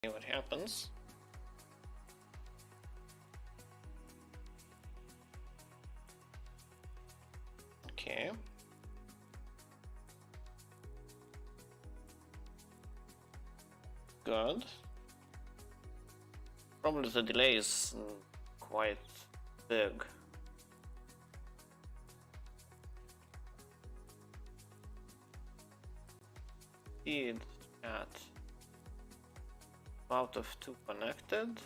See what happens. Okay. Good. Probably the delay is quite big. Speed chat. Out of 2 connected.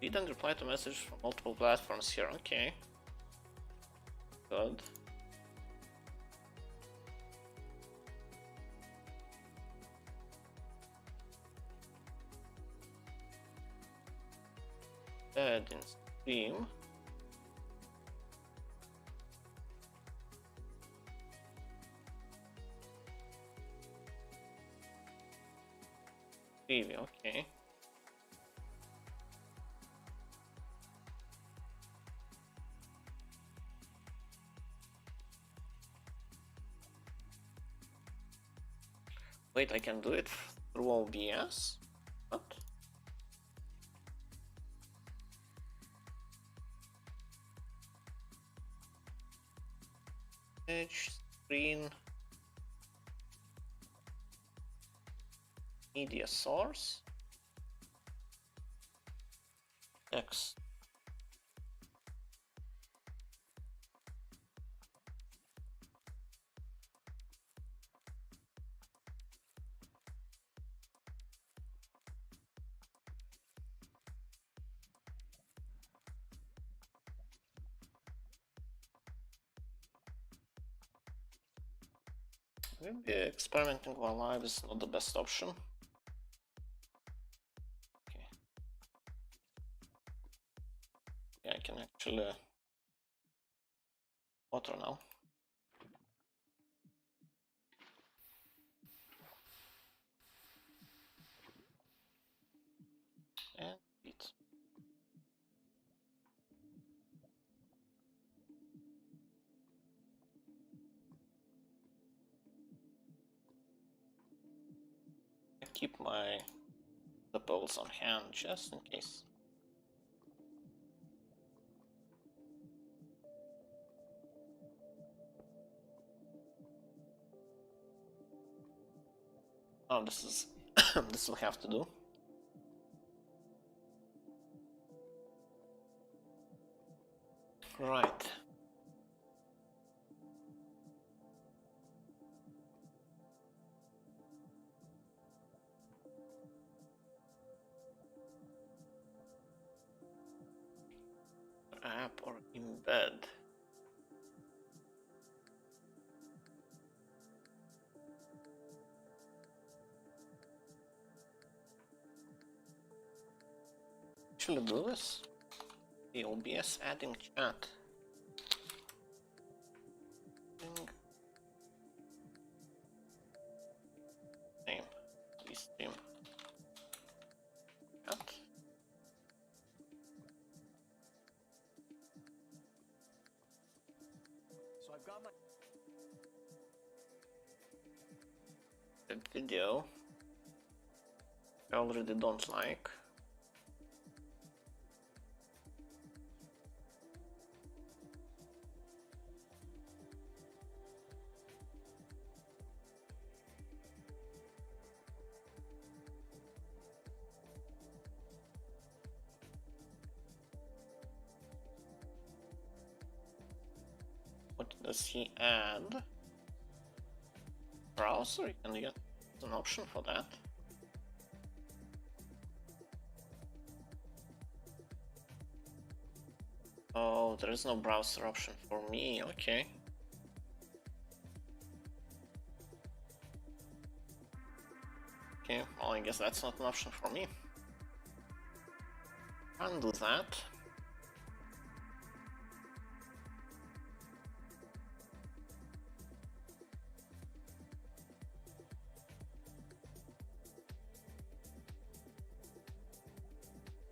Read and reply to message from multiple platforms here. Okay. Good. Add in stream. Preview, okay. Wait, I can do it through OBS? What? Edge, screen, media source, text. Maybe experimenting while live is not the best option. Okay. Yeah, I can actually auto now. And beat. I keep my lapels on hand just in case. Oh, this is this will have to do. Right. App or embed. Actually do this. The OBS adding chat. Name. Please stream. Chat. So I've got my video. I already don't like. What does he add? Browser, you can get an option for that. Oh, there is no browser option for me, okay. Okay, well I guess that's not an option for me. Can't do that.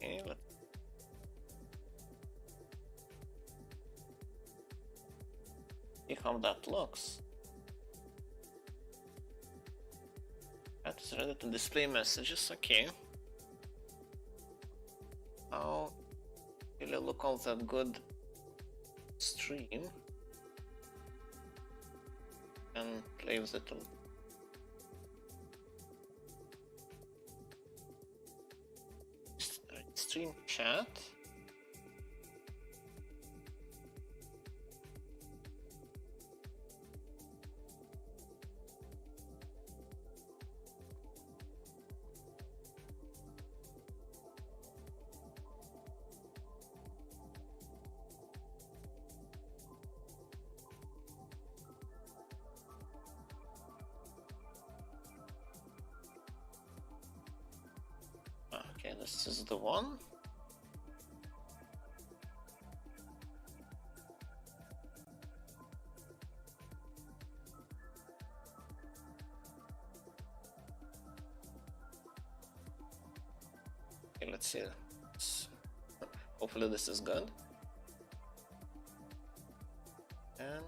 Okay, let's see how that looks. It's ready to display messages, okay. How will it look all that good stream and play with it stream chat. Okay, this is the one. Okay, let's see. Hopefully this is good. And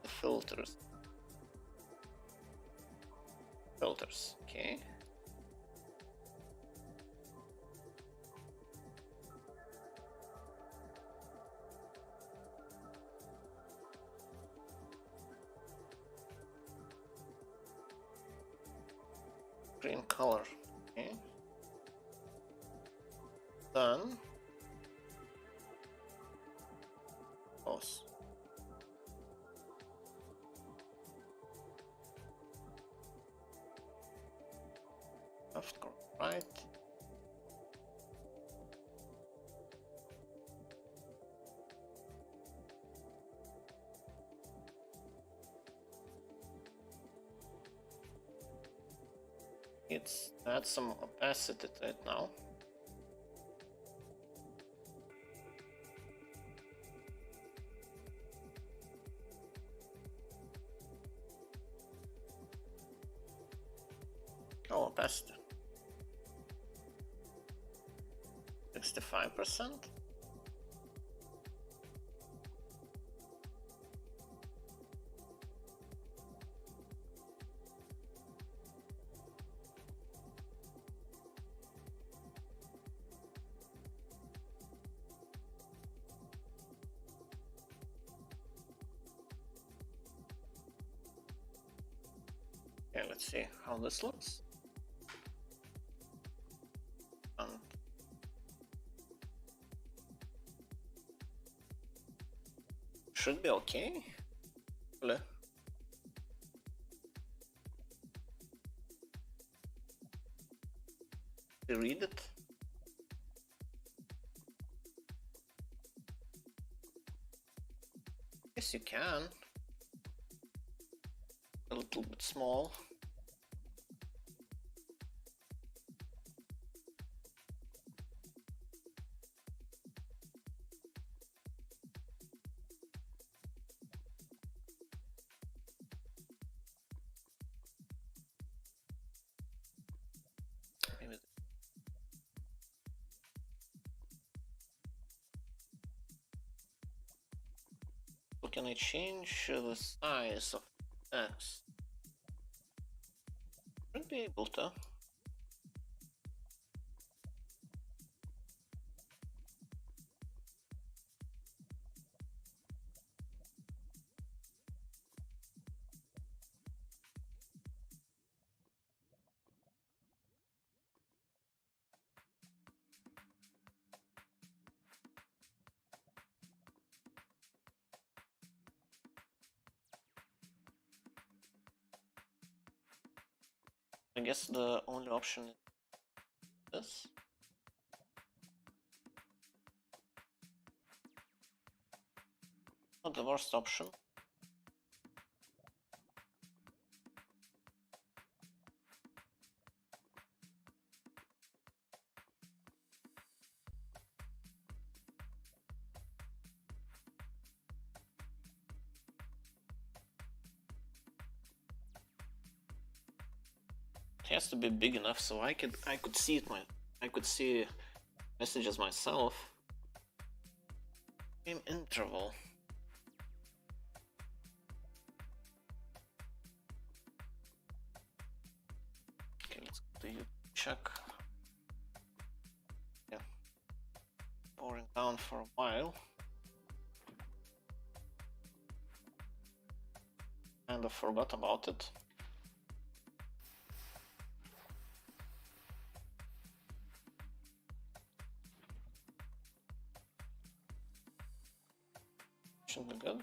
the filters. Filters, okay. Green color, okay. Done. Pause. Left, right. It's add some opacity to it now. Oh, opacity. 65%. Okay, let's see how this looks. Should be okay. Hello. You read it? Yes, you can. A little bit small. Maybe. So can I change the size of text? Should be able to. I guess the only option is this. Not the worst option. It has to be big enough so I could see it. I could see messages myself. Game interval. Okay, let's go to YouTube check. Yeah. Pouring down for a while. Kind of forgot about it. Should be good.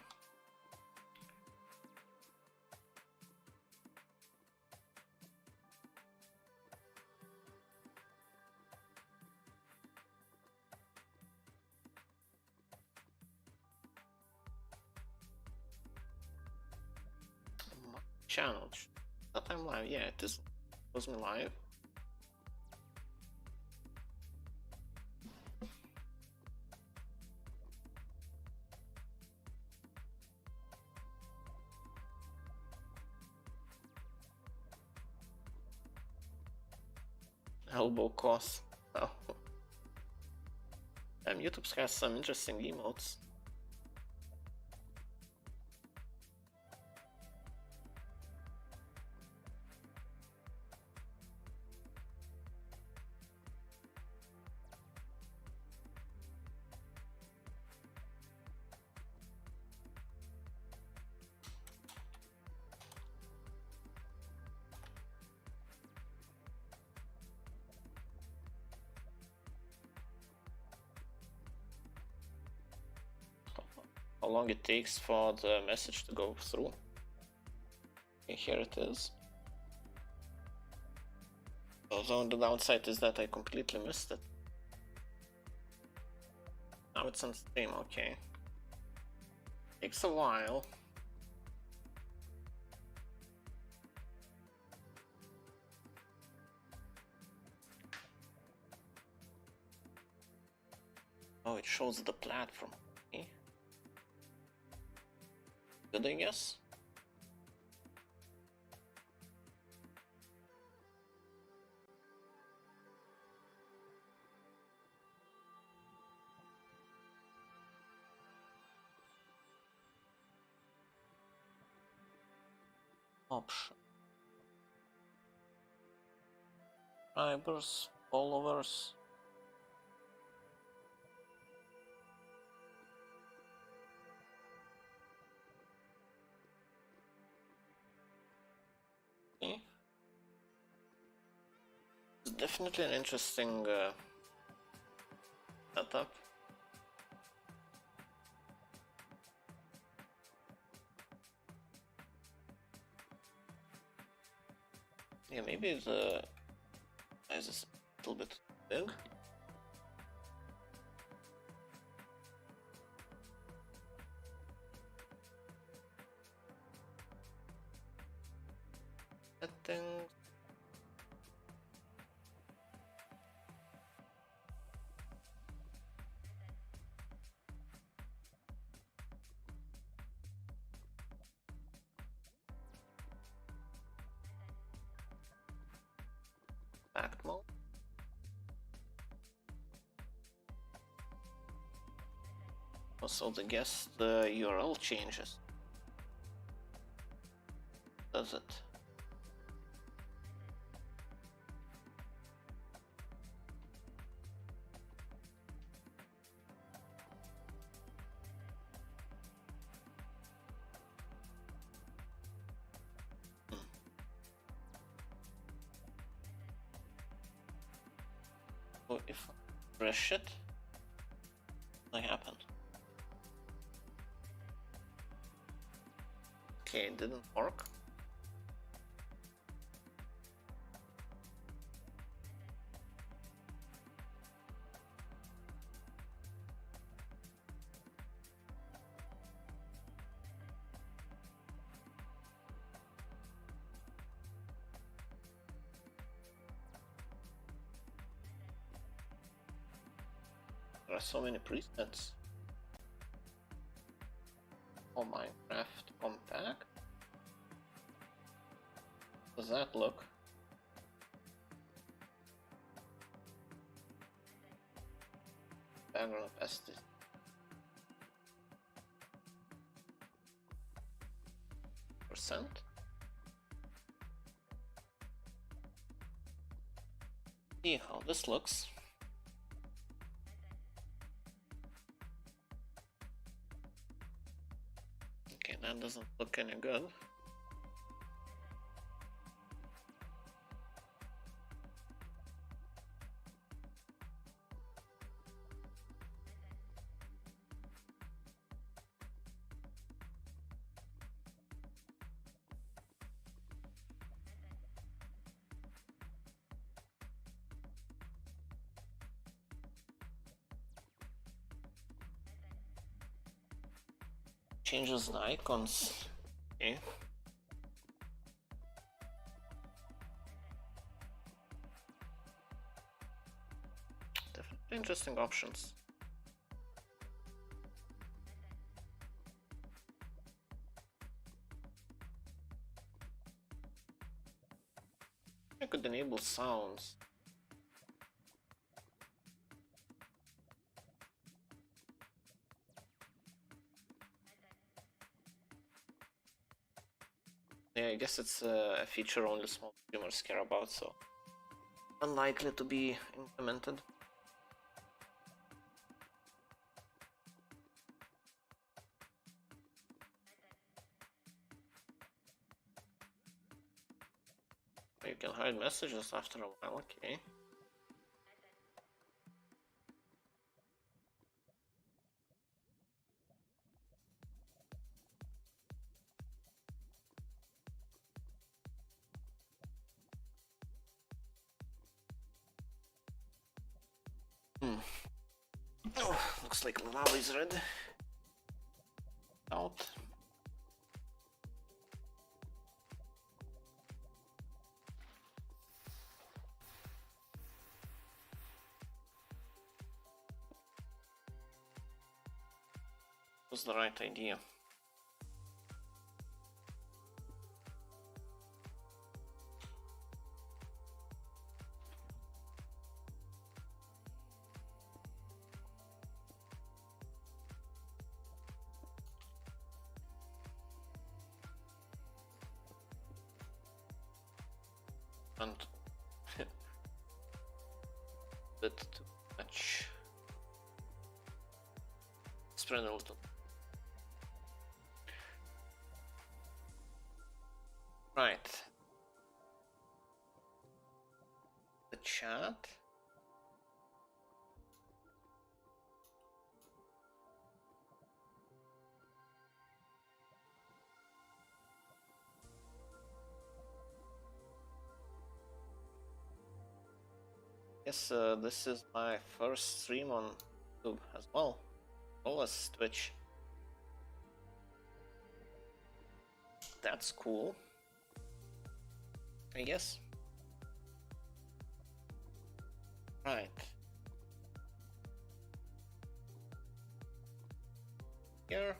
Channel. That I'm live. Yeah, it is. Was me live. Elbow cost. Oh. YouTube has some interesting emotes. How long it takes for the message to go through. Okay, here it is. Although the downside is that I completely missed it. Now it's on stream, okay. Takes a while. Oh, it shows the platform. Okay. Good, I guess. Option. Subscribers, followers. Okay. It's definitely an interesting setup. Yeah, maybe the size is a little bit big. Settings. Back mode. Also, the guest URL changes. Does it? So if I refresh it, what happened? Okay, it didn't work. There are so many presets. Oh, Minecraft compact. Does that look? Background opacity. 5%. See how this looks. Okay, that doesn't look any good. Changes the icons. Okay. Definitely interesting options. I could enable sounds. Yeah, I guess it's a feature only small streamers care about, so unlikely to be implemented. You can hide messages after a while, okay. Oh, looks like lava is red. Out. Was the right idea. And bit too much. Spread a little. Right. The chat. Yes, this is my first stream on YouTube as well as Twitch. That's cool, I guess. Right. Here.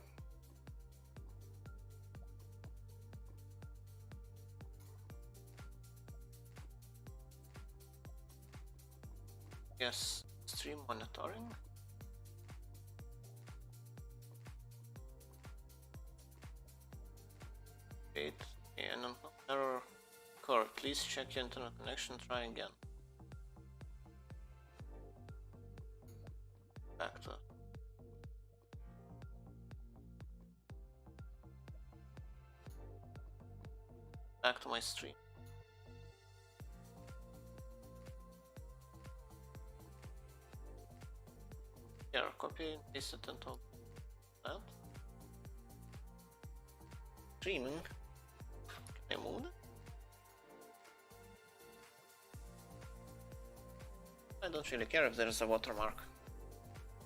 Yes, stream monitoring. Wait, and error occurred. Please check your internet connection. Try again. Back to my stream. Here, copy and paste it into that. Streaming. Can I move it? I don't really care if there is a watermark.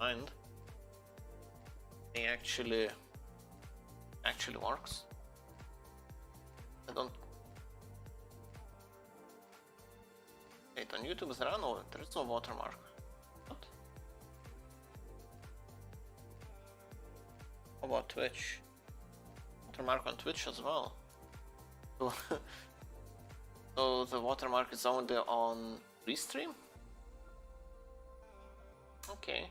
Mind. It actually works. I don't. Wait, on YouTube there is no watermark. What? How about Twitch? Watermark on Twitch as well. So the watermark is only on restream? Okay.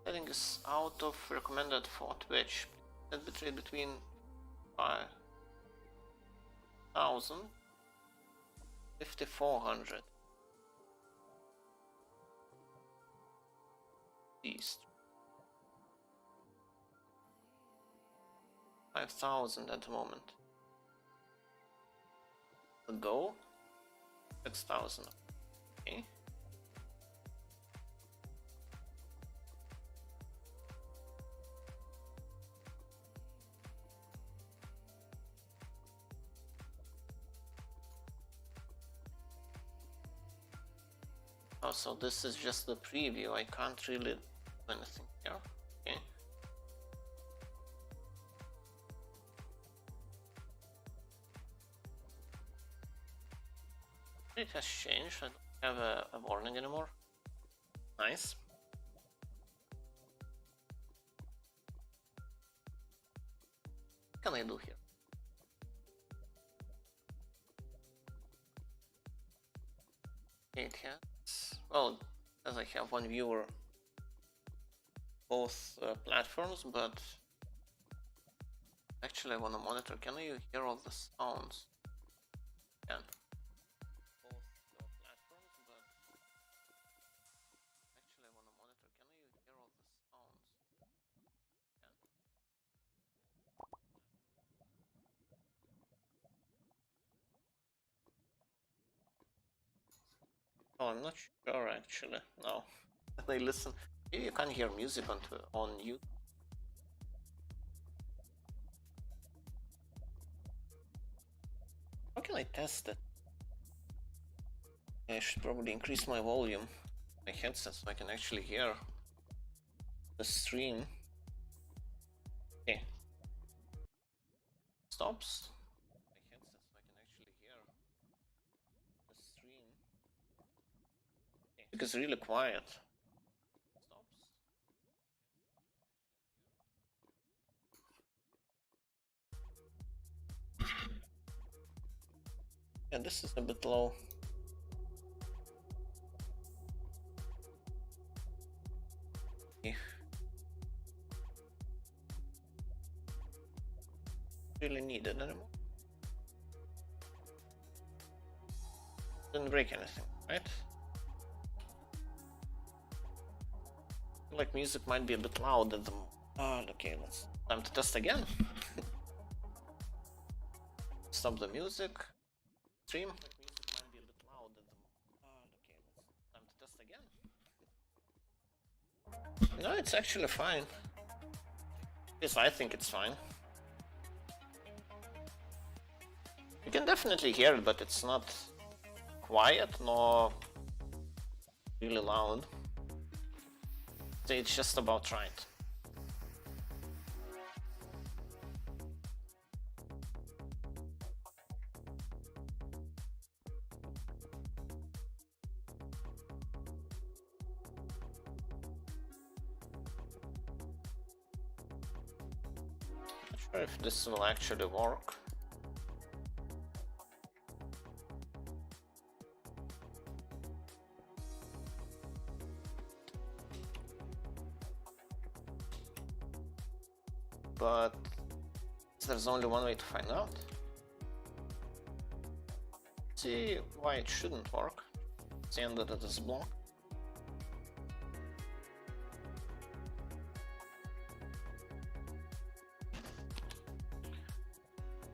Setting is out of recommended for Twitch. That bitrate between 5,000 5,400. East 5,000 at the moment. Go 6,000. Okay. Oh, so this is just the preview. I can't really do anything here. Okay. It has changed. I don't have a warning anymore. Nice. What can I do here? It has, well, as I have one viewer, both platforms, but actually I want to monitor. Can you hear all the sounds? Can. Both platforms, but actually I want to monitor. Can you hear all the sounds? Can. Oh, I'm not sure actually. No. They listen. Maybe you can't hear music on YouTube. How can I test it? I should probably increase my volume, my headset, so I can actually hear the stream. Okay. Stops. My headset, so I can actually hear the stream. Okay. Because it's really quiet. Yeah, this is a bit low. Okay. Really need it anymore. Didn't break anything, right? Like music might be a bit loud at the moment. Oh, okay, let's time to test again. Stop the music. Stream. Like music might be a bit loud at the moment. Oh, okay, let's time to test again. No, it's actually fine. Yes, I think it's fine. You can definitely hear it, but it's not quiet nor really loud. So it's just about right. Not sure if this will actually work. But there's only one way to find out. See why it shouldn't work. See that it is blocked.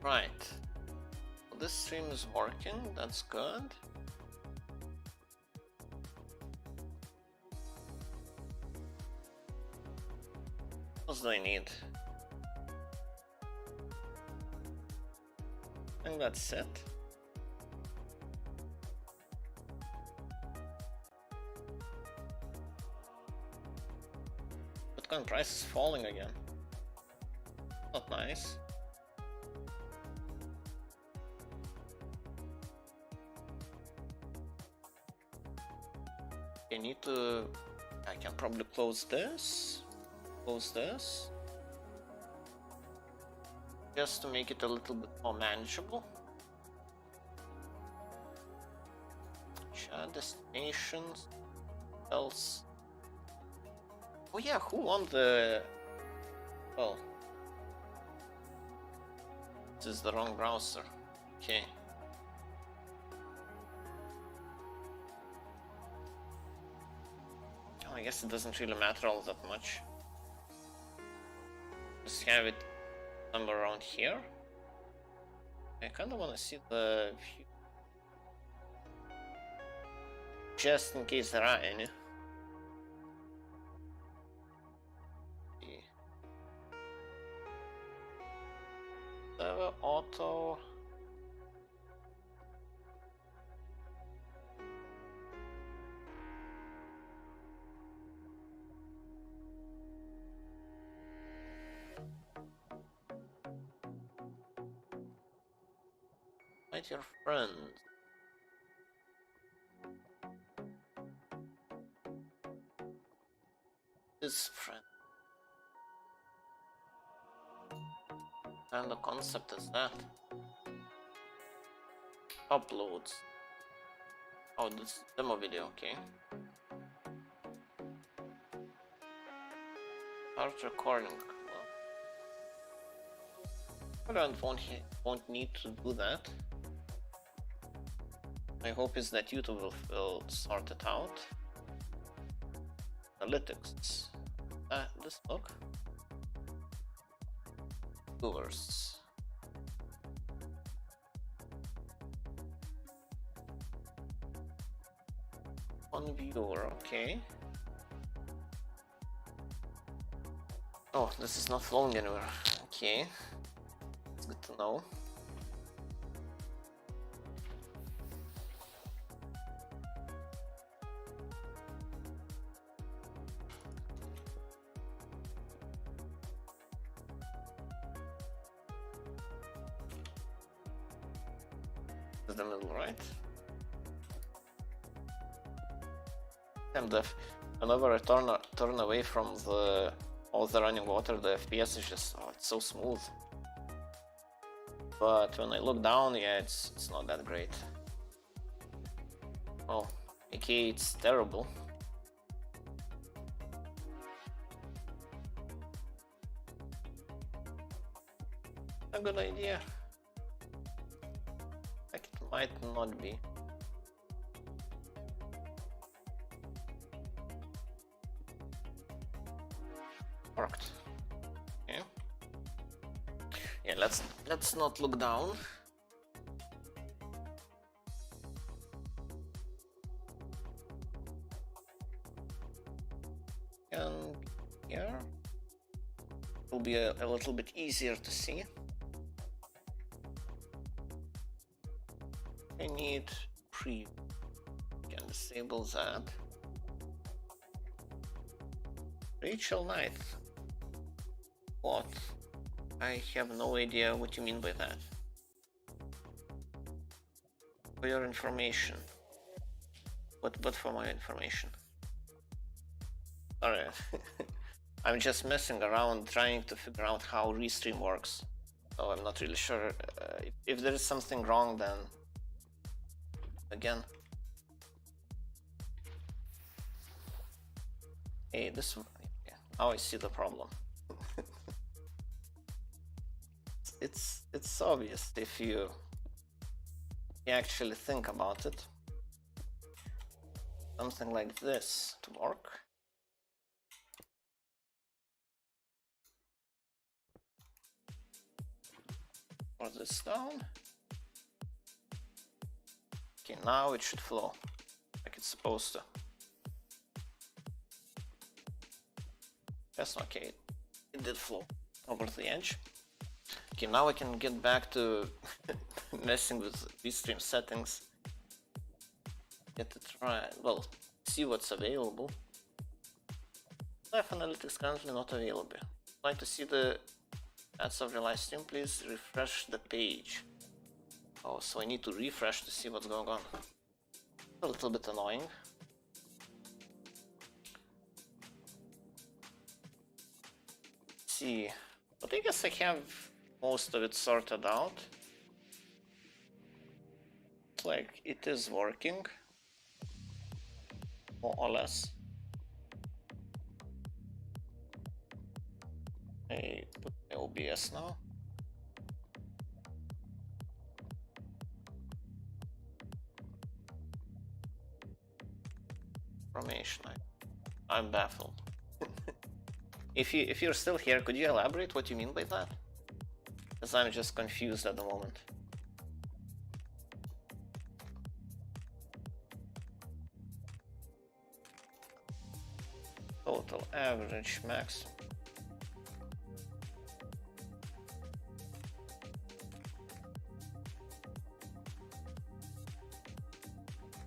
Right. This stream is working, that's good. What else do I need? I think that's it. Bitcoin price is falling again. Not nice. I need to... I can probably close this. Close this. Just to make it a little bit more manageable. Chat destinations. Else. Oh yeah, who won the... Well... This is the wrong browser. Okay. Oh, I guess it doesn't really matter all that much. Just have it somewhere around here. I kinda wanna see the view. Just in case there are any. Server auto. Invite your friends. This friend. And the concept is that. Uploads. Oh, this demo video, okay. Start recording. Well, I won't need to do that. My hope is that YouTube will sort it out. Analytics. This look. Viewers. One viewer, okay. Oh, this is not flowing anywhere. Okay. It's good to know. Is the middle right? And whenever I turn away from all the running water, the FPS is just it's so smooth. But when I look down, yeah, it's not that great. Well, okay, it's terrible. A good idea. Like it might not be. Worked. Okay. Yeah, let's not look down. And here will be a little bit easier to see. I need preview. Can disable that. Rachel Knight. What? I have no idea what you mean by that. For your information. But for my information. Alright. I'm just messing around trying to figure out how Restream works. So I'm not really sure. If there is something wrong, then again. Hey, this one. Yeah, now I see the problem. It's obvious if you actually think about it. Something like this to work. Pour this down. Okay, now it should flow like it's supposed to. That's okay. It did flow over the edge. Okay, now I can get back to messing with Restream settings. Get to try, well, see what's available. Live analytics currently not available. Like to see the ads of your live stream, please refresh the page. Oh, so I need to refresh to see what's going on. A little bit annoying. Let's see, but I guess I have most of it sorted out. Like it is working, more or less. I put the OBS now. Formation. I'm baffled. If you're still here, could you elaborate what you mean by that? Because I'm just confused at the moment. Total average max.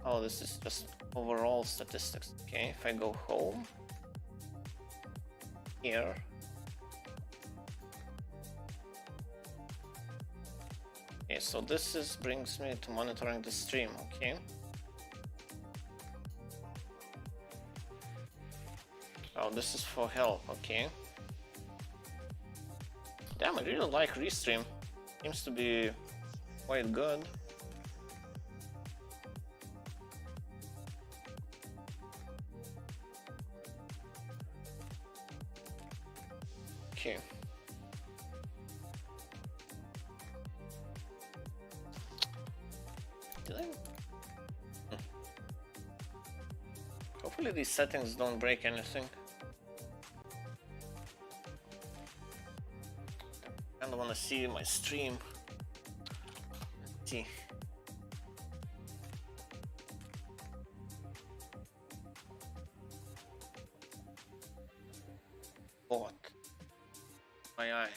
Oh, this is just overall statistics. Okay, if I go home here. Okay, so this brings me to monitoring the stream, okay? Oh, this is for help, okay? Damn, I really like Restream. Seems to be quite good. Okay. Did I? Hopefully these settings don't break anything. I don't want to see my stream. Let's see. What? My eye.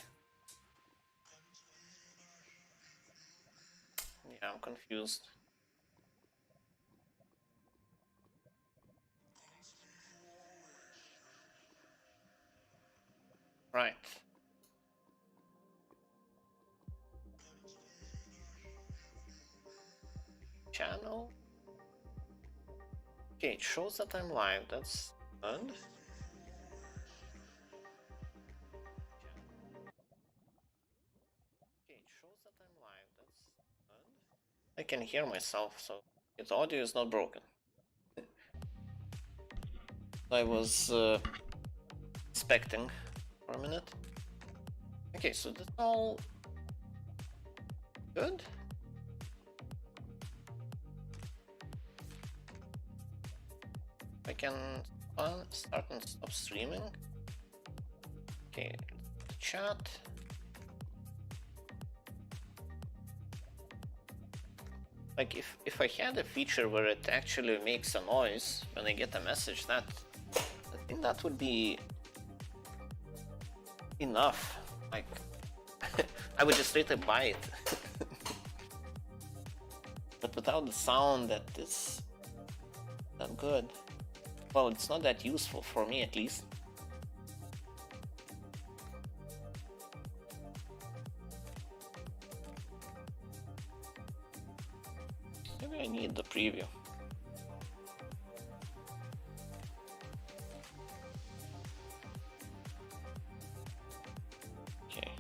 Yeah, I'm confused. Right. Channel. Okay, it shows that I'm live. That's good. Okay, it shows that I'm live. That's good. I can hear myself, so its audio is not broken. I was expecting for a minute. Okay, so that's all good. I can start and stop streaming. Okay, chat. Like if I had a feature where it actually makes a noise when I get a message, I think that would be enough. Like I would just straight up buy it. But without the sound that is that good, well, it's not that useful for me at least. Maybe I need the preview. Okay.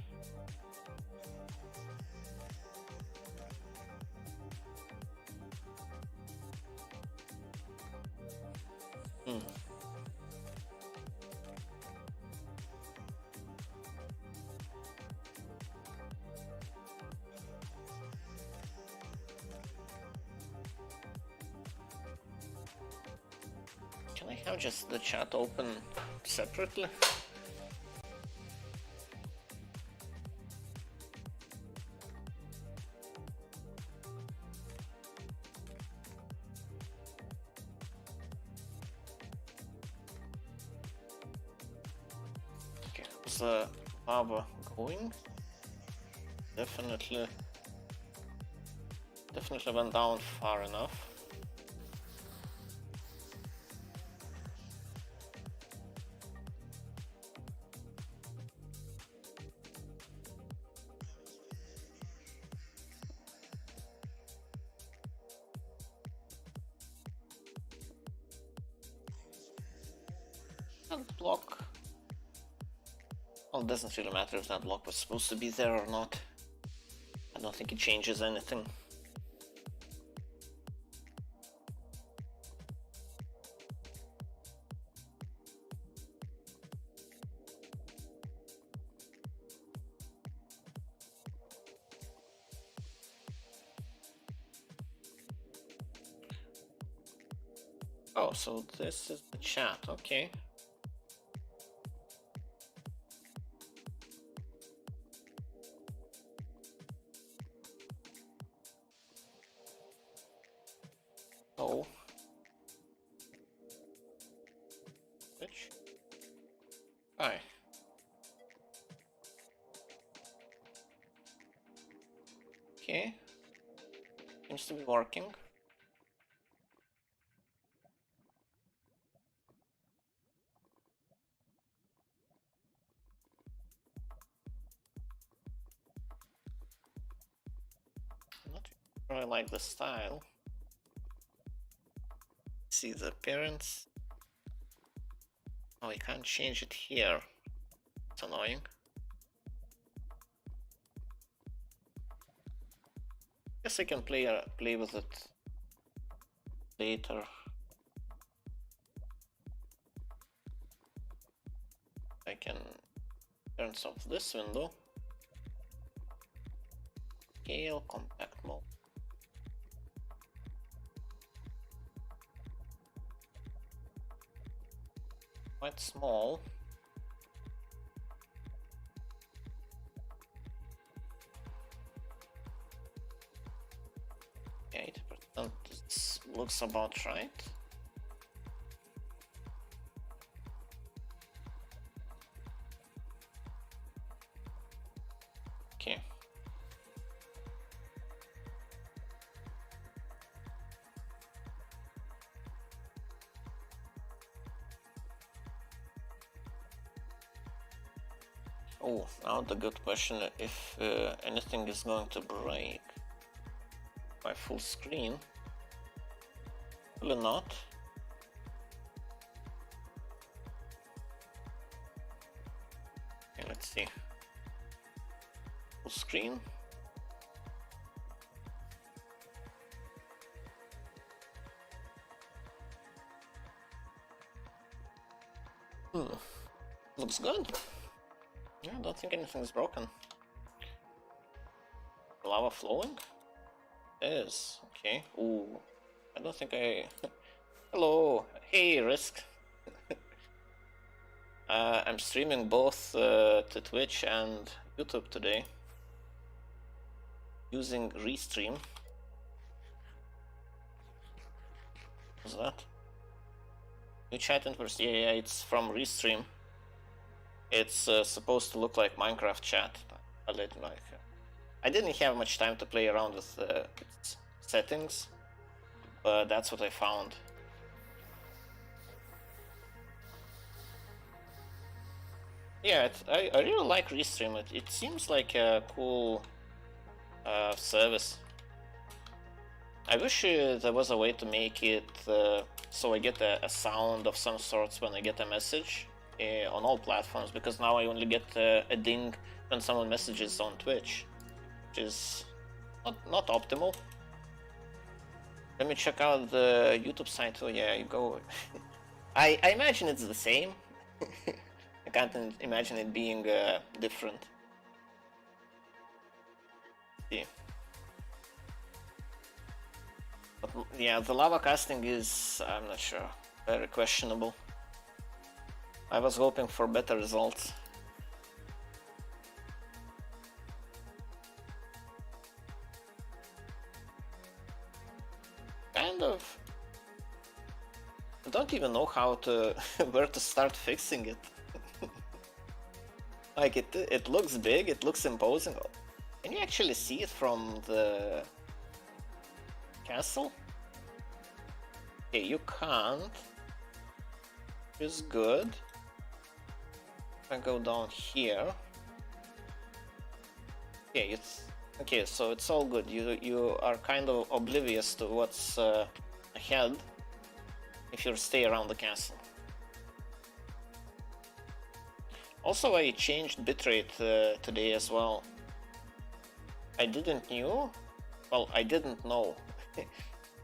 Can I have just the chat open separately? Okay, how's the lava going? Definitely went down far enough. That block, well, it doesn't really matter if that block was supposed to be there or not. I don't think it changes anything. Oh, so this is the chat, okay. Oh. Which? Hi. Okay. Seems to be working. Not really like the style. See the appearance. Oh, I can't change it here. It's annoying. Guess I can play with it later. I can turn off this window. Scale, compact mode. Quite small. Okay, 80%. This looks about right. Okay. Oh, now the good question, if anything is going to break my full screen. Probably not. Okay, let's see. Full screen. Looks good. Yeah, I don't think anything's broken. Lava flowing? It is. Okay. Ooh. I don't think I... Hello. Hey, Risk. I'm streaming both to Twitch and YouTube today. Using Restream. What's that? New chat in first. Yeah, it's from Restream. It's supposed to look like Minecraft chat. I didn't like. I didn't have much time to play around with its settings, but that's what I found. Yeah, I really like Restream. It seems like a cool service. I wish there was a way to make it so I get a sound of some sorts when I get a message on all platforms, because now I only get a ding when someone messages on Twitch, which is not optimal. Let me check out the YouTube site. Oh yeah, you go. I imagine it's the same. I can't imagine it being different. See. But yeah, the lava casting is, I'm not sure, very questionable. I was hoping for better results. Kind of. I don't even know how to where to start fixing it. Like it looks big, it looks imposing. Can you actually see it from the castle? Okay, you can't. It's good. If I go down here. Okay, it's okay, so it's all good. You are kind of oblivious to what's ahead if you stay around the castle. Also, I changed bitrate today as well. I didn't know,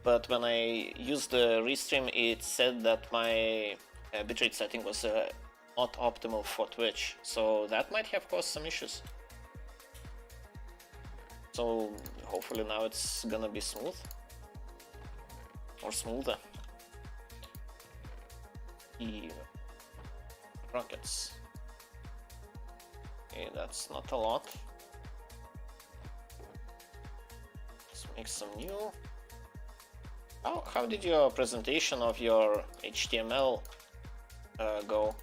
but when I used the Restream, it said that my bitrate setting was not optimal for Twitch, so that might have caused some issues. So hopefully now it's gonna be smooth, or smoother. the rockets. Okay, that's not a lot. Let's make some new. How did your presentation of your HTML go?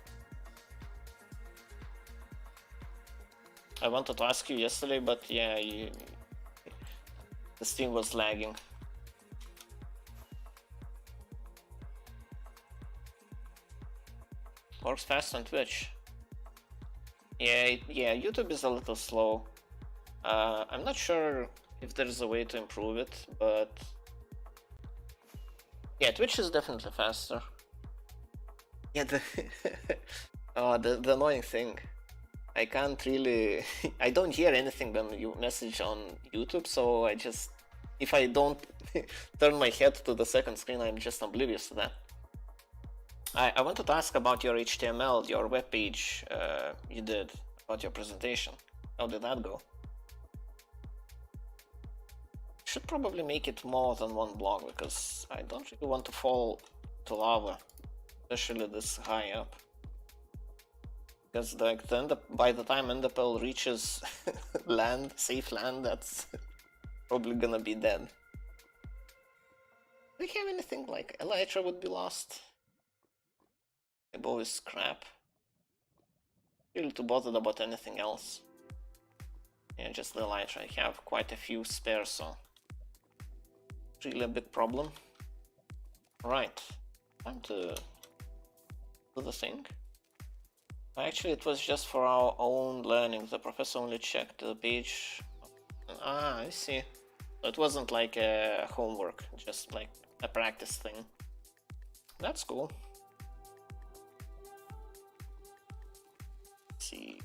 I wanted to ask you yesterday, but yeah, the stream was lagging. Works fast on Twitch. Yeah, YouTube is a little slow. I'm not sure if there's a way to improve it, but yeah, Twitch is definitely faster. Yeah, the annoying thing. I can't really I don't hear anything when you message on YouTube, so I just, if I don't turn my head to the second screen, I'm just oblivious to that. I wanted to ask about your HTML, your web page you did, about your presentation. How did that go? Should probably make it more than one block, because I don't really want to fall to lava, especially this high up. Because like by the time Enderpearl reaches land, safe land, that's probably gonna be dead. Do we have anything like Elytra would be lost? The bow is crap. Really too bothered about anything else. Yeah, just the Elytra. I have quite a few spare, so really a big problem. Right, time to do the thing. Actually, it was just for our own learning. The professor only checked the page. Ah, I see. So it wasn't like a homework, just like a practice thing. That's cool. Let's see.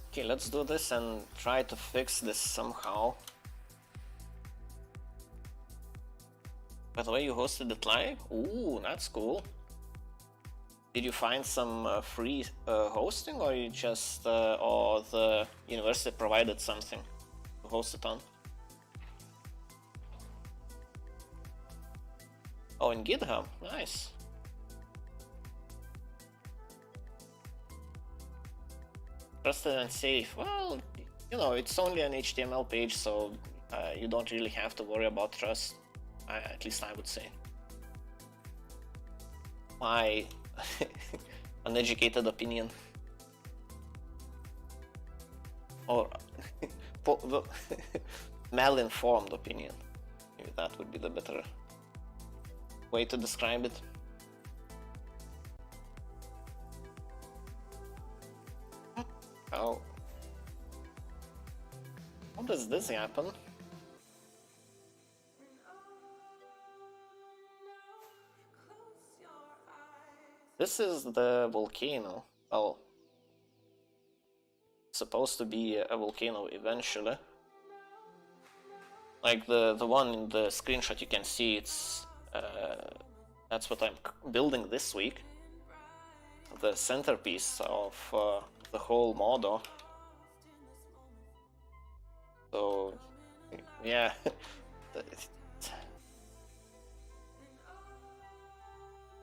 Okay, let's do this and try to fix this somehow. By the way, you hosted it live? Ooh, that's cool. Did you find some free hosting, or you just or the university provided something to host it on? Oh, in GitHub, nice. Trusted and safe. Well, you know, it's only an HTML page, so you don't really have to worry about trust. At least I would say. My uneducated opinion, or mal-informed opinion. Maybe that would be the better way to describe it. How does this happen? This is the volcano. Well, it's supposed to be a volcano eventually. Like the one in the screenshot you can see, it's that's what I'm building this week. The centerpiece of the whole mordor. So yeah.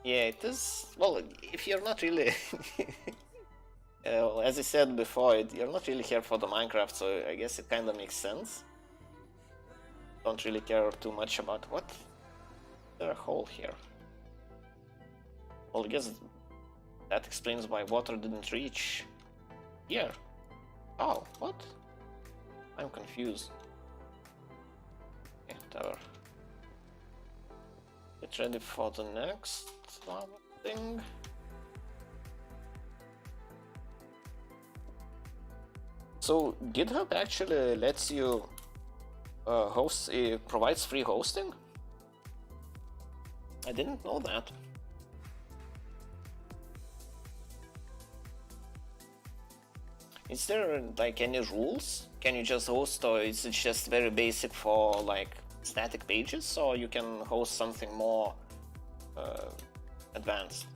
Yeah, it is. Well, if you're not really as I said before, you're not really here for the Minecraft, so I guess it kind of makes sense. Don't really care too much about what? There's a hole here. Well, I guess that explains why water didn't reach here. Oh, what? I'm confused. Okay, whatever. Get ready for the next thing. So GitHub actually lets you host, it provides free hosting? I didn't know that. Is there like any rules? Can you just host, or is it just very basic for like static pages, or you can host something more advanced?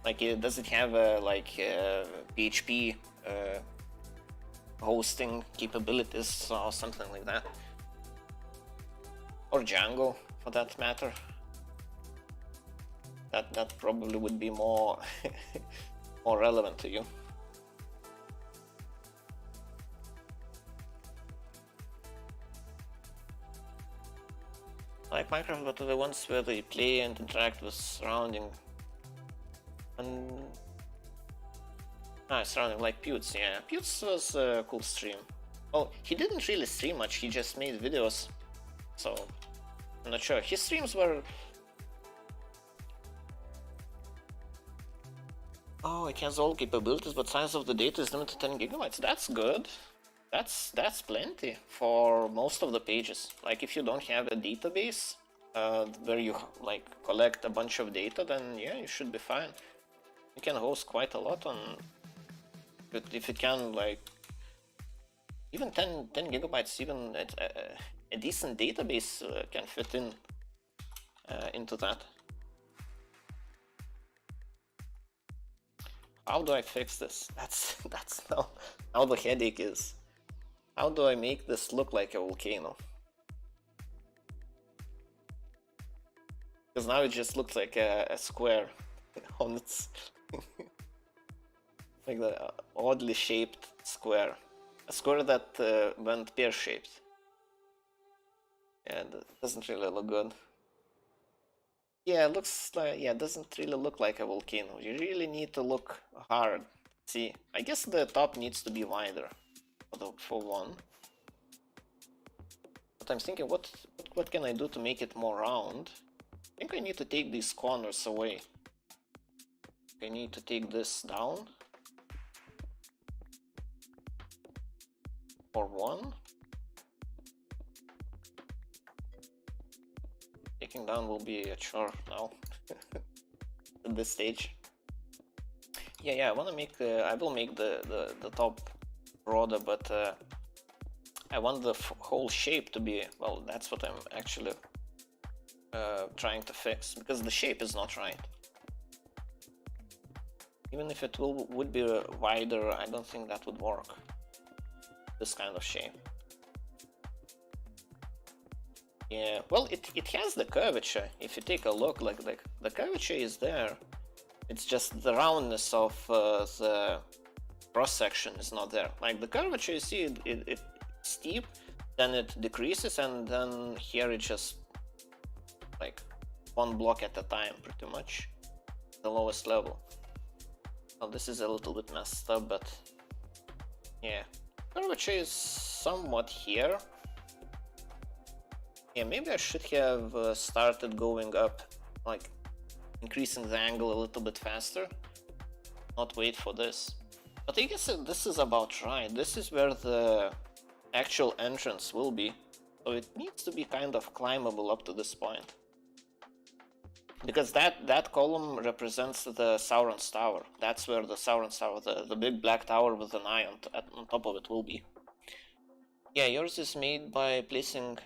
Like, does it have like PHP hosting capabilities or something like that? Or Django? for that matter. That probably would be more more relevant to you. Like Minecraft, but the ones where they play and interact with surrounding. And surrounding, like Pewds, yeah. Pewds was a cool stream. Well, he didn't really stream much, he just made videos. So, I'm not sure. His streams were... Oh, it has all capabilities, but size of the data is limited to 10 gigabytes. That's good. That's plenty for most of the pages. Like, if you don't have a database where you like collect a bunch of data, then yeah, you should be fine. You can host quite a lot on... But if it can, like, even 10 gigabytes, even a decent database can fit in into that. How do I fix this? That's now the headache is. How do I make this look like a volcano? Because now it just looks like a square on its like the oddly shaped square. A square that went pear-shaped. Yeah, that doesn't really look good. Yeah, it looks like, yeah, it doesn't really look like a volcano. You really need to look hard. See, I guess the top needs to be wider for one. But I'm thinking, what can I do to make it more round? I think I need to take these corners away. I need to take this down. Or one. Taking down will be a chore now at this stage. Yeah, I want to make I will make the top broader, but I want the whole shape to be, well, that's what I'm actually trying to fix, because the shape is not right. Even if it would be wider, I don't think that would work. This kind of shape. Yeah, well, it has the curvature. If you take a look, like the curvature is there. It's just the roundness of the cross section is not there. Like the curvature, you see, it's steep, then it decreases, and then here it just like one block at a time, pretty much, the lowest level. Well, this is a little bit messed up, but yeah, curvature is somewhat here. Yeah, maybe I should have started going up, like increasing the angle a little bit faster, not wait for this. But I guess this is about right. This is where the actual entrance will be, so it needs to be kind of climbable up to this point. Because that column represents the Sauron's Tower. That's where the Sauron's Tower, the big black tower with an eye on top of it, will be. Yeah, yours is made by placing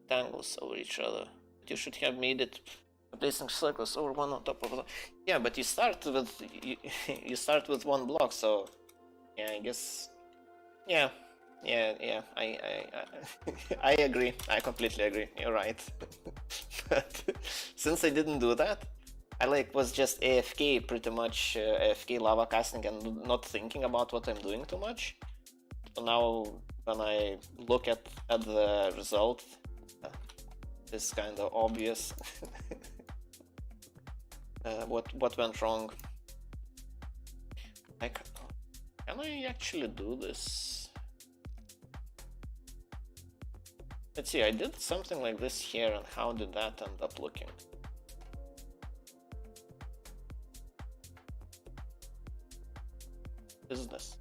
rectangles over each other. But you should have made it by placing circles over one on top of the... Yeah, but you start with you start with one block, so yeah, I guess. Yeah, I agree. I completely agree. You're right. But since I didn't do that, I was just AFK, pretty much AFK lava casting and not thinking about what I'm doing too much. So now when I look at the result, it's kind of obvious what went wrong. Like, can I actually do this? Let's see, I did something like this here, and how did that end up looking? What is this?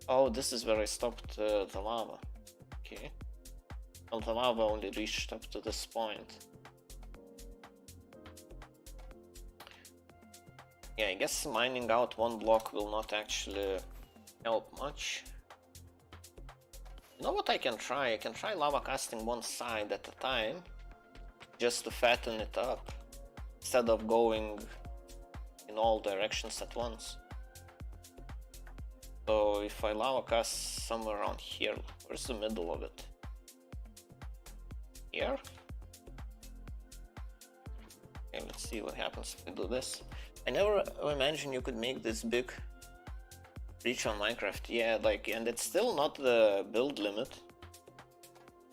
Oh, this is where I stopped the lava. Okay. Well, the lava only reached up to this point. Yeah, I guess mining out one block will not actually help much. You know what I can try? I can try lava casting one side at a time, just to fatten it up, instead of going in all directions at once. So if I lava cast somewhere around here, where's the middle of it? Here? Okay, let's see what happens if we do this. I never imagined you could make this big breach on Minecraft. Yeah, like, and it's still not the build limit.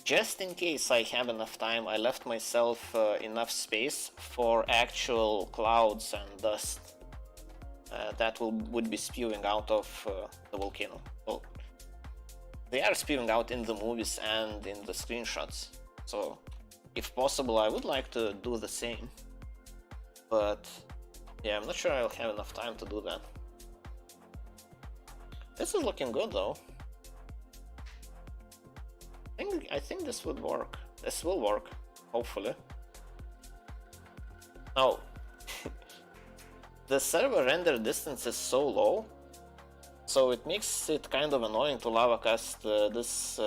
Just in case I have enough time, I left myself enough space for actual clouds and dust that would be spewing out of the volcano. Well, they are spewing out in the movies and in the screenshots. So, if possible, I would like to do the same. But yeah, I'm not sure I'll have enough time to do that. This is looking good though. I think this would work. This will work, hopefully. Now, the server render distance is so low, so it makes it kind of annoying to lava cast this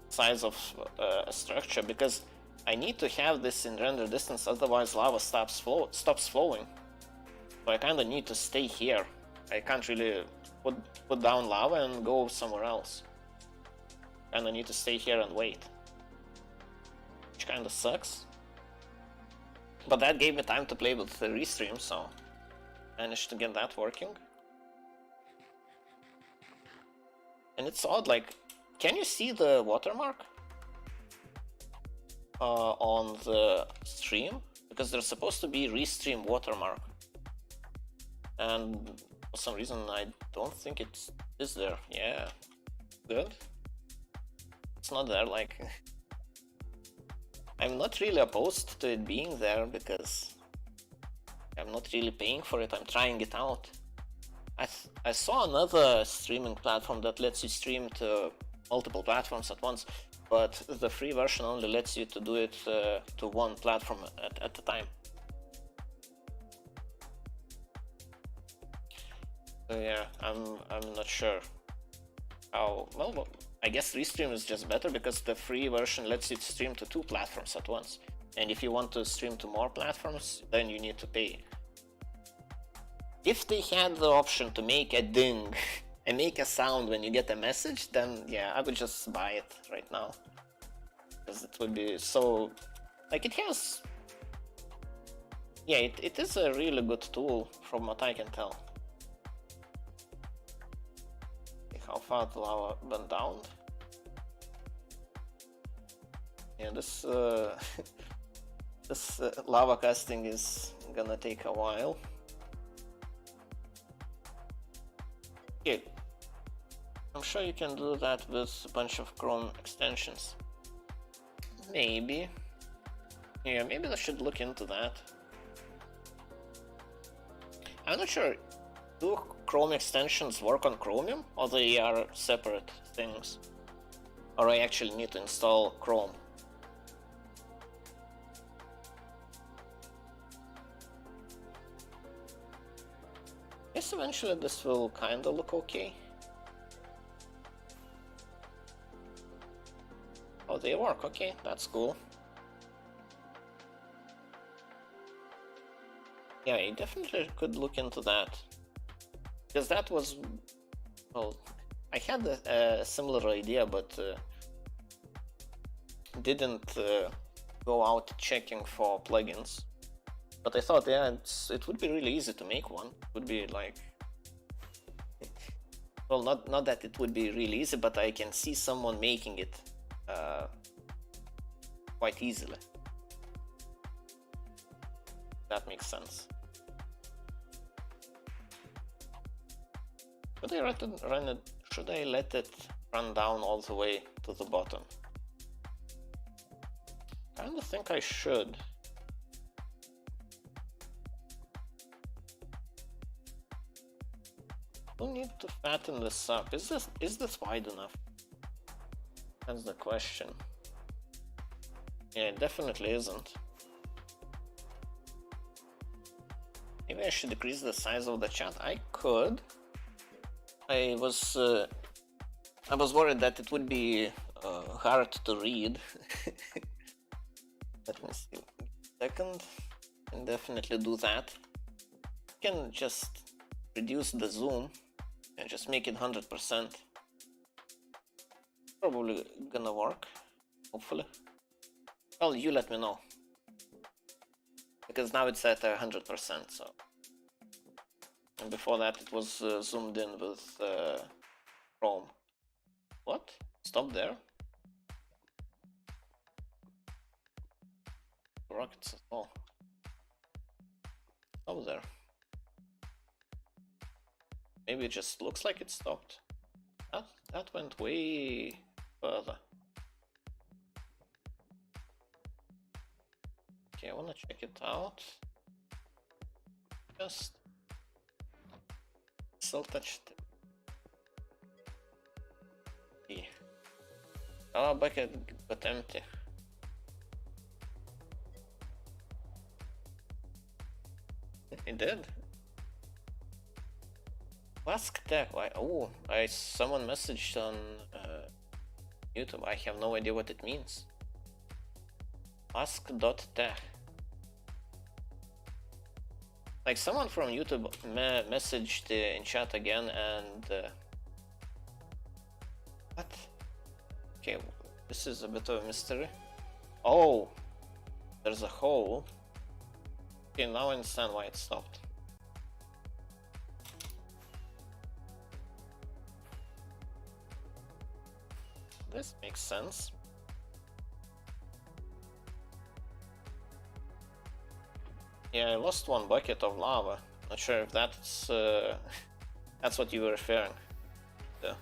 size of a structure, because I need to have this in render distance, otherwise lava stops flowing. So I kind of need to stay here. I can't really put down lava and go somewhere else. Kinda need to stay here and wait, which kinda sucks. But that gave me time to play with the restream, so managed to get that working. And it's odd, like, can you see the watermark on the stream? Because there's supposed to be restream watermark, and for some reason I don't think it is there. Yeah, good. It's not there. Like, I'm not really opposed to it being there because I'm not really paying for it. I'm trying it out. I saw another streaming platform that lets you stream to multiple platforms at once, but the free version only lets you to do it to one platform at a time. So yeah, I'm not sure how well. I guess Restream is just better because the free version lets you stream to 2 platforms at once. And if you want to stream to more platforms, then you need to pay. If they had the option to make a ding and make a sound when you get a message, then yeah, I would just buy it right now. Because it would be so... like, it has... yeah, it is a really good tool from what I can tell. How far the lava went down? Yeah, this this lava casting is gonna take a while. Okay, I'm sure you can do that with a bunch of Chrome extensions. Maybe. Yeah, maybe I should look into that. I'm not sure. Do Chrome extensions work on Chromium, or they are separate things? Or I actually need to install Chrome? I guess eventually this will kinda look okay. Oh, they work, okay, that's cool. Yeah, I definitely could look into that. Because that was, well, I had a similar idea, but didn't go out checking for plugins. But I thought, yeah, it would be really easy to make one. It would be like, well, not that it would be really easy, but I can see someone making it quite easily. That makes sense. Should I let it run down all the way to the bottom? I kinda think I should. We'll need to fatten this up. Is this wide enough? That's the question. Yeah, it definitely isn't. Maybe I should decrease the size of the chat. I could. I was worried that it would be hard to read. Let me see. Second, I can definitely do that. I can just reduce the zoom and just make it 100%. Probably gonna work, hopefully. Well, you let me know. because now it's at 100%. So, and before that it was zoomed in with Chrome. What? Stop there. Rockets as well. Stop there. Maybe it just looks like it stopped. That went way further. Okay, I wanna check it out. Just still touched it. Yeah. Oh, bucket but empty. It did. Ask tech. Why? Oh, someone messaged on YouTube. I have no idea what it means. Ask.tech. Like someone from YouTube messaged in chat again, and what? Okay, this is a bit of a mystery. Oh, there's a hole. Okay, now I understand why it stopped. This makes sense. Yeah, I lost one bucket of lava. Not sure if that's that's what you were referring to.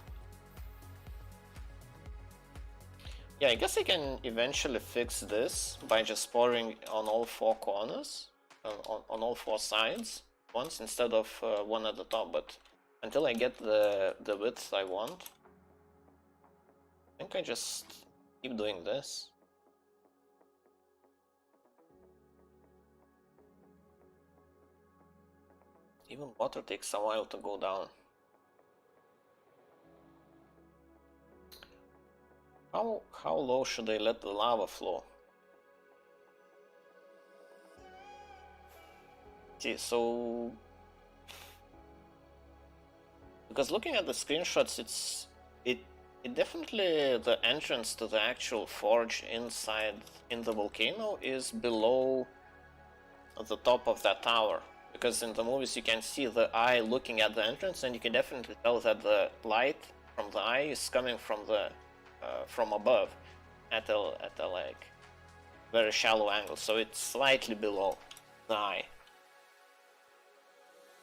Yeah, I guess I can eventually fix this by just pouring on all four corners, on all four sides once instead of one at the top. But until I get the width I want, I think I just keep doing this. Even water takes a while to go down. How low should I let the lava flow? See, so because looking at the screenshots, it definitely, the entrance to the actual forge inside in the volcano is below the top of that tower. Because in the movies you can see the eye looking at the entrance, and you can definitely tell that the light from the eye is coming from the from above at a like very shallow angle, so it's slightly below the eye.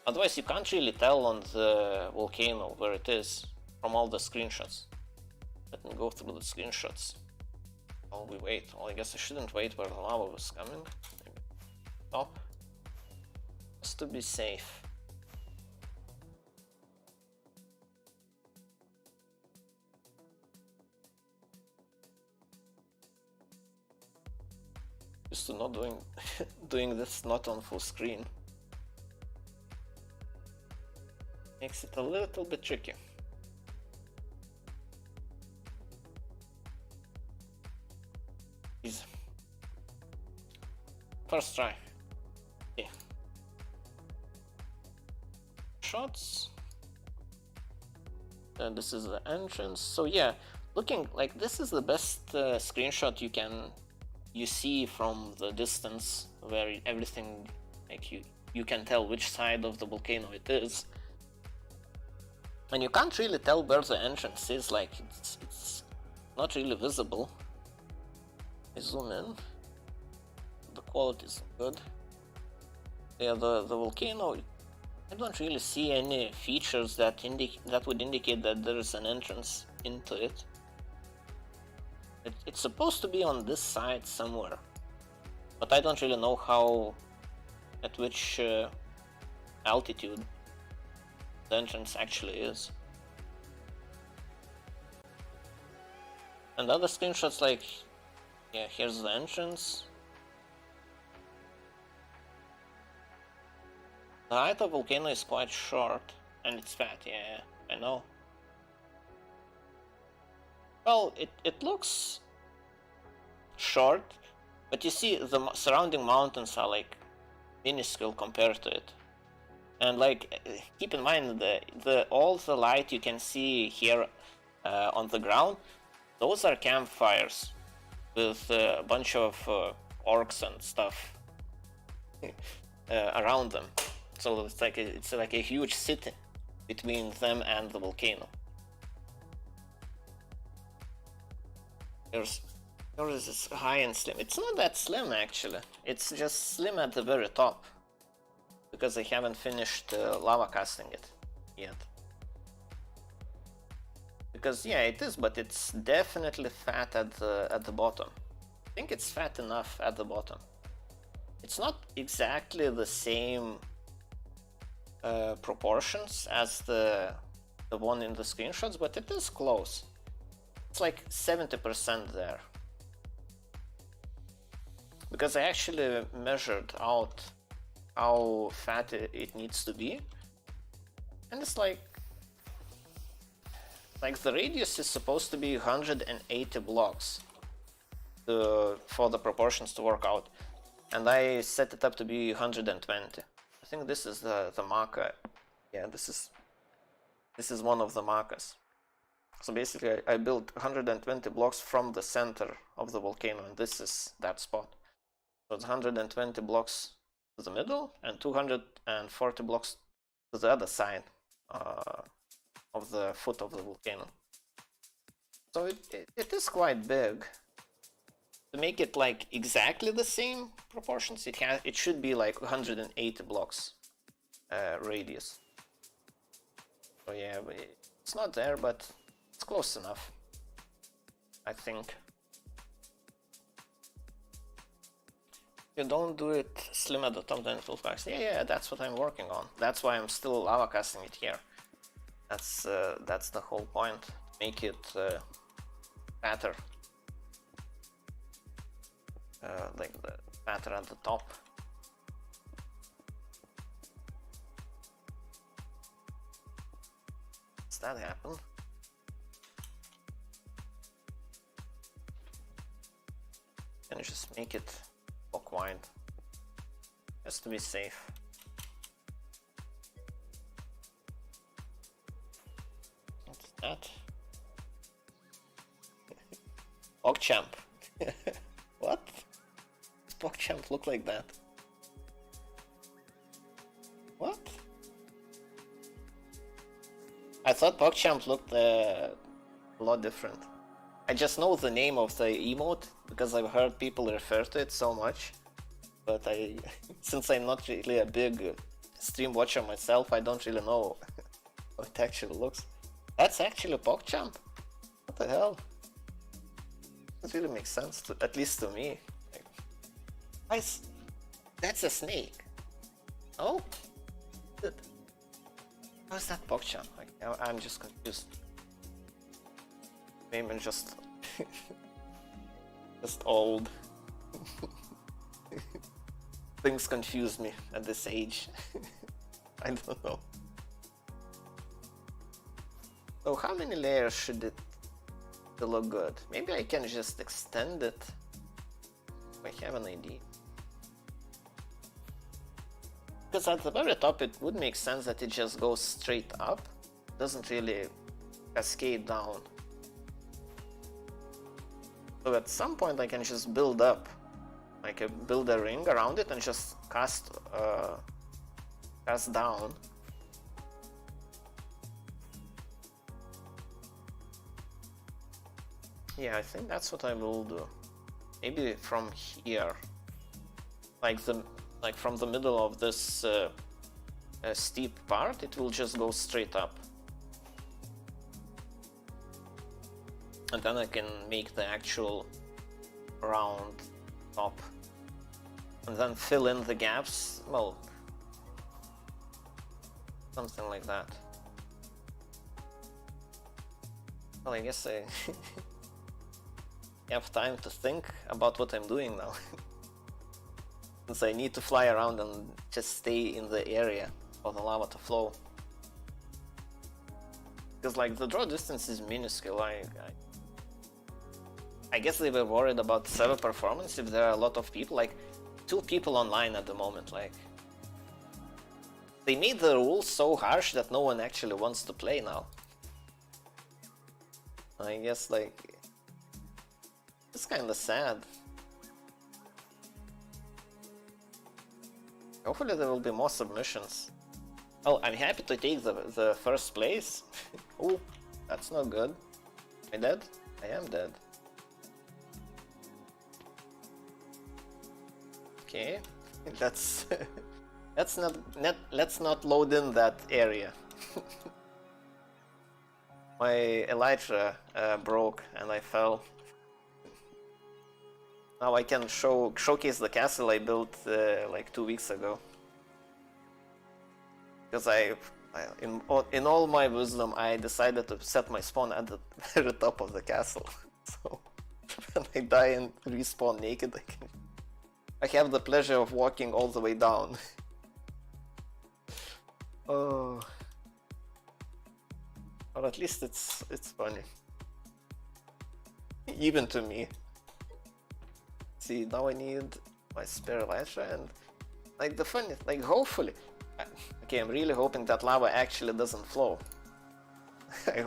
Otherwise you can't really tell on the volcano where it is from all the screenshots. Let me go through the screenshots while we wait. Well, I guess I shouldn't wait where the lava was coming. Maybe stop. Just to be safe. Used to not doing this not on full screen. Makes it a little bit tricky. Easy. First try. Yeah. Shots. And this is the entrance. So yeah, looking like this is the best screenshot you see from the distance, where everything, like you can tell which side of the volcano it is. And you can't really tell where the entrance is, like it's not really visible. I zoom in. The quality is good. Yeah, the volcano, I don't really see any features that would indicate that there is an entrance into it. It's supposed to be on this side somewhere, but I don't really know at which altitude the entrance actually is. And other screenshots, like, yeah, here's the entrance. The height of volcano is quite short, and it's fat, yeah, I know. Well, it looks short, but you see the surrounding mountains are like minuscule compared to it. And like, keep in mind all the light you can see here on the ground, those are campfires with a bunch of orcs and stuff around them. So it's like a huge city between them and the volcano. Yours is high and slim. It's not that slim actually. It's just slim at the very top because I haven't finished lava casting it yet. Because yeah, it is, but it's definitely fat at the bottom. I think it's fat enough at the bottom. It's not exactly the same proportions as the one in the screenshots, but it is close. It's like 70% there. Because I actually measured out how fat it needs to be. And it's like the radius is supposed to be 180 blocks for the proportions to work out. And I set it up to be 120. I think this is the marker. Yeah, this is one of the markers. So basically I built 120 blocks from the center of the volcano, and this is that spot. So it's 120 blocks to the middle and 240 blocks to the other side of the foot of the volcano. So it is quite big. To make it like exactly the same proportions, it should be like 180 blocks radius. So yeah, it's not there, but it's close enough, I think. You don't do it slim at the top, then it will flex. Yeah, that's what I'm working on. That's why I'm still lava casting it here. That's the whole point. Make it fatter. Like the fatter at the top. Does that happen? Can you just make it block wide? Just to be safe. What's that? PogChamp. What? Does PogChamp look like that? What? I thought PogChamp looked a lot different. I just know the name of the emote because I've heard people refer to it so much. But since I'm not really a big stream watcher myself, I don't really know how it actually looks. That's actually PogChamp? What the hell? It really makes sense, at least to me. Like, that's a snake. Oh? How's that PogChamp? Like, I'm just confused. Maybe I'm just old. Things confuse me at this age. I don't know. So how many layers should it look good? Maybe I can just extend it. I have an idea. Because at the very top it would make sense that it just goes straight up. It doesn't really cascade down. So at some point I can just build up. I can build a ring around it and just cast down. Yeah, I think that's what I will do. Maybe from here, like from the middle of this steep part, it will just go straight up. And then I can make the actual round top. And then fill in the gaps, well, something like that. Well, I guess I have time to think about what I'm doing now. Since I need to fly around and just stay in the area for the lava to flow. Because like the draw distance is minuscule. I guess they were worried about server performance if there are a lot of people, like 2 people online at the moment. Like they made the rules so harsh that no one actually wants to play now. I guess like it's kind of sad. Hopefully there will be more submissions. Oh, I'm happy to take the first place. Oh, that's not good. Am I dead? I am dead. Okay, let's let's not load in that area. My elytra broke and I fell. Now I can showcase the castle I built like 2 weeks ago. Because in all my wisdom, I decided to set my spawn at the very top of the castle. So when I die and respawn naked, I have the pleasure of walking all the way down. Oh, or at least it's funny, even to me. See, now I need my spare elytra and like the funny, like hopefully. Okay, I'm really hoping that lava actually doesn't flow. I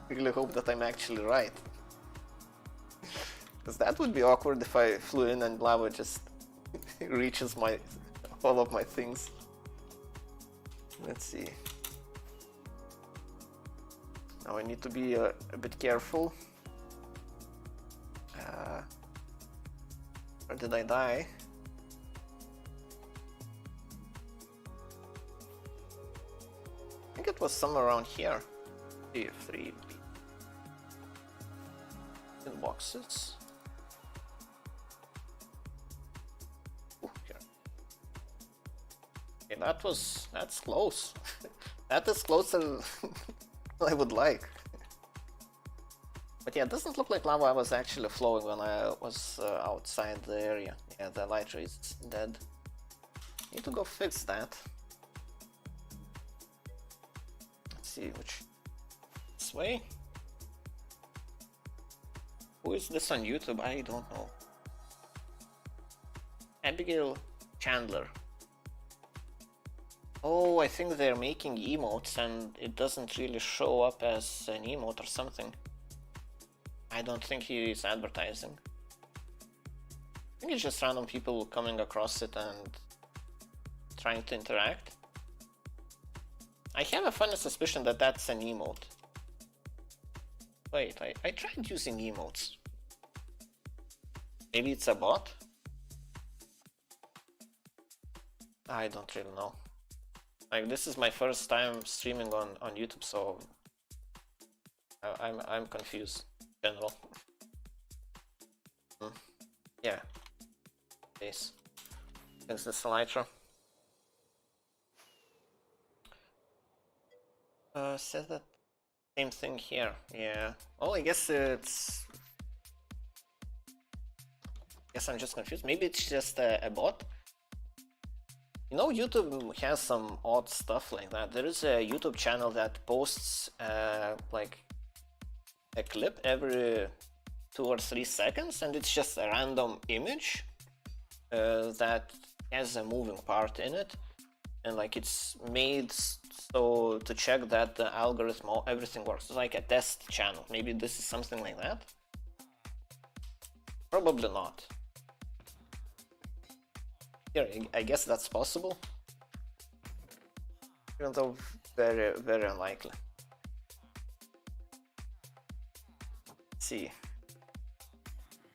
really hope that I'm actually right. Because that would be awkward if I flew in and lava just reaches all of my things. Let's see. Now I need to be a bit careful. Where did I die? I think it was somewhere around here. Three in boxes. Ooh, here. Okay, that's close. That is closer than I would like. But yeah, it doesn't look like lava was actually flowing when I was outside the area. Yeah, the elytra is dead. Need to go fix that. Let's see which. This way? Who is this on YouTube? I don't know. Abigail Chandler. Oh, I think they're making emotes and it doesn't really show up as an emote or something. I don't think he is advertising. I think it's just random people coming across it and trying to interact. I have a funny suspicion that that's an emote. Wait, I tried using emotes. Maybe it's a bot? I don't really know. Like, this is my first time streaming on YouTube, so I'm confused in general. Yeah. Base. Against this elytra. Says that same thing here. Yeah. Oh, I guess it's. Guess I'm just confused. Maybe it's just a bot. You know, YouTube has some odd stuff like that. There is a YouTube channel that posts like a clip every 2 or 3 seconds, and it's just a random image that has a moving part in it, and like it's made so to check that the algorithm, everything works. It's like a test channel. Maybe this is something like that. Probably not. Here, I guess that's possible, even though very, very unlikely. Let's see.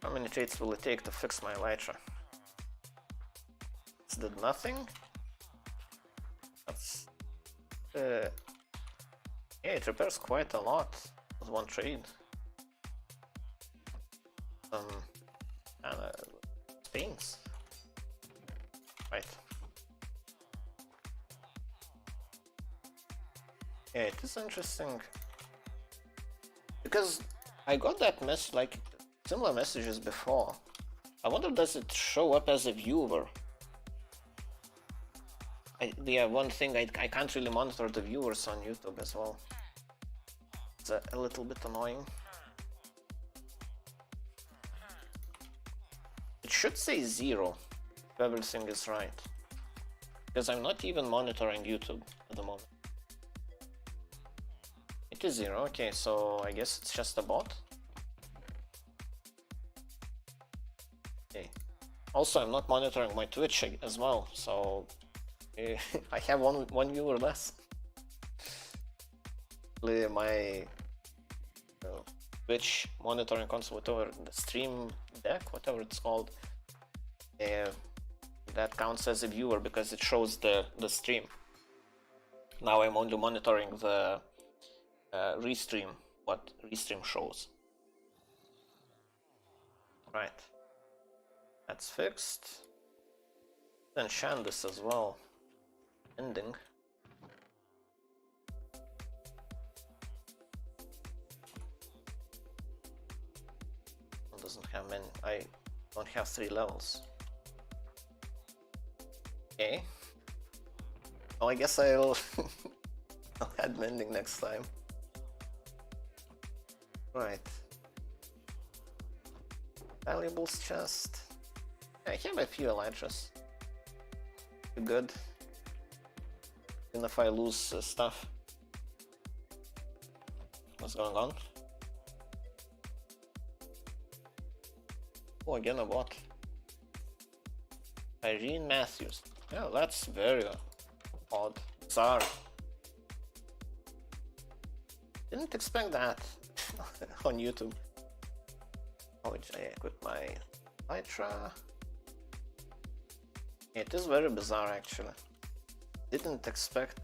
How many trades will it take to fix my elytra? This did nothing. That's yeah, it repairs quite a lot with one trade. And things. Right. Yeah, it is interesting because I got that like similar messages before. I wonder, does it show up as a viewer? Yeah, one thing I can't really monitor the viewers on YouTube as well. It's a little bit annoying. It should say 0 if everything is right, because I'm not even monitoring YouTube at the moment. It is 0. Okay, so I guess it's just a bot. Okay. Also, I'm not monitoring my Twitch as well, so I have one viewer less. My Twitch monitoring console, whatever, the stream deck, whatever it's called, that counts as a viewer because it shows the stream. Now I'm only monitoring the restream, what restream shows. Right, that's fixed. Enchant this as well. Ending. It doesn't have many. I don't have 3 levels. Okay. Well, I guess I'll add mending next time. Right. Valuables chest. Yeah, I have a few elytras. Good. Even if I lose stuff. What's going on? Oh, again a bot. Irene Matthews. Yeah, that's very odd. Sorry. Didn't expect that on YouTube. Oh, I equip my Elytra. It is very bizarre actually. Didn't expect.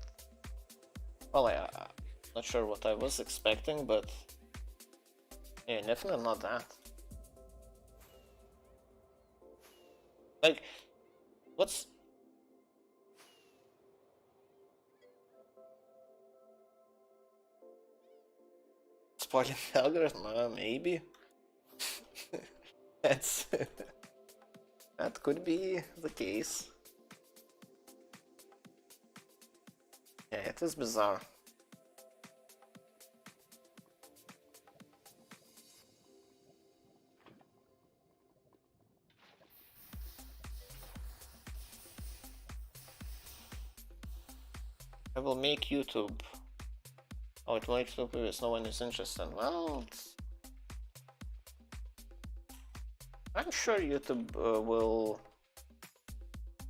Well, I'm not sure what I was expecting, but yeah, definitely not that. Like, what's spoiling the algorithm? Maybe. That's that could be the case. Yeah, it is bizarre. I will make YouTube. Oh, it will make YouTube if no one is interested. Well, I'm sure YouTube will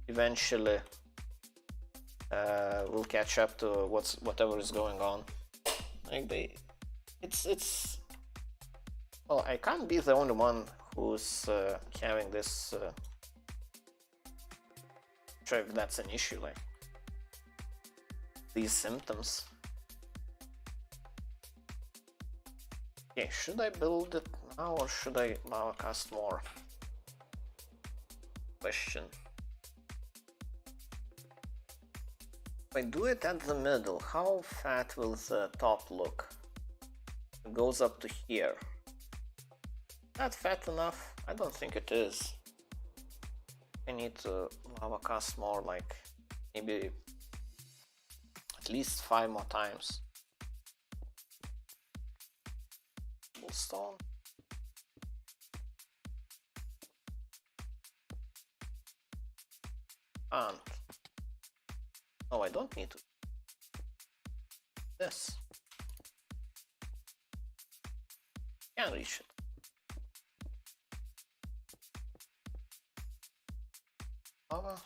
eventually will catch up to whatever is going on. Like it's. Well, I can't be the only one who's having this. Sure if that's an issue, like these symptoms. Okay, should I build it now or should I lava cast more? Question. If I do it at the middle, how fat will the top look? It goes up to here. Not fat enough? I don't think it is. I need to lava cast more, like maybe at least 5 more times. Stone. And oh, I don't need to. This can't reach it. Lava.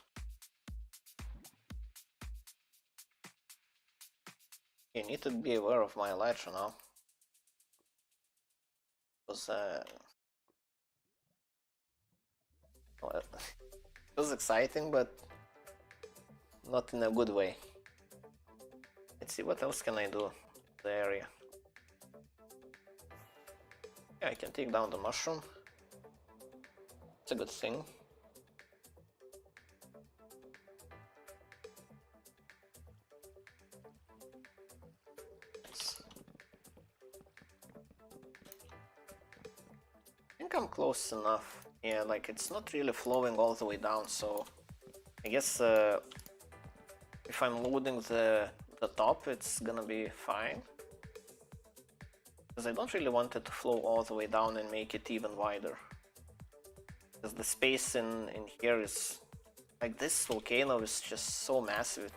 You need to be aware of my elytra now. Because well, it was exciting, but not in a good way. Let's see, what else can I do in the area? Yeah, I can take down the mushroom. It's a good thing. I think I'm close enough. Yeah, like it's not really flowing all the way down, so I guess if I'm loading the top, it's gonna be fine. Because I don't really want it to flow all the way down and make it even wider. Because the space in here is like, this volcano is just so massive.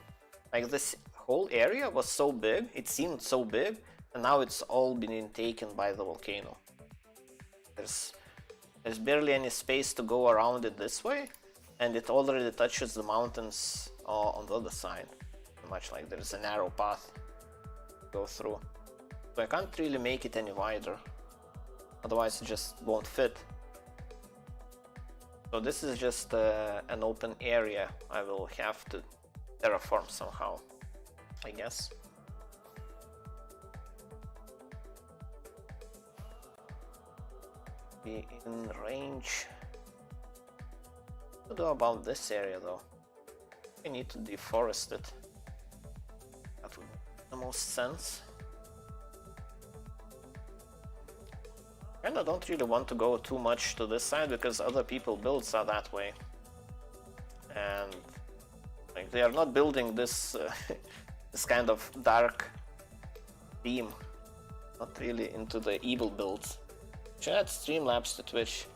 Like this whole area was so big, it seemed so big, and now it's all been taken by the volcano. There's barely any space to go around it this way, and it already touches the mountains on the other side. Much like there's a narrow path to go through. So I can't really make it any wider. Otherwise it just won't fit. So this is just an open area I will have to terraform somehow, I guess. Be in range. What do about this area though? I need to deforest it. That would make the most sense. And I don't really want to go too much to this side because other people builds are that way. And like they are not building this this kind of dark theme. Not really into the evil builds. Should add Streamlabs to Twitch.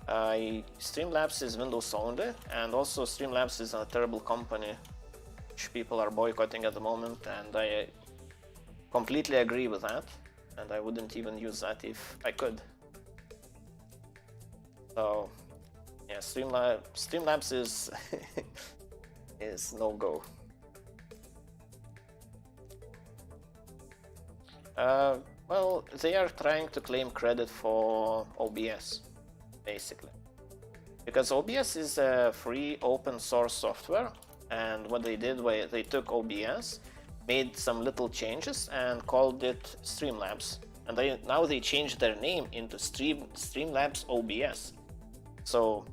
Streamlabs is Windows only, and also Streamlabs is a terrible company which people are boycotting at the moment, and I completely agree with that, and I wouldn't even use that if I could. So yeah, Streamlabs is is no go. Well, they are trying to claim credit for OBS, basically. Because OBS is a free open source software, and what they did was they took OBS, made some little changes, and called it Streamlabs. And now they changed their name into Streamlabs OBS. So,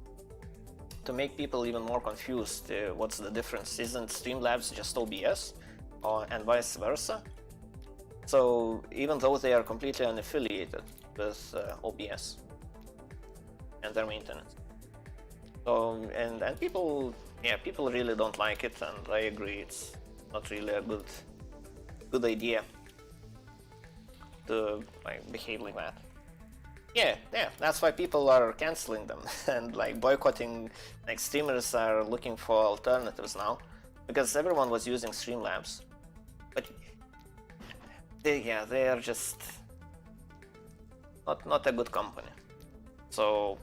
to make people even more confused, what's the difference? Isn't Streamlabs just OBS? And vice versa? So even though they are completely unaffiliated with OBS and their maintenance. So and people really don't like it, and I agree it's not really a good idea to like behave like that. Yeah, that's why people are canceling them and like boycotting. Like streamers are looking for alternatives now because everyone was using Streamlabs, but they are just not a good company. So,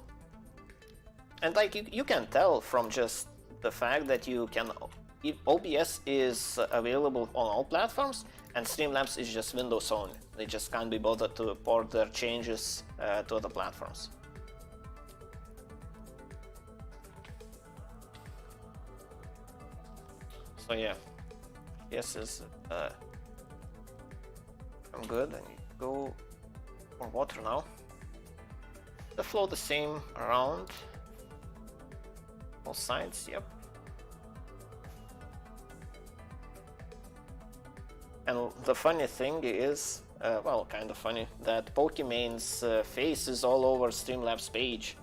and like you can tell from just the fact that you can, OBS is available on all platforms and Streamlabs is just Windows only. They just can't be bothered to port their changes to other platforms. So yeah, yes is I'm good. I need to go for water now. The flow the same around all sides, yep. And the funny thing is, well, kind of funny, that Pokemon's face is all over Streamlabs page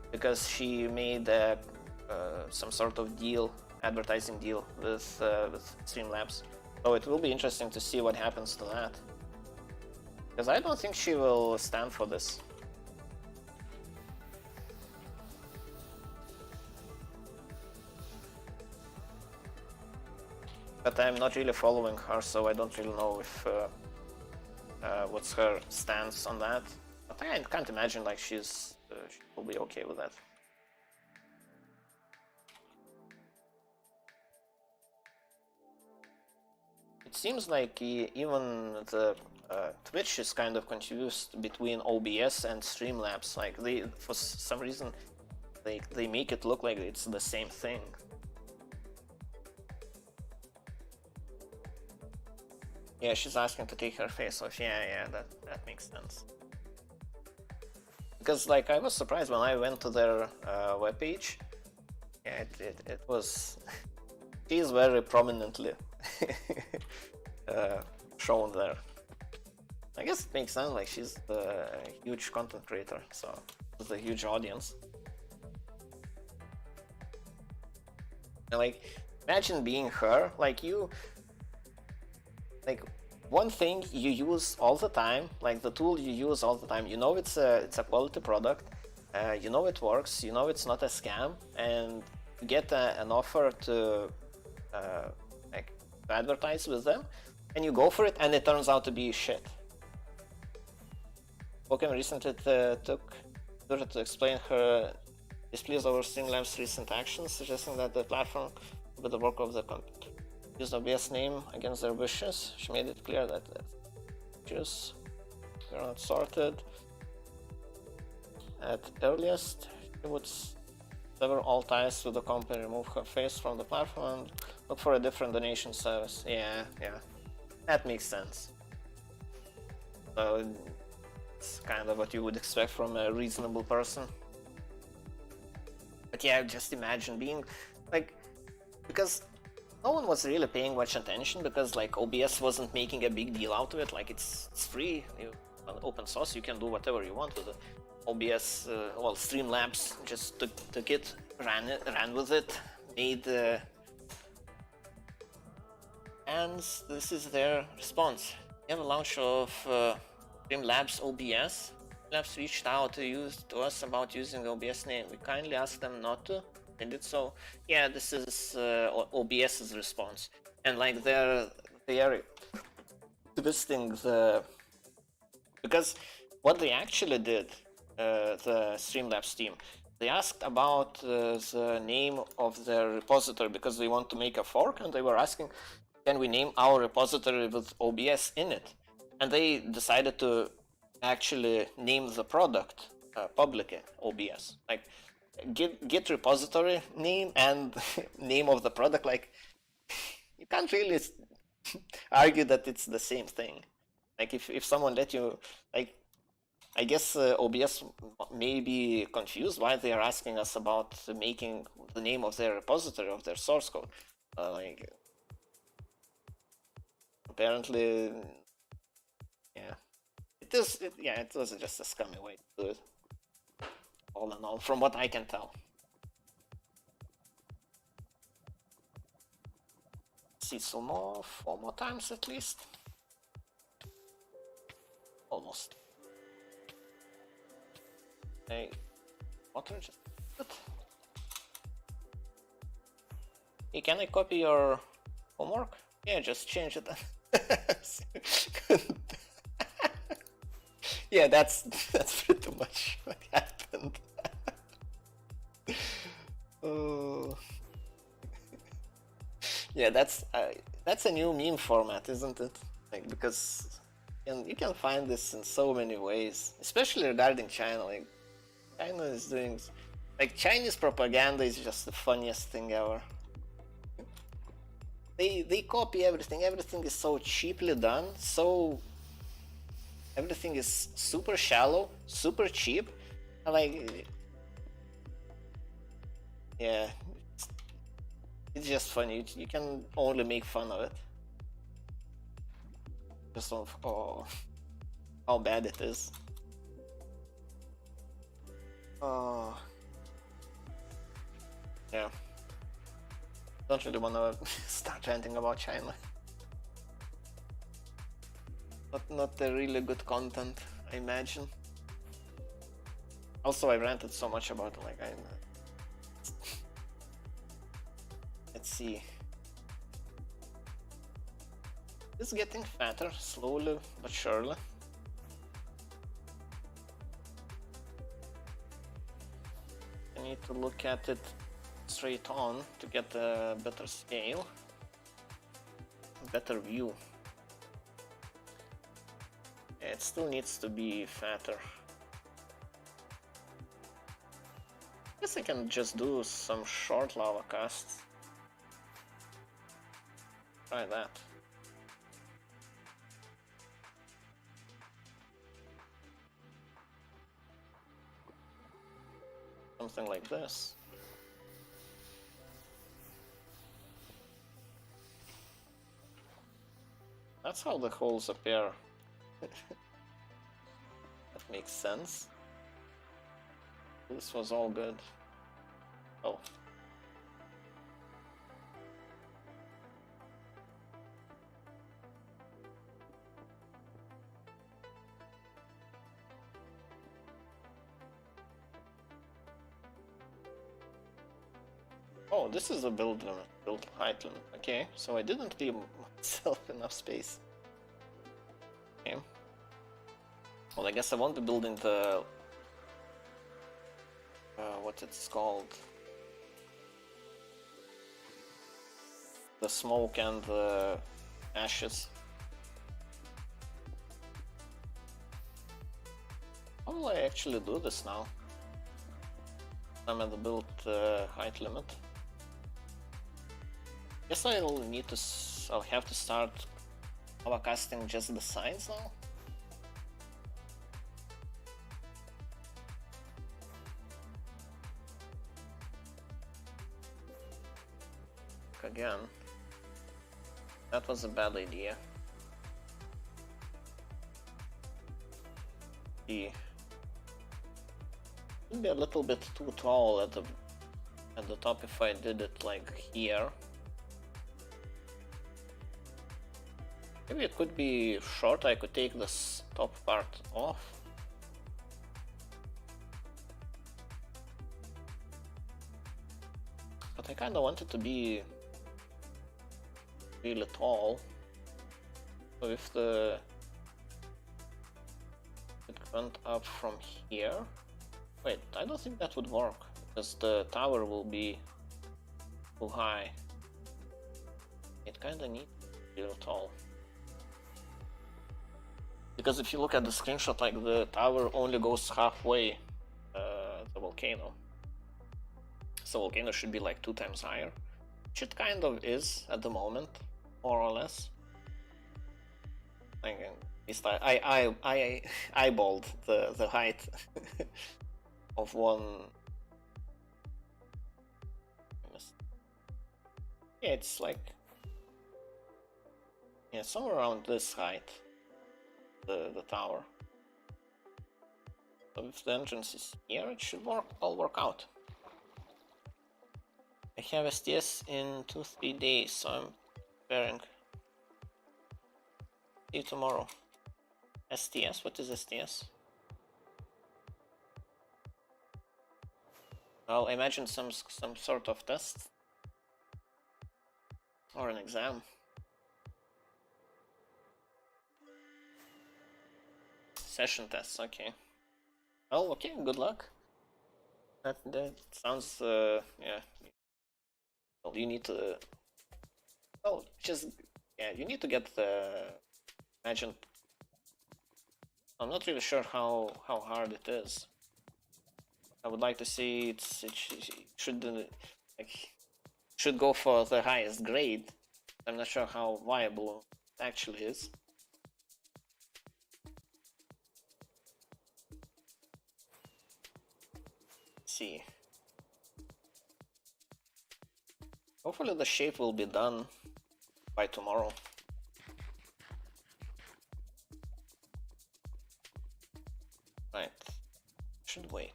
because she made some sort of deal, advertising deal with Streamlabs. So it will be interesting to see what happens to that. Because I don't think she will stand for this. But I'm not really following her, so I don't really know if what's her stance on that. But I can't imagine like she will be okay with that. It seems like even the Twitch is kind of confused between OBS and Streamlabs. Like for some reason, they make it look like it's the same thing. Yeah, she's asking to take her face off. Yeah, that makes sense. Because like I was surprised when I went to their webpage. Yeah, it was. She is very prominently shown there. I guess it makes sense, like she's a huge content creator, so it's a huge audience. And like, imagine being her, like one thing you use all the time, like the tool you use all the time, you know it's a quality product, you know it works, you know it's not a scam, and you get an offer to like advertise with them, and you go for it, and it turns out to be shit. Pokemon recently took Dura to explain her displeasure over Streamlabs' recent actions, suggesting that the platform with the work of the computer. Used OBS name against their wishes. She made it clear that the wishes were not sorted. At earliest, she would sever all ties to the company, remove her face from the platform, and look for a different donation service. Yeah, that makes sense. So it's kind of what you would expect from a reasonable person. But yeah, just imagine being like, because no one was really paying much attention, because like OBS wasn't making a big deal out of it. Like it's free, open source, you can do whatever you want with it. OBS, well, Streamlabs just took it, ran with it, made, and this is their response. We have a launch of Streamlabs OBS. Labs reached out to us about using the OBS name. We kindly asked them not to. They did so. Yeah, this is OBS's response, and like they are twisting the, because what they actually did, the Streamlabs team, they asked about the name of their repository because they want to make a fork, and they were asking, can we name our repository with OBS in it? And they decided to actually name the product publicly OBS. Like git repository name and name of the product, like you can't really argue that it's the same thing. Like if someone let you, like, I guess OBS may be confused why they are asking us about making the name of their repository, of their source code. Like apparently, yeah, it was just a scummy way to do it. All in all, from what I can tell. See some more, 4 more times at least. Almost. Hey, water just. Hey, can I copy your homework? Yeah, just change it. Yeah, that's pretty much what happened. Oh. Yeah, that's a new meme format, isn't it? Like, because you can find this in so many ways, especially regarding China. Like, China is doing, like, Chinese propaganda is just the funniest thing ever. They copy everything. Everything is so cheaply done. So everything is super shallow, super cheap. Like, yeah, it's just funny. You can only make fun of it. Just of how bad it is. Oh, yeah. Don't really wanna start ranting about China. Not a really good content, I imagine. Also, I ranted so much about it, like let's see. It's getting fatter, slowly but surely. I need to look at it straight on to get a better scale, a better view. Yeah, it still needs to be fatter. I guess I can just do some short lava casts. Try that. Something like this. That's how the holes appear. That makes sense. This was all good. Oh. Oh, this is a build height limit. Okay, so I didn't leave myself enough space. Okay. Well, I guess I won't be building the what it's called. the smoke and the ashes. How will I actually do this now? I'm at the build height limit. Guess I'll need to. I'll have to start overcasting just the sides now. Again, that was a bad idea. It'd be a little bit too tall at the top if I did it like here. Maybe it could be short. I could take this top part off. But I kinda want it to be really tall. So if it went up from here. Wait, I don't think that would work because the tower will be too high. It kinda needs to be really tall. Because if you look at the screenshot, like the tower only goes halfway the volcano. So volcano should be like 2 times higher, which it kind of is at the moment, more or less. Like, at least I eyeballed the height of one. Yeah, it's like somewhere around this height. The tower. So if the entrance is here, it should all work out. I have STS in 2-3 days, so I'm preparing. See you tomorrow. STS? What is STS? I'll imagine some sort of test or an exam. Session tests, okay. Well, okay, good luck. That sounds, yeah. Well, you need to, well, you need to get the, imagine, I'm not really sure how hard it is. I would like to see it should go for the highest grade. I'm not sure how viable it actually is. See. Hopefully the shape will be done by tomorrow. Right. Should wait.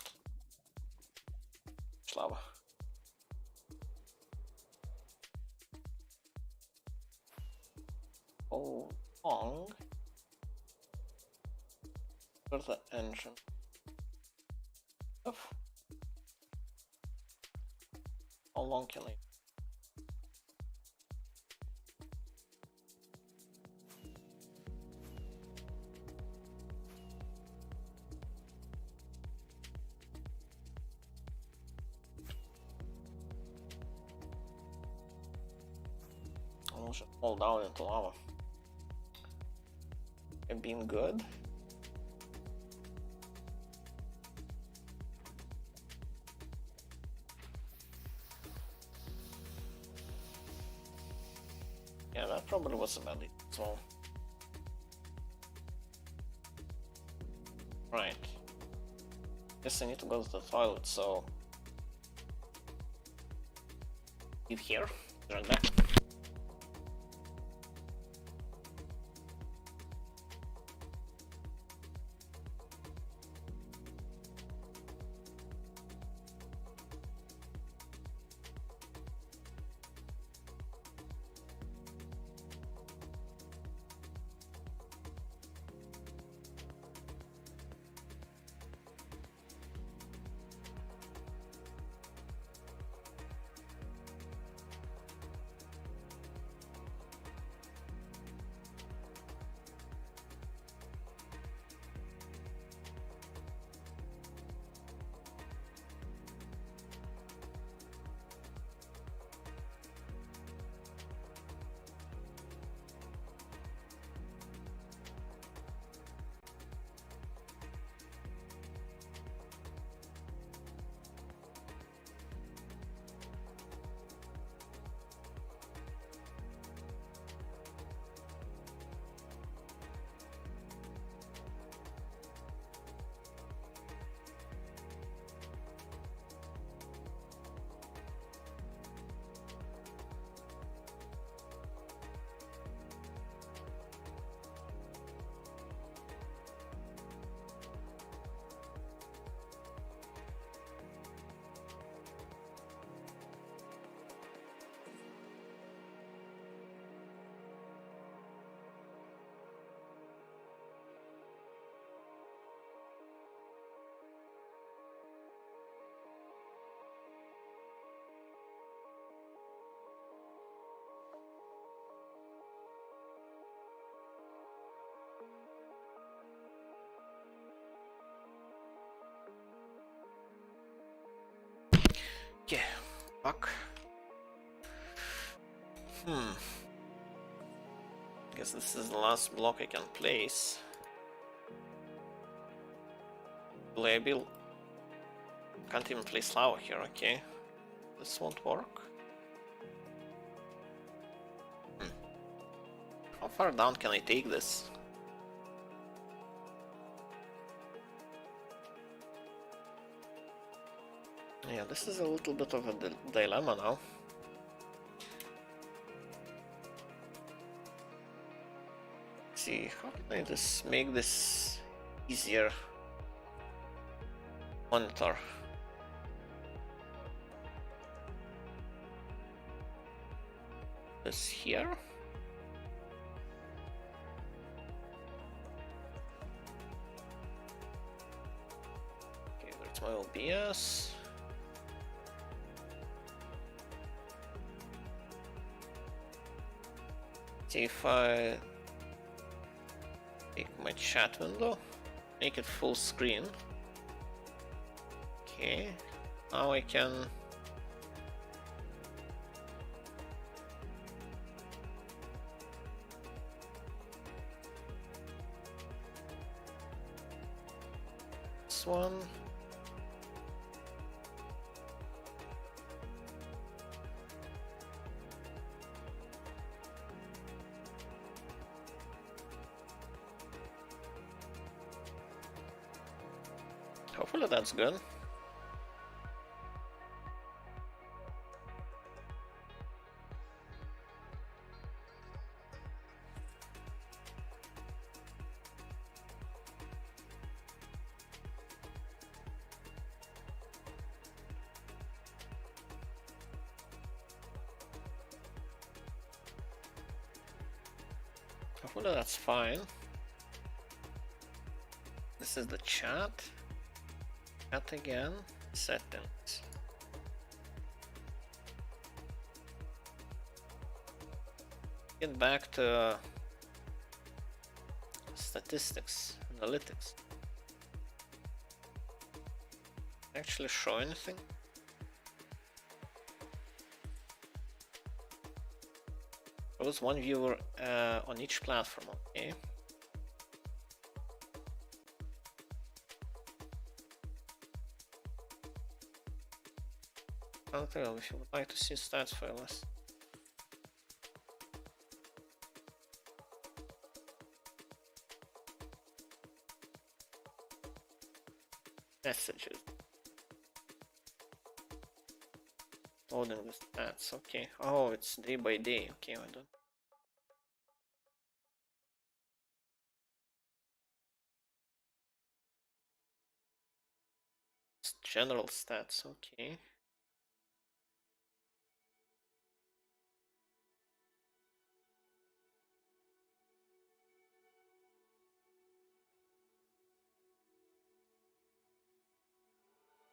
Slava. How long for the engine? How long can I? I'll just fall down into lava. I've been good. Yeah, that probably was a bad idea as well. Right. Guess I need to go to the toilet, so leave here, right back. Okay, fuck. Guess this is the last block I can place. Playable. Can't even place lava here, okay. This won't work. How far down can I take this? Yeah, this is a little bit of a dilemma now. Let's see, how can I just make this easier? Monitor. This here. Okay, where's my OBS? See if I take my chat window, make it full screen. Okay, now I can this one. Hopefully that's good. Hopefully that's fine. This is the chat. Chat again. Settings. Get back to statistics, analytics. Actually show anything? There was one viewer on each platform, okay. I'll tell if you would like to see stats for us. Messages. Loading the stats, okay. Oh, it's day by day, okay, I don't. It's general stats, okay.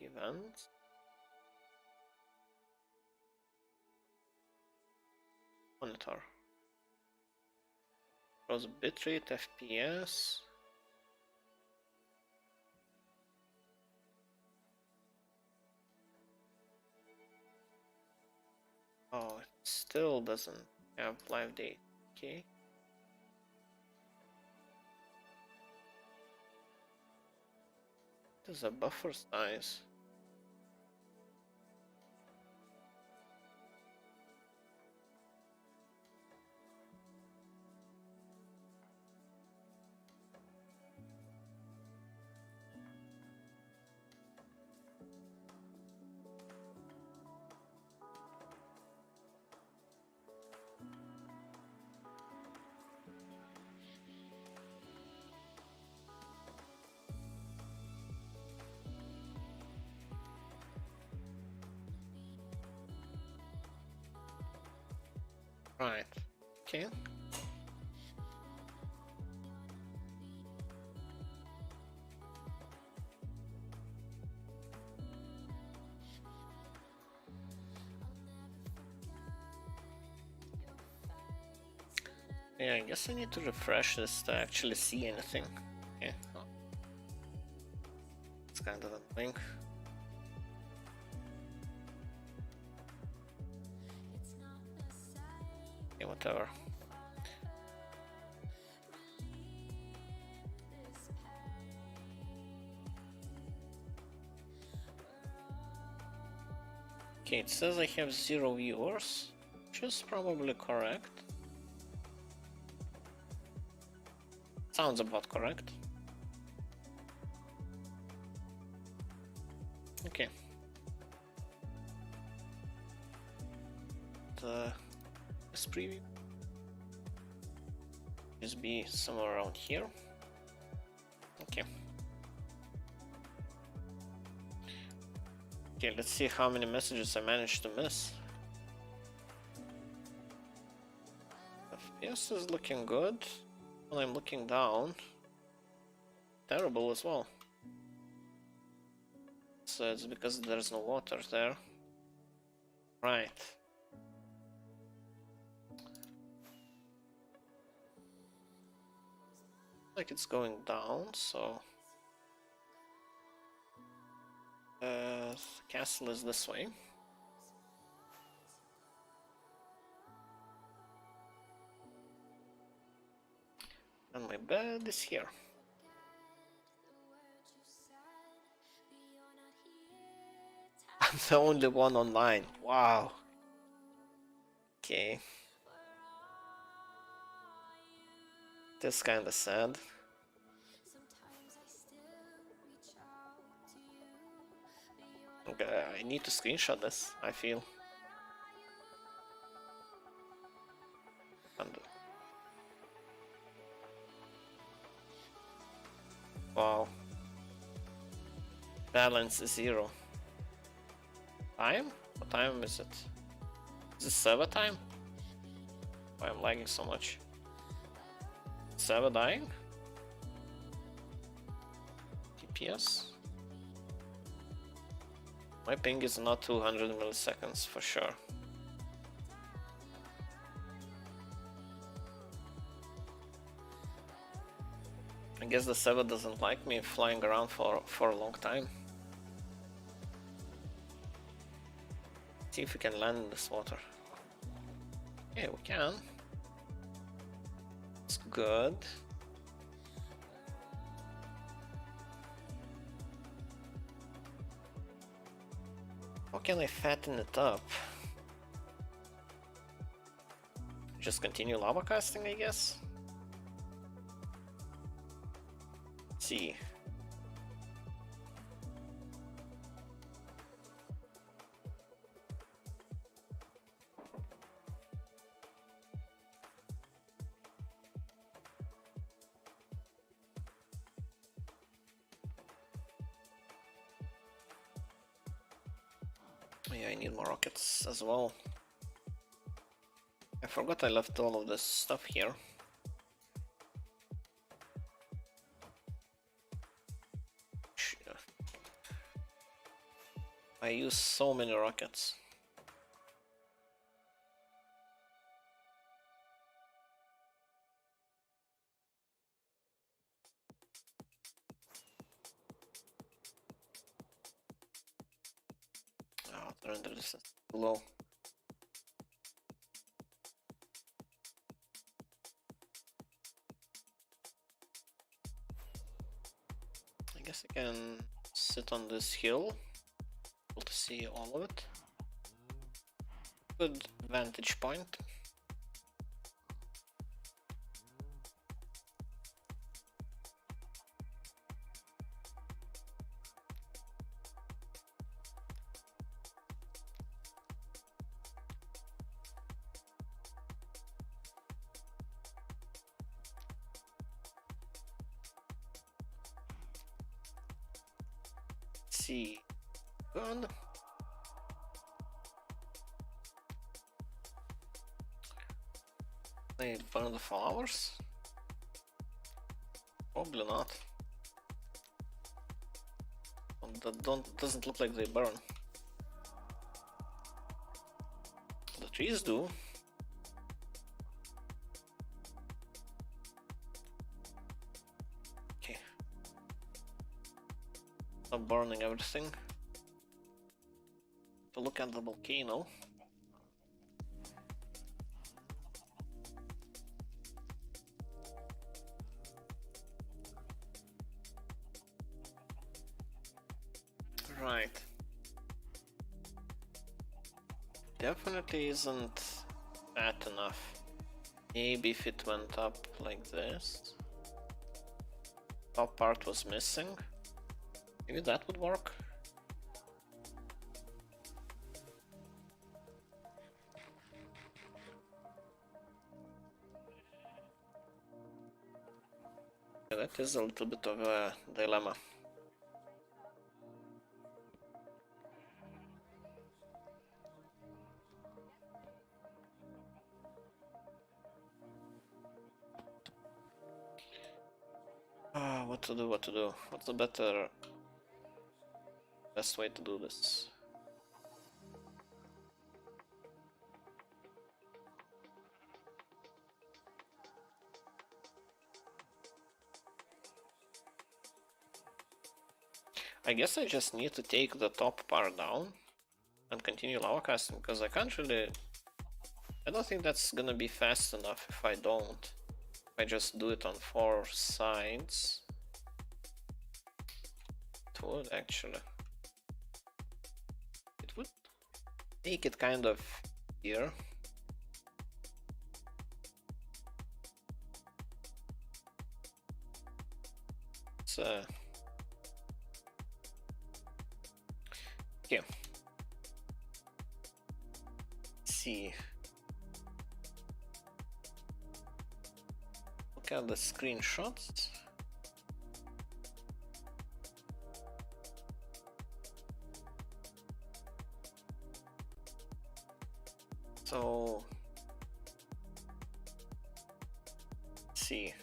Events. Monitor. Cross bitrate, FPS. Oh, it still doesn't have live date. Okay. There's a buffer size. Right. Okay. Yeah, I guess I need to refresh this to actually see anything. Okay. Oh. It's kind of annoying. Okay, whatever. Okay, it says I have 0 viewers, which is probably correct. Sounds about correct. Okay. This preview just be somewhere around here. Okay. Okay, let's see how many messages I managed to miss. FPS is looking good. When I'm looking down, terrible as well. So it's because there's no water there. Right. Like it's going down, so the castle is this way. And my bed is here. I'm the only one online. Wow. Okay. That's kinda sad. Okay, I need to screenshot this, I feel. And wow. Balance is 0. Time? What time is it? Is it server time? Why I'm lagging so much? Server dying? TPS? My ping is not 200 milliseconds for sure. I guess the server doesn't like me flying around for a long time. See if we can land in this water. Yeah, we can. It's good. How can I fatten it up? Just continue lava casting, I guess? Let's see. Yeah, I need more rockets as well. I forgot I left all of this stuff here. I use so many rockets. Oh, the render distance is too low. I guess I can sit on this hill to see all of it. Good vantage point. Let's see. Good. They burn the flowers? Probably not. That doesn't look like they burn. The trees do. Okay. Stop burning everything. To look at the volcano. Right. Definitely isn't fat enough. Maybe if it went up like this. Top part was missing. Maybe that would work. Yeah, that is a little bit of a dilemma. What to do, what to do? What's the best way to do this? I guess I just need to take the top part down and continue lava casting, because I can't really... I don't think that's gonna be fast enough if I don't. If I just do it on 4 sides. It would actually. It would make it kind of here. It's okay. Let's see. Look at the screenshots. So let's see.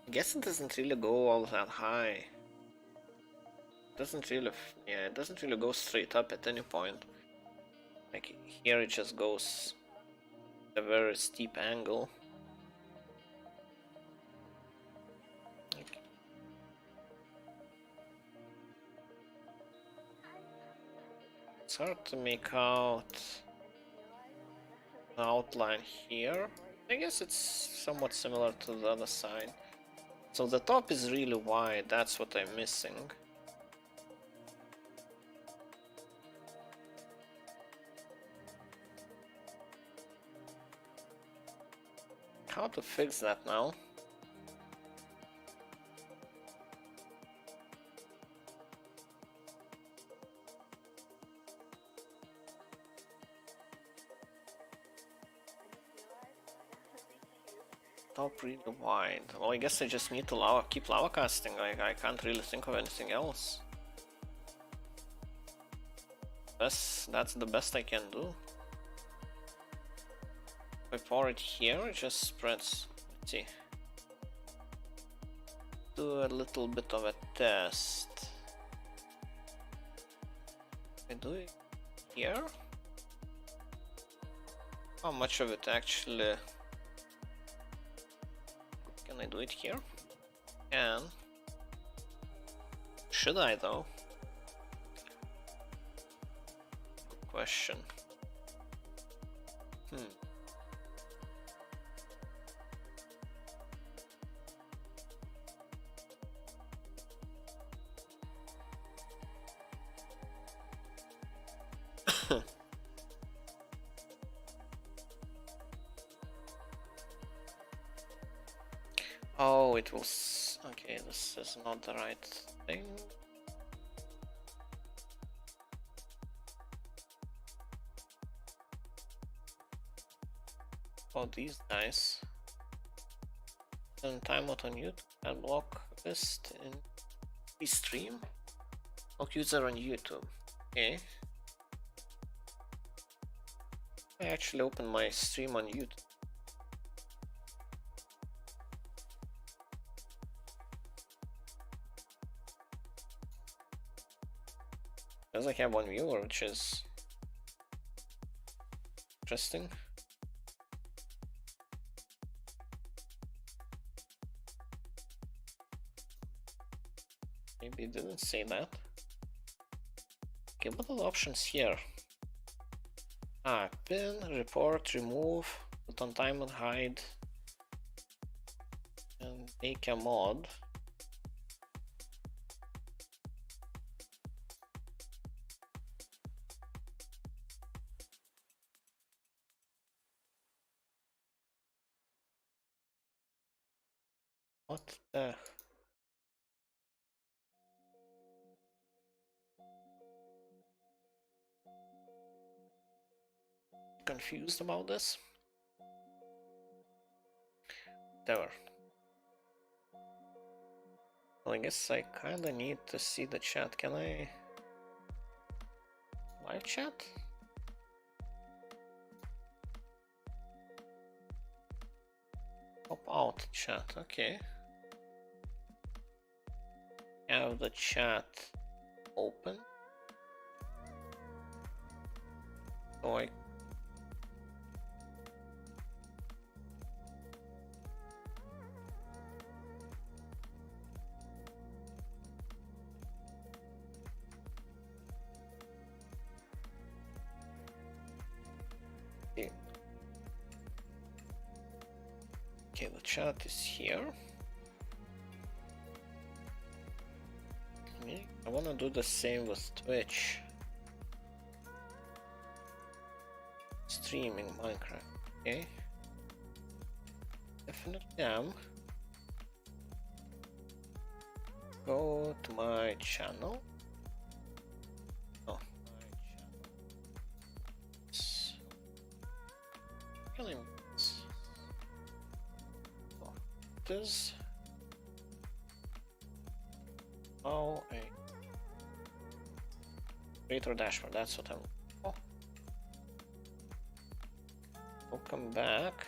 I guess it doesn't really go all that high. It doesn't really, yeah, it doesn't really go straight up at any point. Like here it just goes a very steep angle. Okay. It's hard to make out the outline here. I guess it's somewhat similar to the other side. So the top is really wide, that's what I'm missing. How to fix that now? Top really wide. Well, I guess I just need to keep lava casting. I can't really think of anything else. That's the best I can do. If I pour it here, it just spreads. Let's see. Do a little bit of a test. I do it here. How much of it actually? Can I do it here? And should I though? Good question. Oh, it was... Okay, this is not the right thing. Oh, these guys. Then timeout on YouTube and block list in stream. Block user on YouTube. Okay. I actually opened my stream on YouTube. Because I have one viewer, which is interesting. Maybe it didn't say that. Okay, what are the options here? Pin, report, remove, put on time and hide, and make a mod. What the? Confused about this? Whatever. Well, I guess I kinda need to see the chat. Can I live chat? Pop out chat, okay. Have the chat open. So I Okay, the chat is here. I wanna do the same with Twitch. Streaming Minecraft, okay? Definitely am. Go to my channel. Oh, my channel. This. Oh, a creator dashboard. That's what I'm. Oh. Welcome back.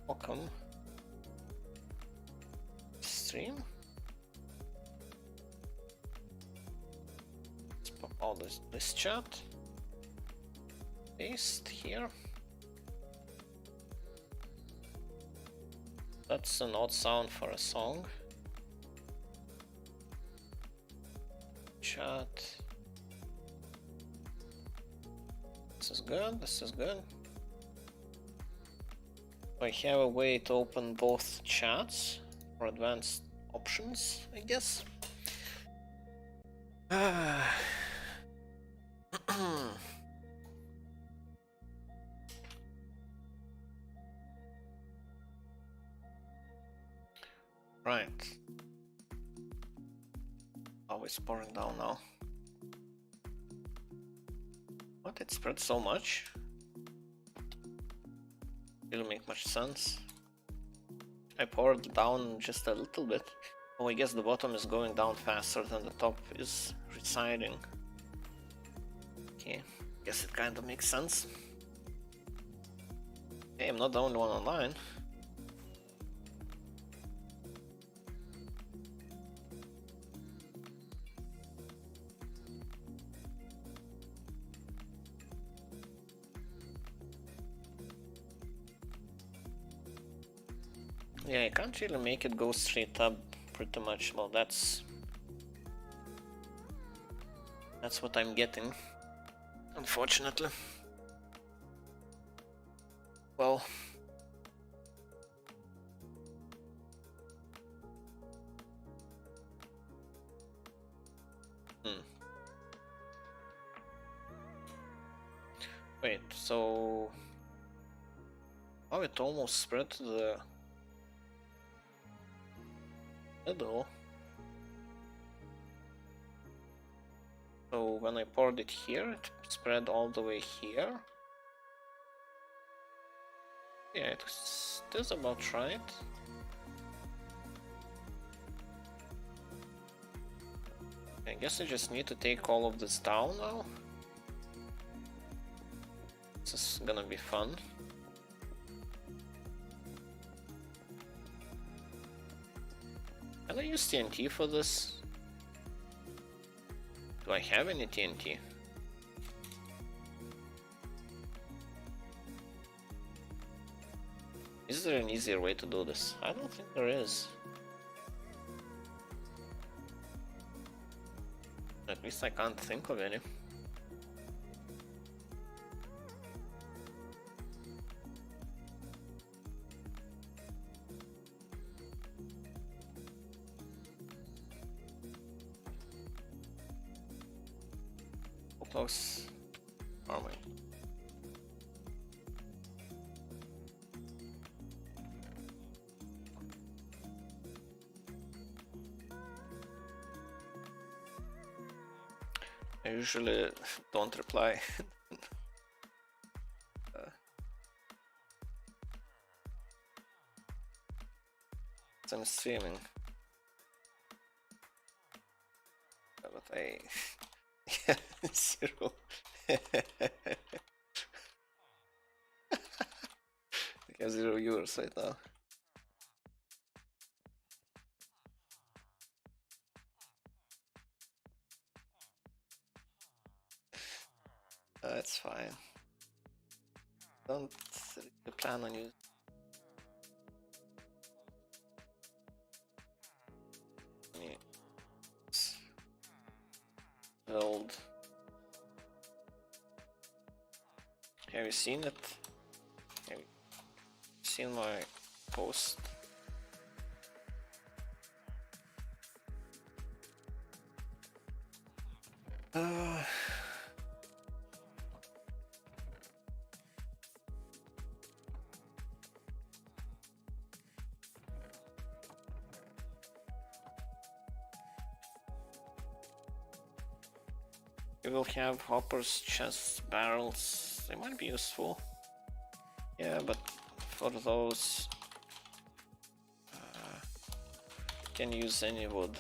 Welcome. Stream. Let's pop all this chat. Paste here. That's an odd sound for a song. Chat. This is good, this is good. I have a way to open both chats for advanced options, I guess. Right. Oh, it's pouring down now. What? It spread so much? Didn't make much sense. I poured down just a little bit. Oh, I guess the bottom is going down faster than the top is receding. Okay, guess it kind of makes sense. Hey, I'm not the only one online. Yeah, I can't really make it go straight up pretty much. Well, that's what I'm getting, unfortunately. Well, wait, so oh, it almost spread to the middle. So when I poured it here, it spread all the way here. Yeah, it is about right. I guess I just need to take all of this down now. This is gonna be fun. Can I use TNT for this? Do I have any TNT? Is there an easier way to do this? I don't think there is. Let least I can't think of any. How close are we? I usually don't reply. I'm streaming. But I... yeah, 0. I have 0 viewers right now. That's fine. Don't really plan on you. Build. Have you seen it? Have you seen my post? We will have hoppers, chests, barrels. They might be useful. Yeah, but for those, can use any wood.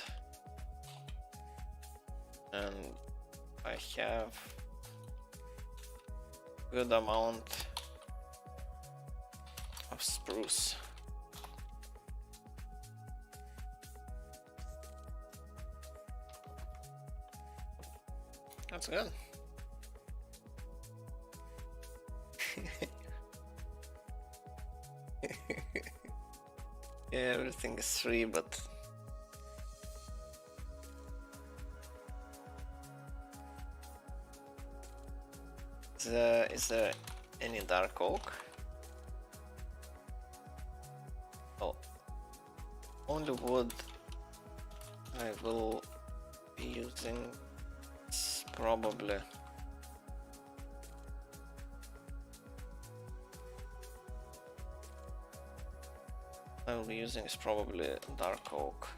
And I have good amount of spruce. That's good. Yeah, everything is free, but is there any dark oak? Oh, only wood I will be using is probably dark oak.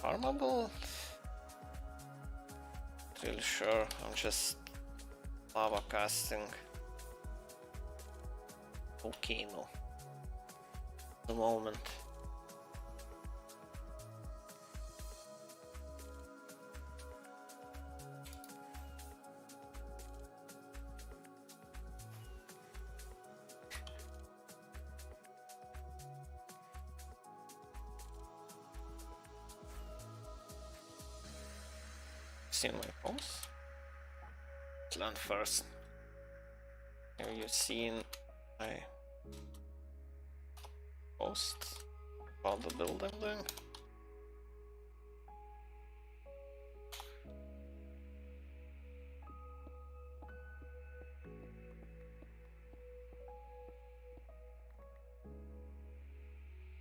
Farmable? Not really sure. I'm just lava casting volcano at the moment. Seen my post? Land first. Have you seen my post about the build I'm doing?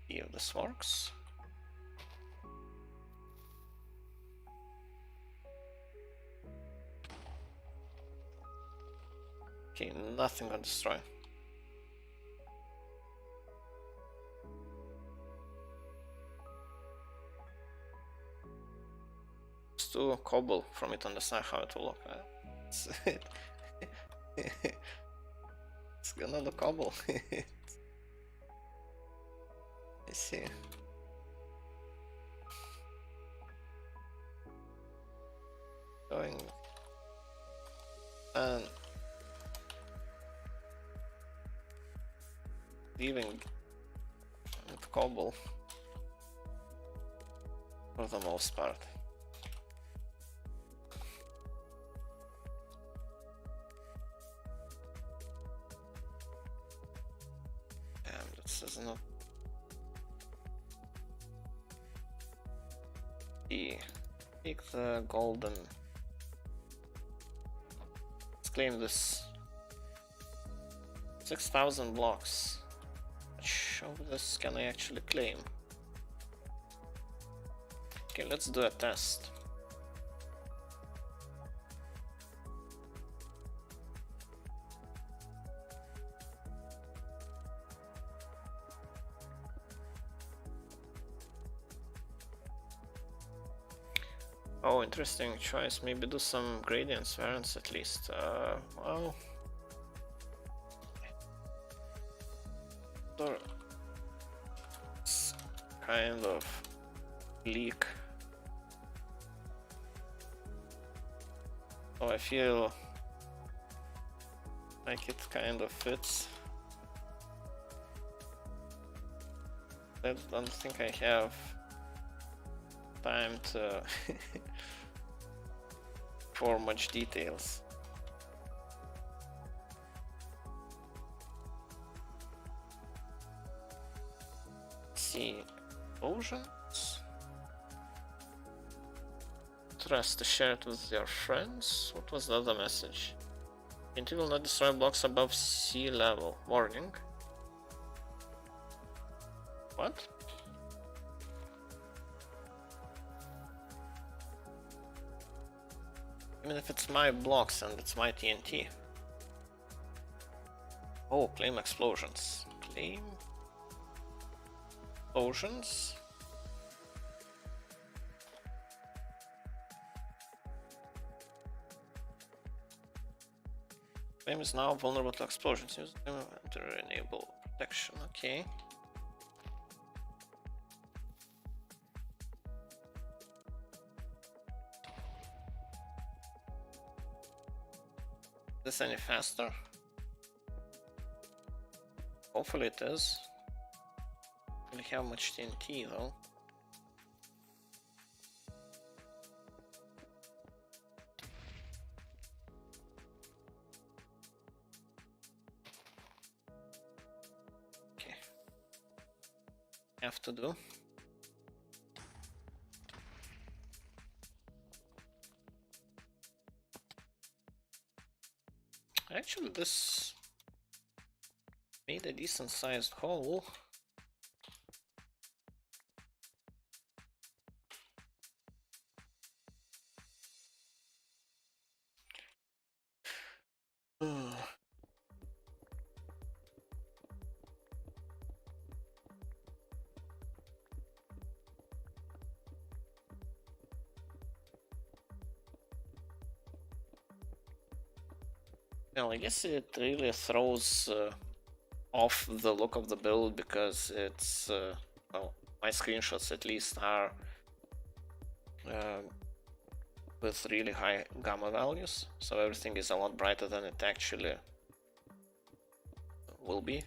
See if this works. Okay, nothing gonna destroy. Just do a cobble from it on the side, how it will look. It's gonna look cobble. I see. Going and leaving with cobble for the most part. Damn, this is not. Take the golden. Let's claim this. 6,000 blocks. Which of this can I actually claim? Okay, let's do a test. Oh, interesting choice. Maybe do some gradients variants at least. Well, it's kind of bleak. Oh, I feel like it kind of fits. I don't think I have time to for much details. Let's see, oceans. Trust to share it with your friends. What was the other message? It will not destroy blocks above sea level. Warning. What? I mean, if it's my blocks and it's my TNT. Oh, claim explosions. Claim explosions. Claim is now vulnerable to explosions. Use them to enable protection. Okay. Is this any faster? Hopefully it is. I don't have much TNT though. Okay. Have to do. Actually, this made a decent sized hole. Well, I guess it really throws off the look of the build because it's, well, my screenshots at least are with really high gamma values, so everything is a lot brighter than it actually will be.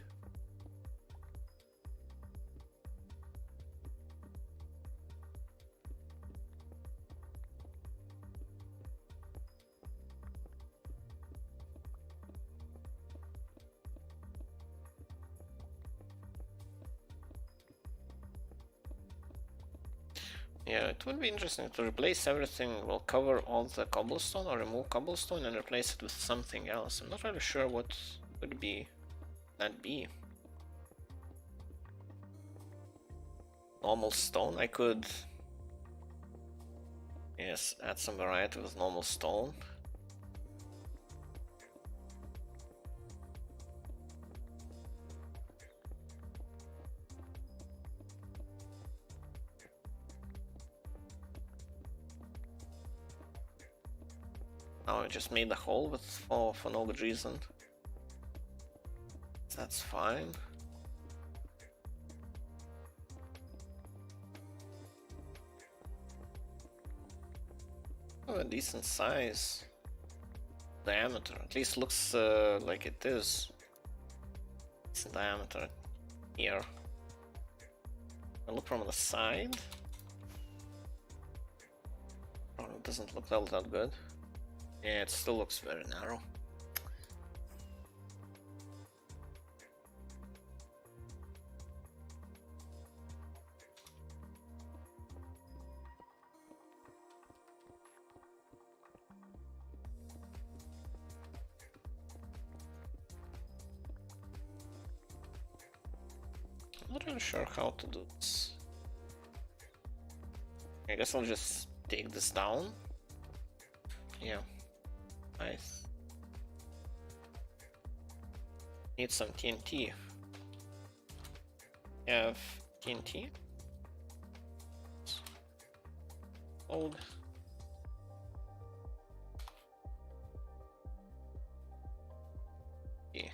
Yeah, it would be interesting to replace everything. We'll cover all the cobblestone or remove cobblestone and replace it with something else. I'm not really sure what would be that be. Normal stone, I could, yes, add some variety with normal stone. Oh, I just made a hole with for no good reason. That's fine. Oh, a decent size. Diameter. At least looks like it is. It's diameter here. I look from the side. Oh, it doesn't look all that good. Yeah, it still looks very narrow. Not really sure how to do this. I guess I'll just take this down. Yeah, nice. Need some TNT. Have TNT. Old. Yeah.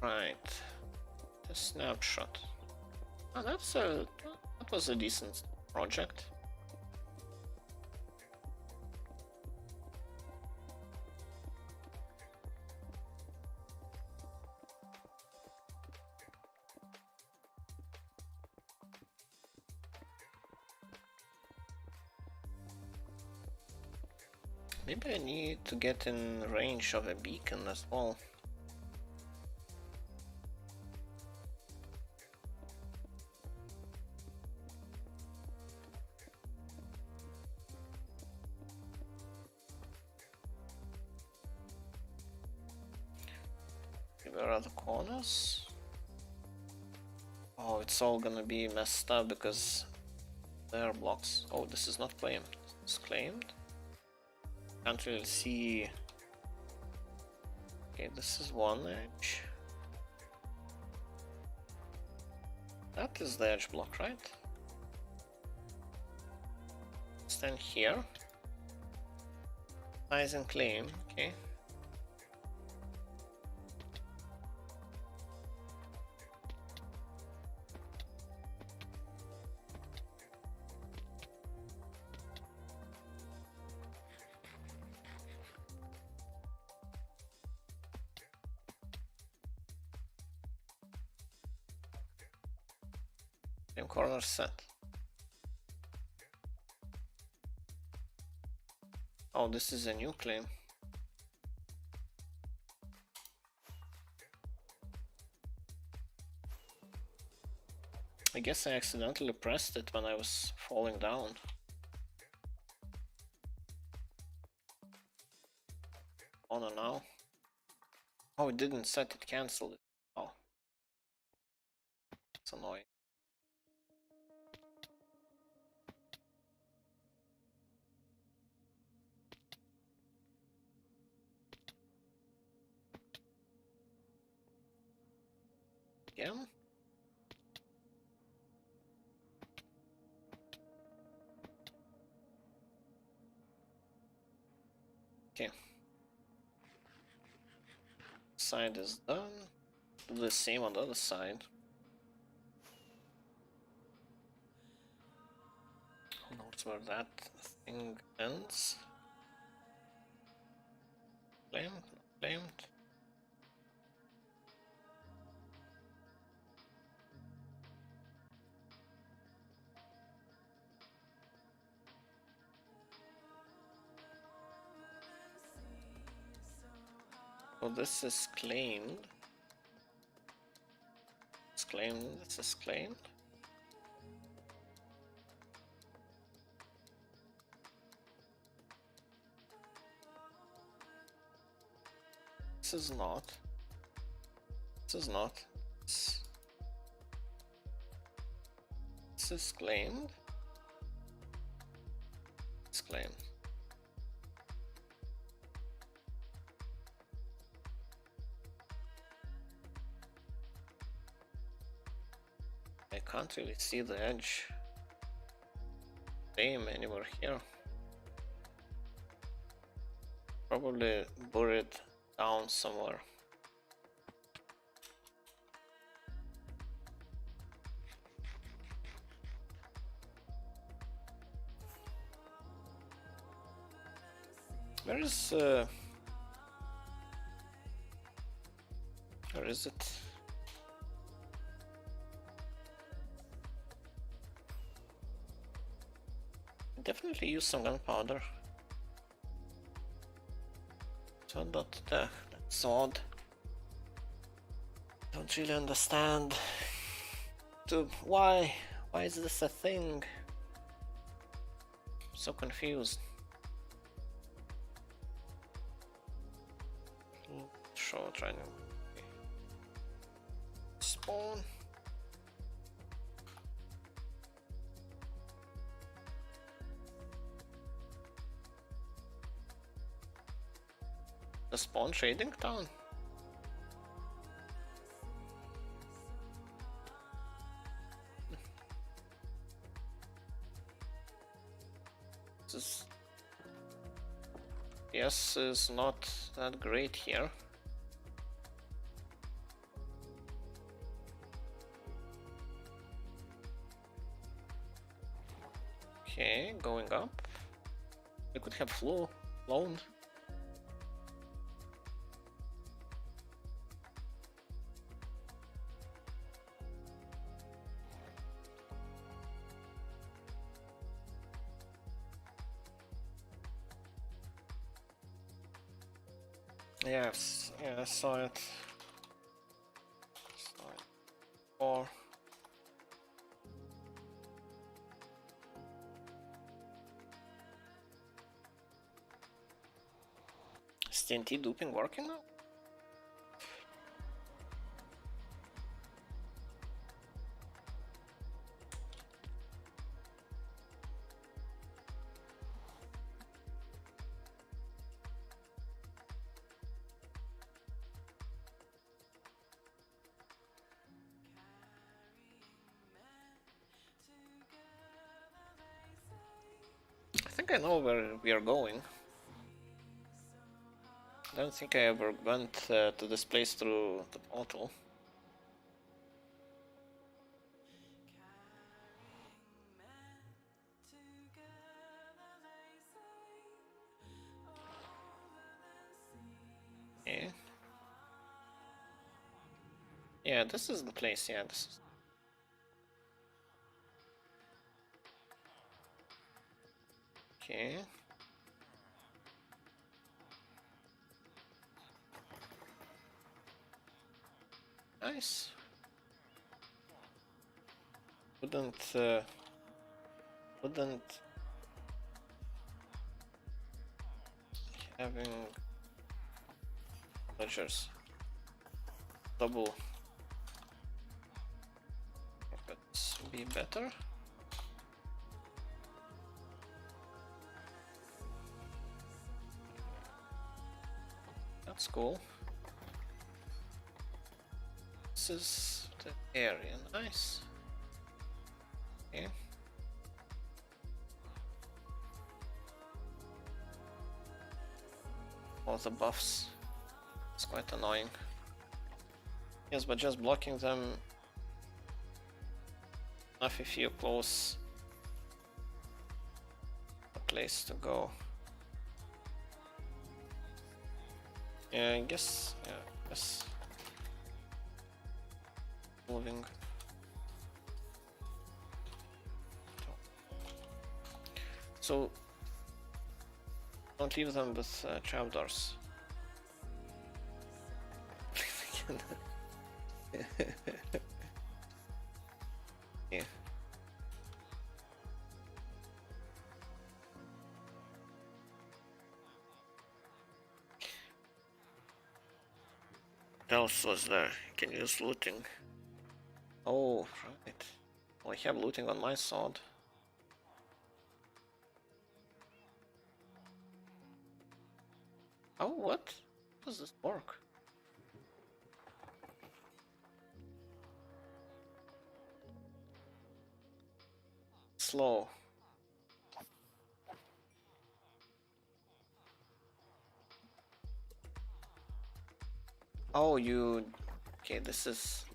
Right, the snapshot. Oh, that was a decent project. Maybe I need to get in range of a beacon as well. Where are the corners? Oh, it's all gonna be messed up because there are blocks. Oh, this is not claimed. It's claimed. Can't really see. Okay, this is one edge. That is the edge block, right? Stand here. Size and claim, okay. Claim corner set. Oh, this is a new claim. I guess I accidentally pressed it when I was falling down. Oh no, now. Oh, it didn't set it, cancelled it. Oh. It's annoying. Again? Okay. Side is done. Do the same on the other side. Who knows where that thing ends? Claimed? Not claimed. So this is claimed. It's claimed. This is claimed. This is not. This is not. This is claimed. It's claimed. I can't really see the edge claim anywhere here. Probably buried down somewhere. Where is it? Definitely use some gunpowder. So that's odd. Don't really understand. Why is this a thing? So confused. Show training. Spawn. The spawn trading town. This yes is not that great here. Okay, going up. We could have flown. Yes, yeah, I saw it. Or is TNT duping working now? I think I know where we are going. I don't think I ever went to this place through the portal. Yeah. Yeah, this is the place, yeah, this is... Okay. Nice. Wouldn't having pleasures double rockets be better? That's cool. This is the area, nice. Okay. All the buffs. It's quite annoying. Yes, but just blocking them enough if you close a place to go. Yeah, I guess. Yeah, I guess. Moving. So don't leave them with trapdoors. Yeah. What else was there? Can use looting. Oh, right. Well, I have looting on my sword. Oh, what? How does this work? Slow. Oh, you... Okay, this is...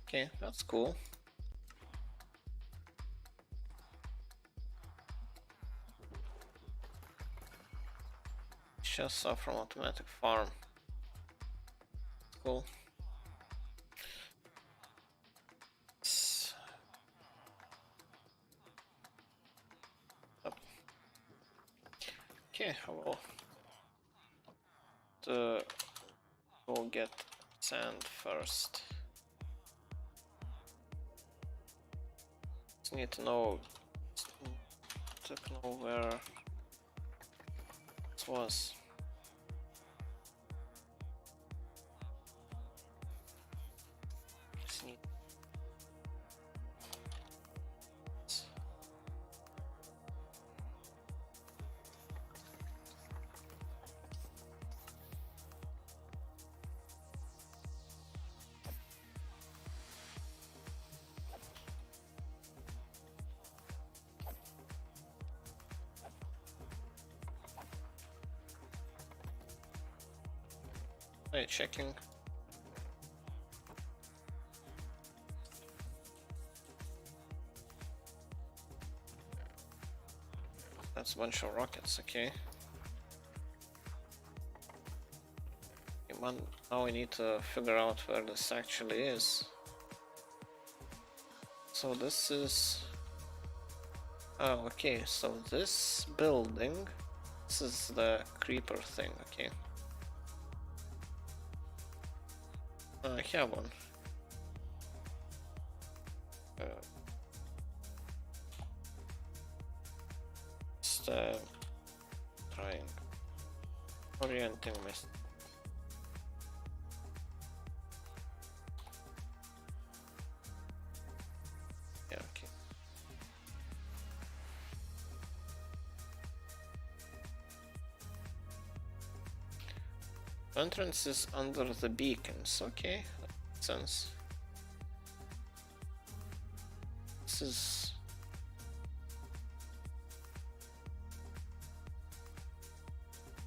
Okay, that's cool. Just off from automatic farm. Cool. Okay, I will go get sand first. Just need to know where this was. Just need checking. That's a bunch of rockets, okay. Now we need to figure out where this actually is. So this is... Oh, okay, so this building, this is the creeper thing, okay. I have one. Just trying orienting myself. Yeah, okay. Entrance is under the beacons, okay, that makes sense. This is...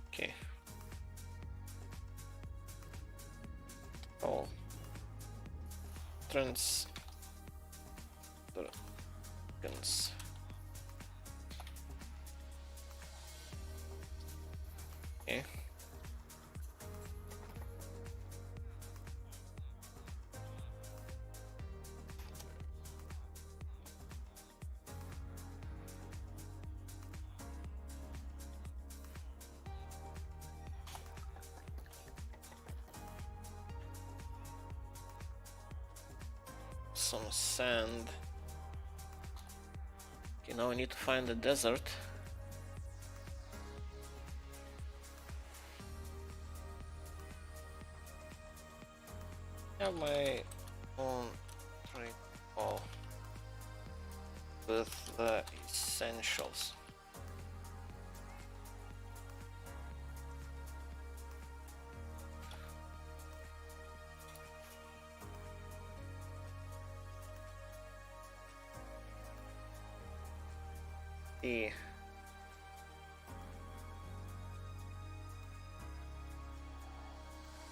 Okay. Oh. Entrance... the beacons. Okay. Some sand. Okay, now we need to find the desert. I have my own recall with the essentials.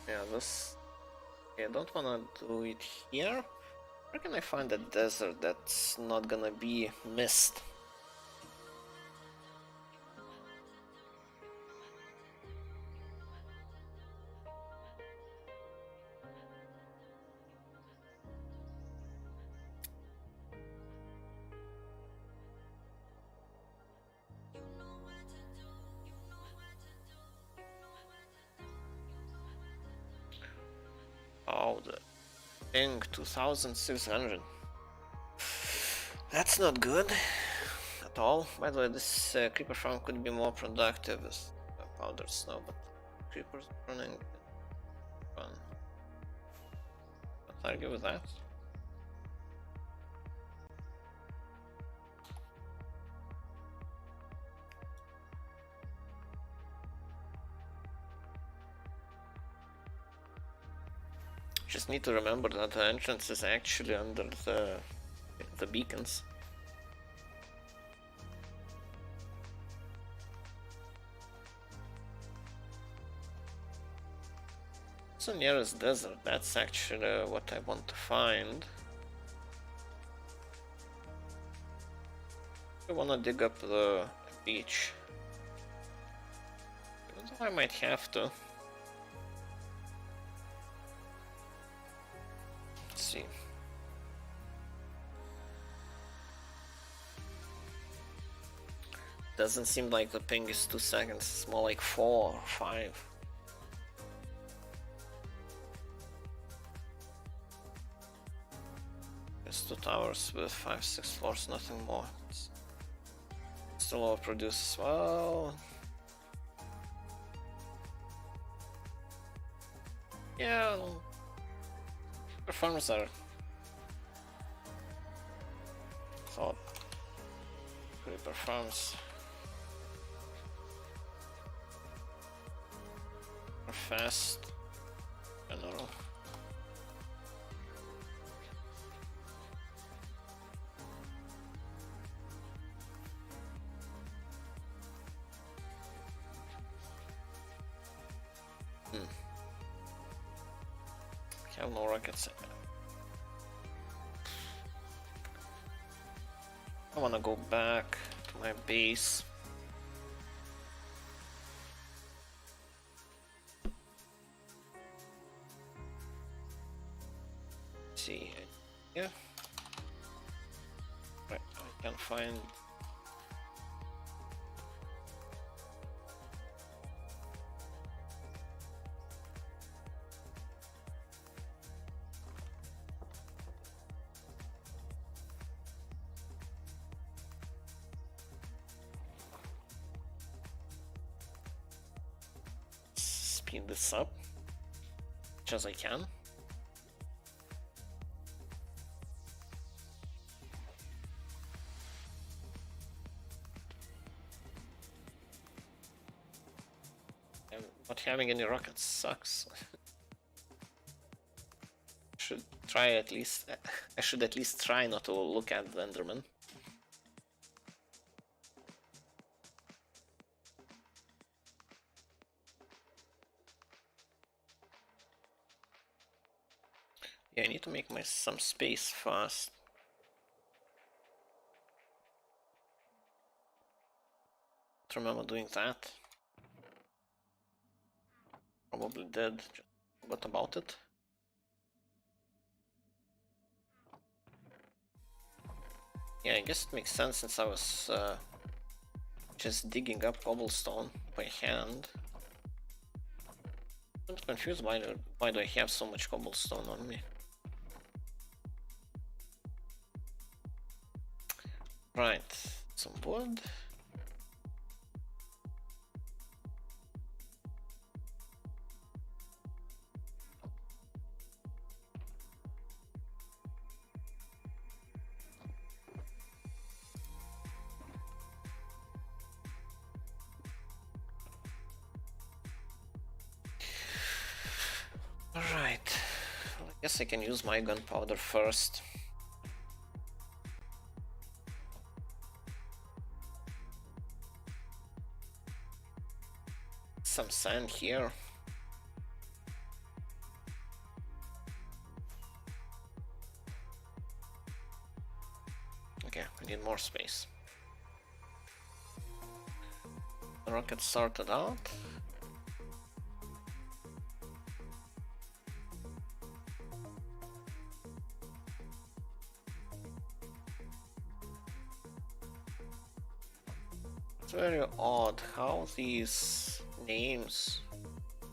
Yeah, this... Okay, I don't wanna do it here. Where can I find a desert that's not gonna be missed? Oh, the thing, 2600. That's not good at all. By the way, this creeper farm could be more productive with powdered snow, but creepers running fun. Can't argue with that. Just need to remember that the entrance is actually under the beacons. So nearest desert, that's actually what I want to find. I wanna dig up the beach. Even though I might have to. Let's see. Doesn't seem like the ping is 2 seconds, it's more like 4 or 5. It's 2 towers with 5-6 floors, nothing more. It's still overproduces. Well, yeah, performers are thought pretty performs are fast in general. I have no rockets. I wanna go back to my base. Let's see, yeah. Right, I can find. Speed this up as much as I can. And not having any rockets sucks. Should try at least. I should at least try not to look at the Enderman. Yeah, I need to make some space fast. Don't remember doing that. Probably did. Just forgot about it. Yeah, I guess it makes sense since I was just digging up cobblestone by hand. I'm confused why do I have so much cobblestone on me? Right, some wood. Alright, well, I guess I can use my gunpowder first. Some sand here. Okay, I need more space. The rocket sorted out. It's very odd how these names,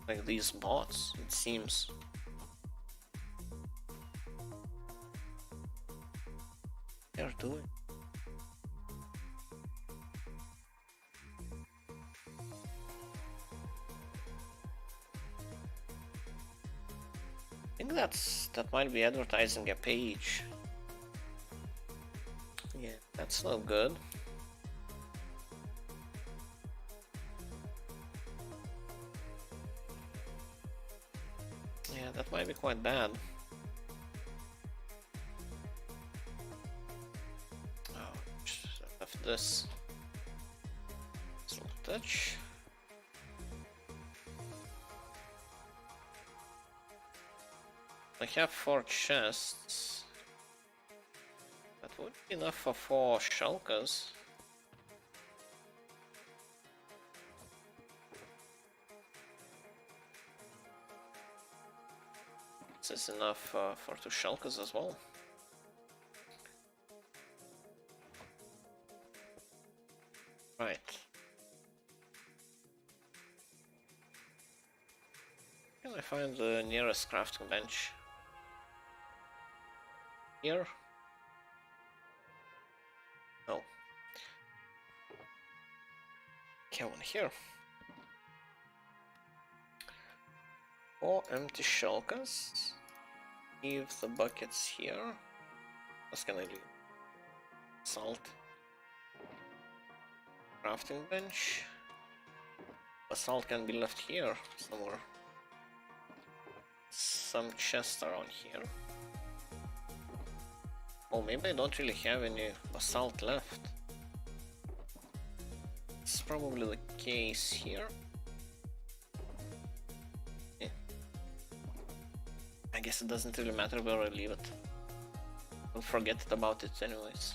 like these bots, it seems. They're doing. I think that might be advertising a page. Yeah, that's not good. Yeah, that might be quite bad. Oh, just left this. Slow touch. I have 4 chests. That would be enough for 4 shulkers. This is enough for 2 shulkers as well. Right. Can I find the nearest crafting bench? Here? No. Okay, one here. 4 empty shulkers. Leave the buckets here. What can I leave? Salt. Crafting bench. The salt can be left here somewhere. Some chests around here. Oh, maybe I don't really have any basalt left. It's probably the case here. Yeah. I guess it doesn't really matter where I leave it. I'll forget about it anyways.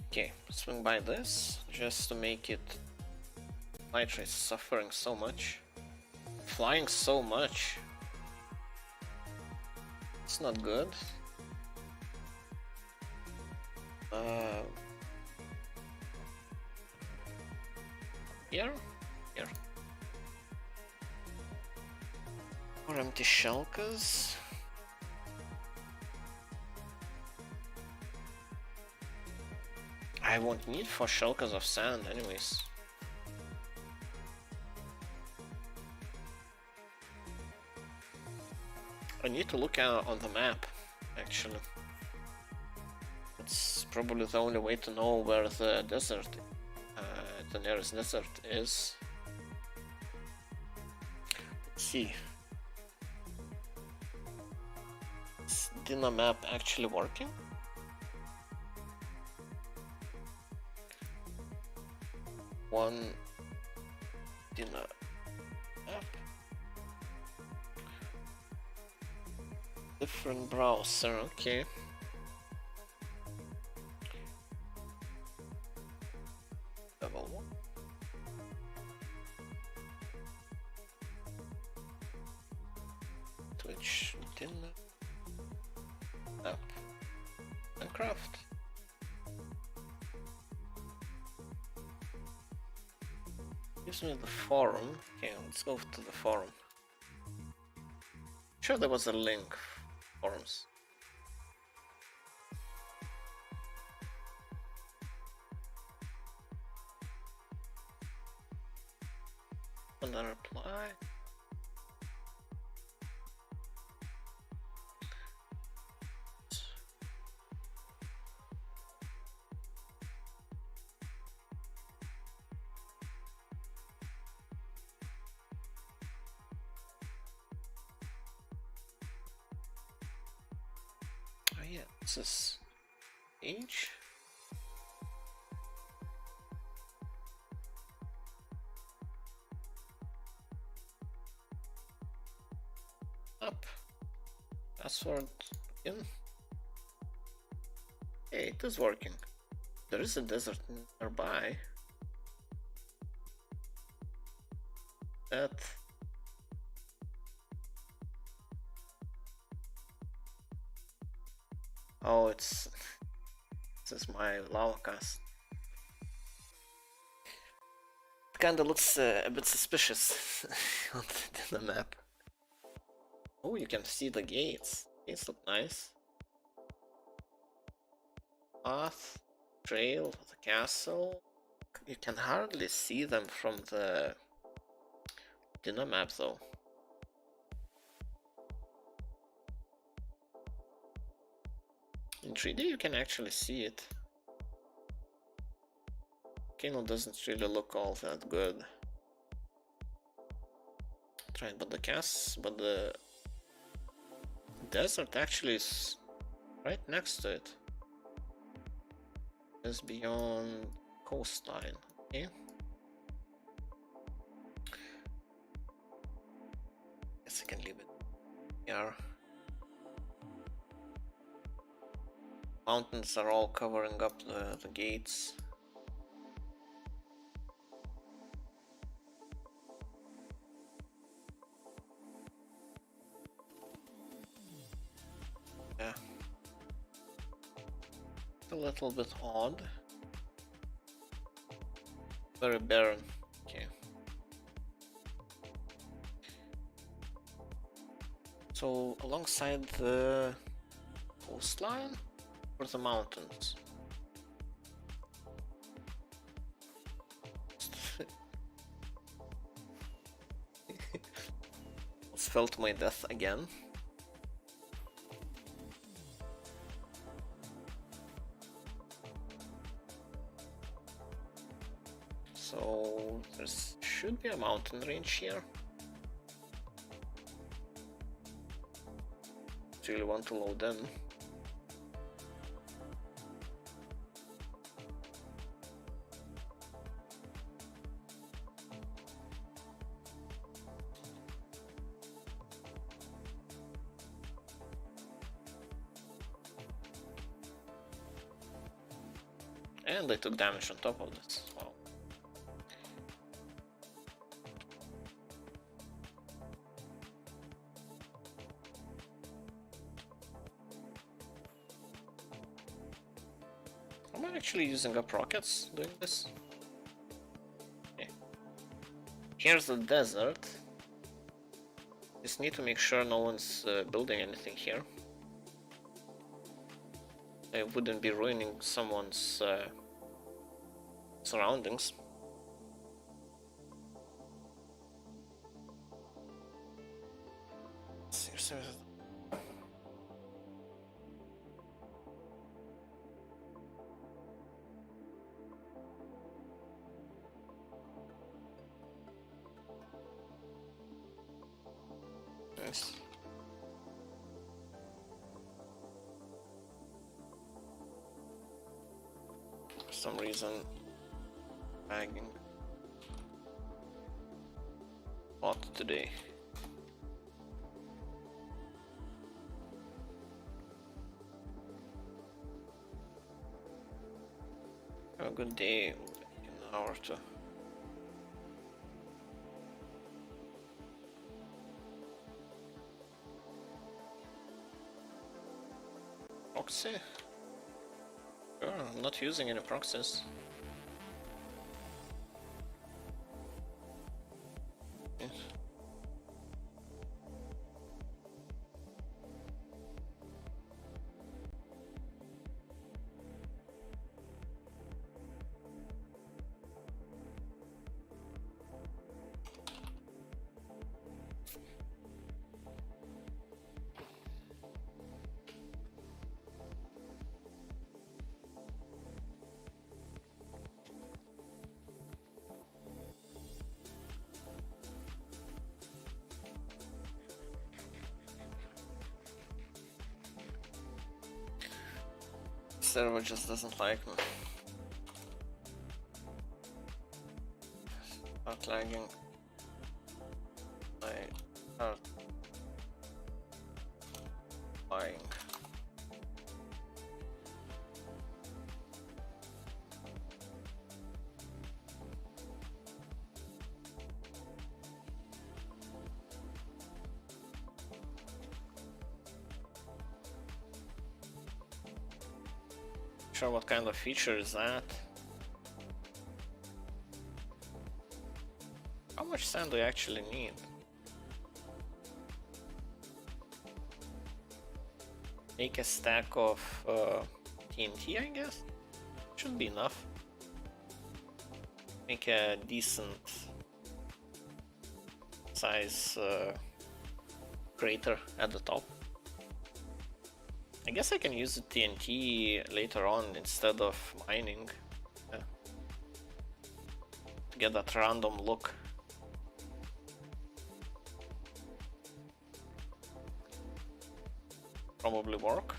Okay, swing by this just to make it. Nitra is suffering so much. Flying so much. It's not good. Here? Here. More empty shulkers. I won't need 4 shulkers of sand anyways. I need to look on the map, actually. It's probably the only way to know where the desert, the nearest desert is. Let's see. Is Dina map actually working? One Dina map. Different browser, okay. Level 1. Twitch Dina app. Minecraft. Gives me the forum. Okay, let's go to the forum. Sure, there was a link. Forums. And then reply. Yeah, this is age. Up. Password in. Hey, it is working. There is a desert nearby. That. Oh, this is my lava cast. It kinda looks a bit suspicious on the map. Oh, you can see the gates. Gates look nice. Path, trail, the castle. You can hardly see them from the Dina map though. In 3D you can actually see it. Volcano doesn't really look all that good. Right, but the desert actually is right next to it. It's beyond coastline. Okay. Guess I can leave it here. Mountains are all covering up the gates. Yeah. A little bit odd. Very barren. Okay. So alongside the coastline or the mountains? Felt my death again. So there should be a mountain range here. Really want to load in. And I took damage on top of this. Wow. Am I actually using up rockets doing this? Okay. Here's the desert. Just need to make sure no one's building anything here. I wouldn't be ruining someone's surroundings. Seriously. Nice. For some reason, lagging a lot today. Have a good day in an hour or two. Proxy? Sure, I'm not using any proxies. Yes. Server just doesn't like me. Start lagging. I start lying. Sure, what kind of feature is that? How much sand do I actually need? Make a stack of TNT, I guess? Should be enough. Make a decent size crater at the top. I guess I can use the TNT later on instead of mining to get that random look. Probably work.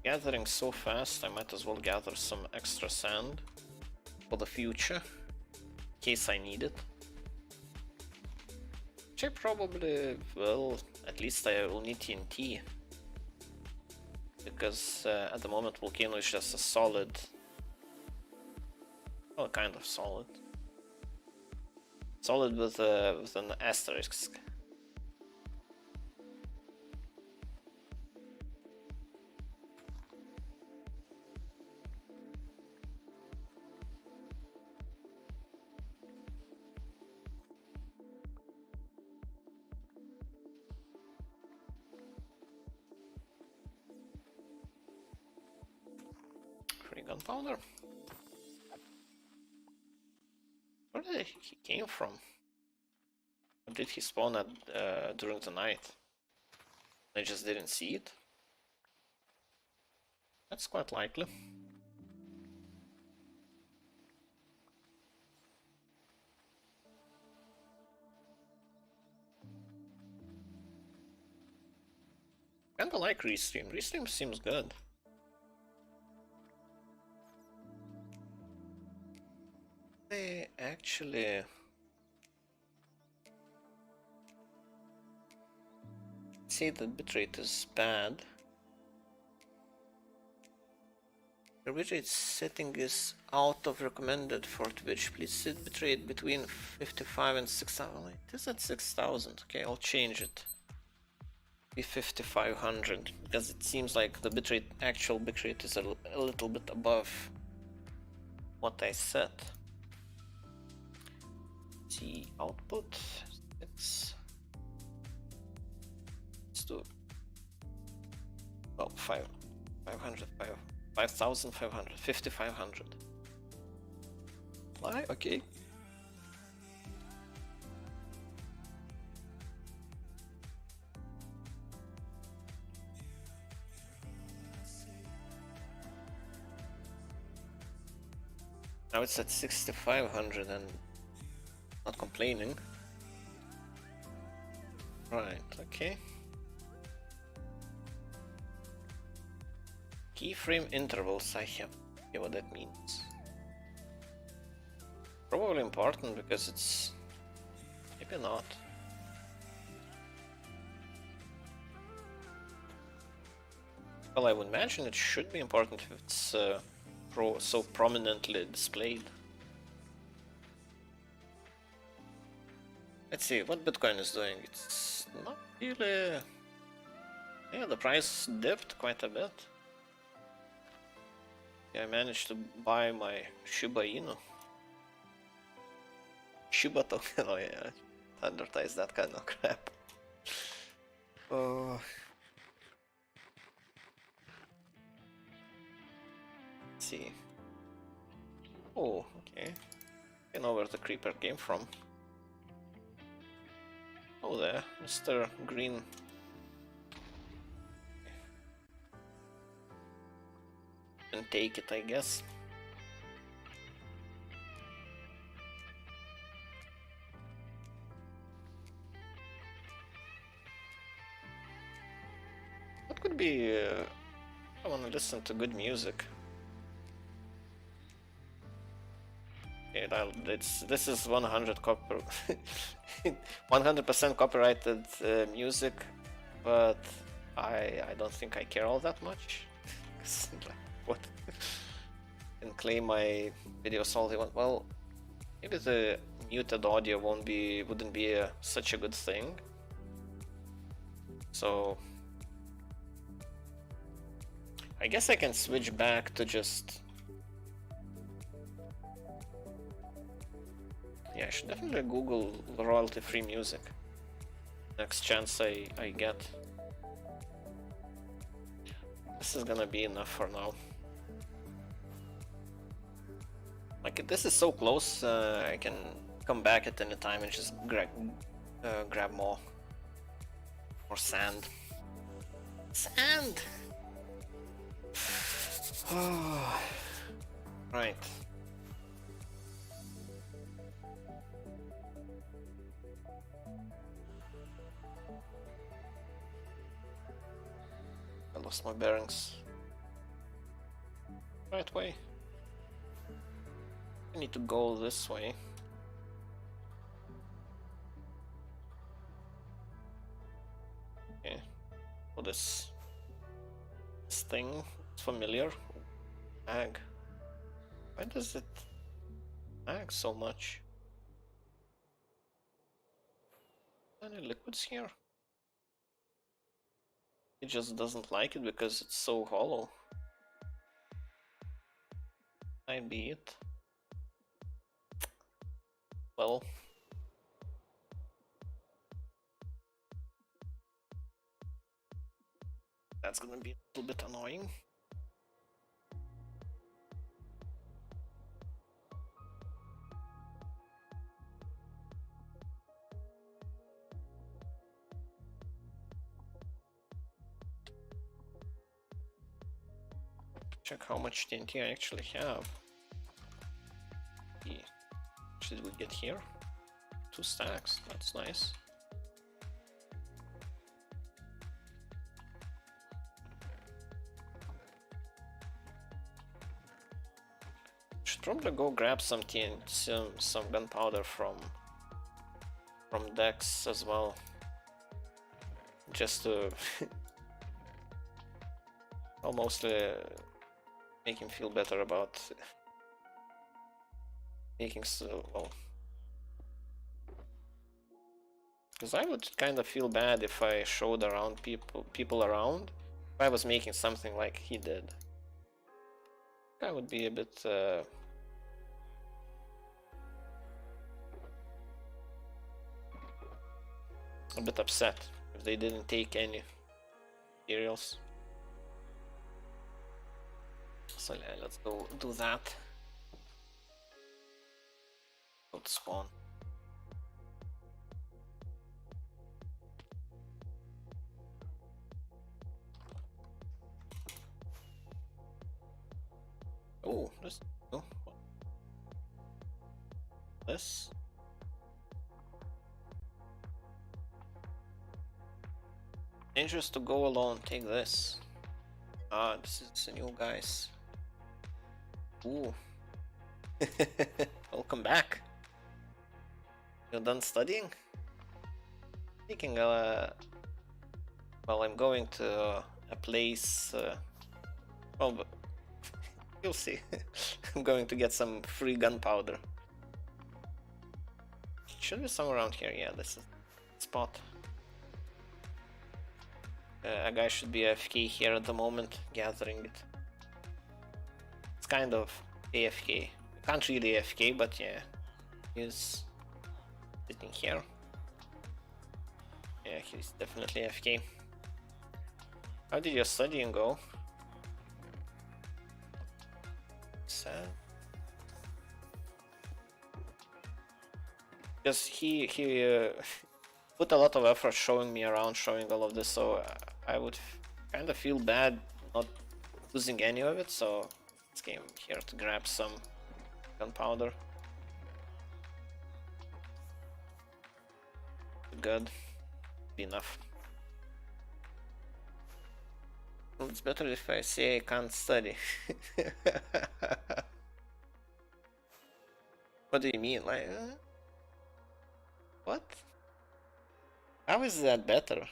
Gathering so fast, I might as well gather some extra sand for the future, in case I need it. Which I probably will. At least I will need TNT. Because at the moment volcano is just a solid. Well, kind of solid. Solid with an asterisk. Free gunpowder. Where did he came from? Or did he spawn at during the night? I just didn't see it. That's quite likely. Kinda like Restream. Restream seems good. They actually... see that bitrate is bad. The bitrate setting is out of recommended for Twitch. Please set bitrate between 55 and 6000. It is at 6000. Okay, I'll change it. Be 5500 because it seems like the bitrate, actual bitrate is a little bit above what I set. See output 6. Let's do well 500 5500 5500. Why? Okay. Now it's at 6500 and not complaining. Right, okay. Keyframe intervals, I have no idea what that means. Probably important because it's... maybe not. Well, I would imagine it should be important if it's so prominently displayed. Let's see what Bitcoin is doing. It's not really... yeah, the price dipped quite a bit. Yeah, I managed to buy my Shiba Inu. Shiba token, oh yeah, advertise that kind of crap. Oh. Let's see. Oh, okay. I know where the creeper came from. Oh there, Mr. Green. And take it, I guess. What could be... I want to listen to good music. Okay, this is 100% copyrighted music, but I don't think I care all that much. What? And claim my videos all they want. Well, maybe the muted audio wouldn't be such a good thing. So I guess I can switch back to just... yeah, I should definitely Google royalty-free music next chance I get. This is gonna be enough for now. Like, this is so close, I can come back at any time and just grab more sand. Sand! Right. I lost my bearings. Right way. I need to go this way. this thing is familiar. Lag. Why does it lag so much? Any liquids here? It just doesn't like it because it's so hollow. Might be it. Well. That's gonna be a little bit annoying. Check how much TNT I actually have. What did we get here? 2 stacks, that's nice. Should probably go grab some TNT, some gunpowder from Dex as well. Just to almost make him feel better about making so well. Because I would kind of feel bad if I showed around people around. If I was making something like he did, I would be a bit upset if they didn't take any materials. So yeah, let's go do that. Go to spawn. Oh, this. Oh, this. Dangerous to go alone. Take this. Ah, this is the new guys. Ooh. Welcome back. You're done studying? Thinking, well, I'm going to a place. Well, but you'll see. I'm going to get some free gunpowder. Should be somewhere around here. Yeah, this is the spot. A guy should be AFK here at the moment, gathering it. It's kind of AFK. Can't really AFK, but yeah, he's sitting here. Yeah, he's definitely AFK. How did your studying go? Sad. Because he put a lot of effort showing me around, showing all of this, so I would kind of feel bad not losing any of it, so let's came here to grab some gunpowder. Good. Be enough. Well, it's better if I say I can't study. What do you mean? Like, what? How is that better?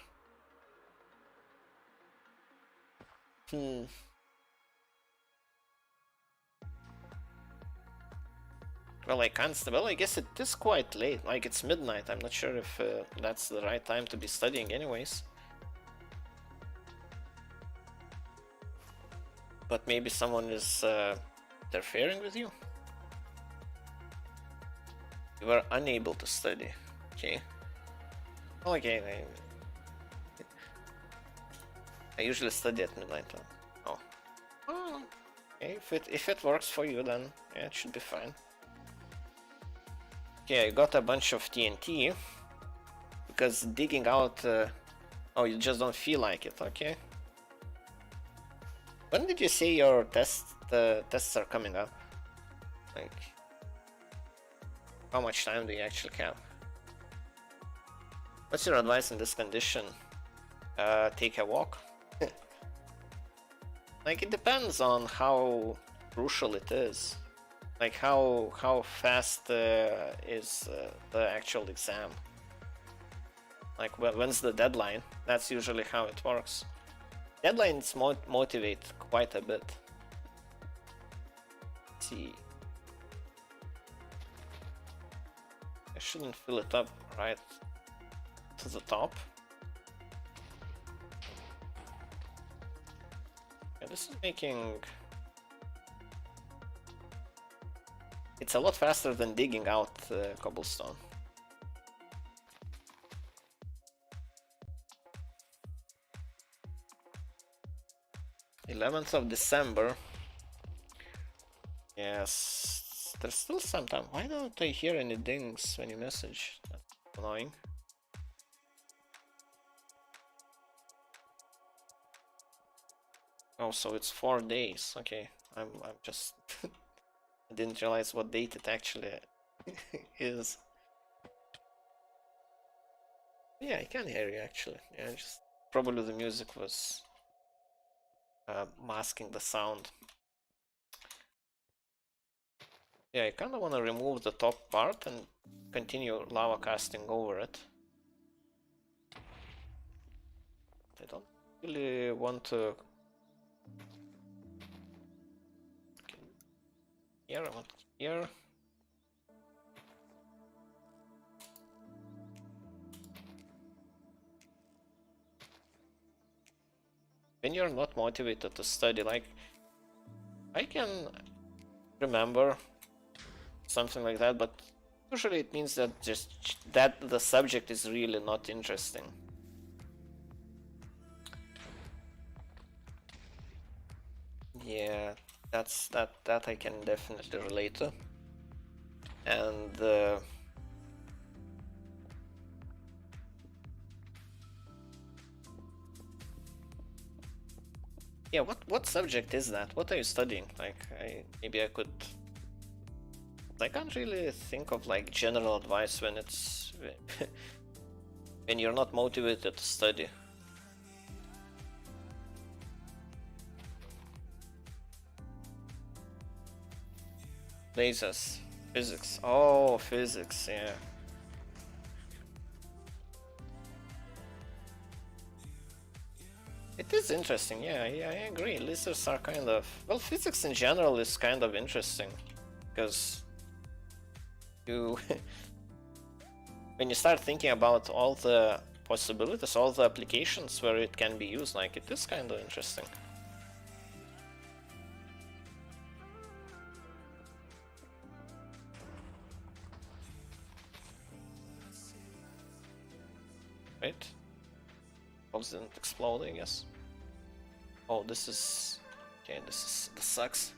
Well, I can't. Well, I guess it is quite late. Like, it's midnight. I'm not sure if that's the right time to be studying, anyways. But maybe someone is interfering with you. You were unable to study. Okay. Well, okay. I usually study at midnight. Oh. Okay. If it works for you, then yeah, it should be fine. Okay, I got a bunch of TNT because digging out. Oh, you just don't feel like it. Okay. When did you say your tests are coming up? Like, how much time do you actually have? What's your advice in this condition? Take a walk. Like, it depends on how crucial it is. Like, how fast is the actual exam? Like, when's the deadline? That's usually how it works. Deadlines motivate quite a bit. Let's see. I shouldn't fill it up right to the top. Yeah, this is making... It's a lot faster than digging out cobblestone. December 11th. Yes, there's still some time. Why don't I hear any dings when you message? That's annoying. Oh, so it's 4 days. Okay, I'm just I didn't realize what date it actually is. Yeah, I can hear you actually. Yeah, just probably the music was masking the sound. Yeah, I kind of want to remove the top part and continue lava casting over it. I don't really want to... Okay. Here, I want it here. When you're not motivated to study, like, I can remember something like that, but usually it means that just that the subject is really not interesting. Yeah, that I can definitely relate to. And yeah, what subject is that? What are you studying? Like, maybe I could... I can't really think of like general advice when it's when you're not motivated to study. Lasers, physics. Oh, physics, yeah. It is interesting, yeah, I agree. Lasers are kind of... Well, physics in general is kind of interesting, because you... when you start thinking about all the possibilities, all the applications where it can be used, like, it is kind of interesting. Right? Bombs didn't explode, I guess. Oh, this is... Okay, this sucks.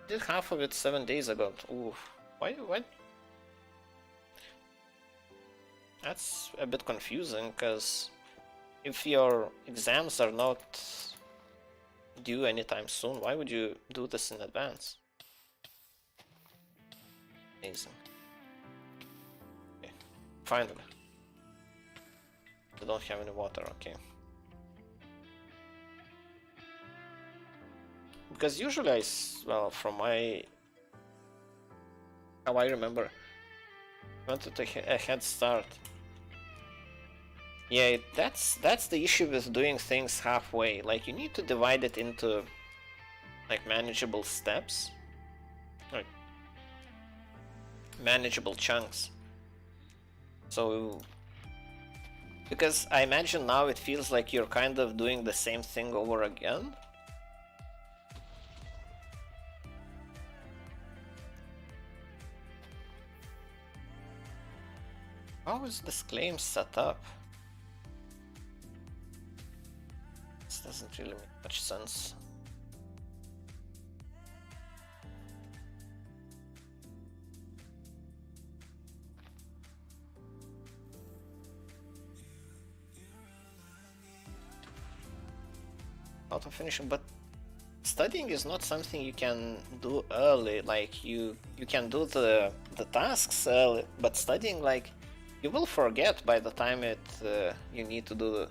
Did half of it 7 days ago. Ooh, why? That's a bit confusing, because if your exams are not due anytime soon, why would you do this in advance? Amazing. Okay, finally. I don't have any water, okay. Because usually well, from my... how I remember, I wanted a head start. Yeah, that's the issue with doing things halfway. Like, you need to divide it into like manageable steps, like manageable chunks. So, because I imagine now it feels like you're kind of doing the same thing over again. How is this claim set up? This doesn't really make much sense. Auto finishing, but studying is not something you can do early. Like, you can do the tasks early, but studying, like, you will forget by the time you need to do the...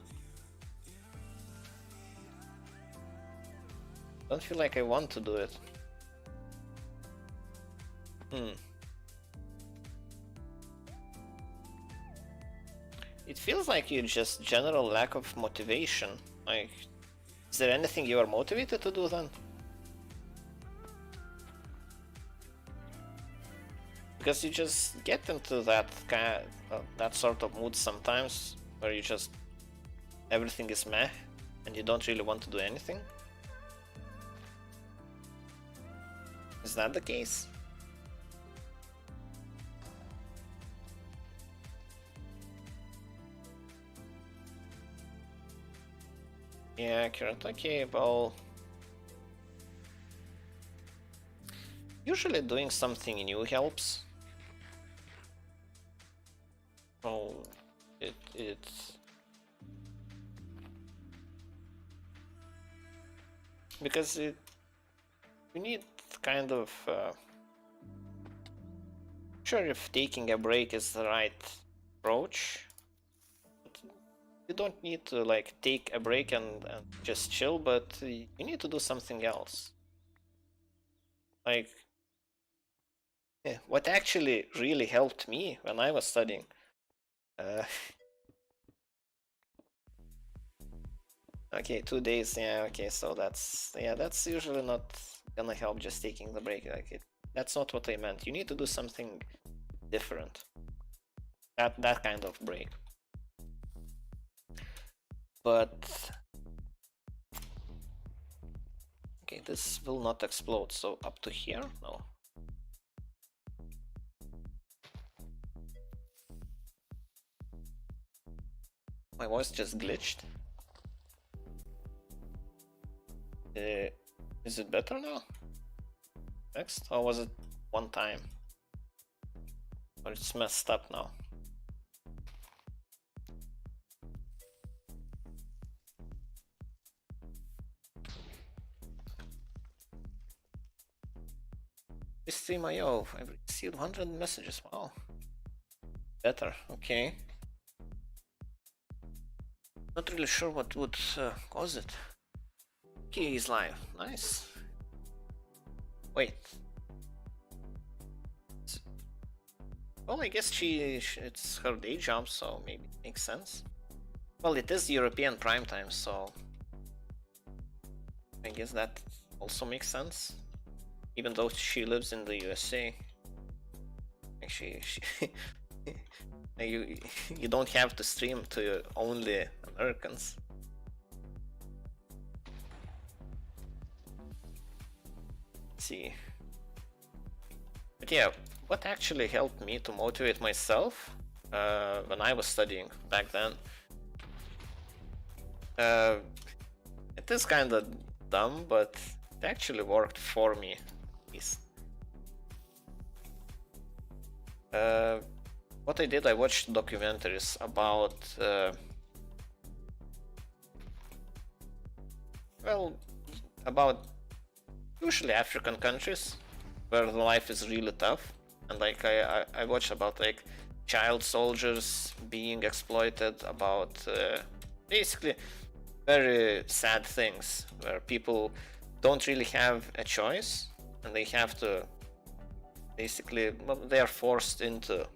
Don't feel like I want to do it. It feels like you just general lack of motivation. Like, is there anything you are motivated to do then? Because you just get into that that sort of mood sometimes, where you just everything is meh, and you don't really want to do anything. Is that the case? Yeah, accurate. Okay, well, usually doing something new helps. Oh, it's because you need kind of sure if taking a break is the right approach. You don't need to like take a break and just chill, but you need to do something else. Like, yeah, what actually really helped me when I was studying. Okay, 2 days. Yeah, okay, so that's usually not gonna help just taking the break. Like that's not what I meant. You need to do something different. That kind of break. But okay, this will not explode. So up to here, no. My voice just glitched. Is it better now? Next, or was it one time? Or it's messed up now? Stream.io, I've received 100 messages. Wow. Better, okay. Not really sure what would cause it. Okay, he's live. Nice. Wait. Well, I guess it's her day job, so maybe it makes sense. Well, it is European prime time, so I guess that also makes sense. Even though she lives in the USA. Actually, you don't have to stream to only Americans. Let's see. But yeah, what actually helped me to motivate myself when I was studying back then? It is kind of dumb, but it actually worked for me. What I did, I watched documentaries about about usually African countries where the life is really tough, and like I watched about like child soldiers being exploited, about basically very sad things where people don't really have a choice and they have to basically, well, they are forced into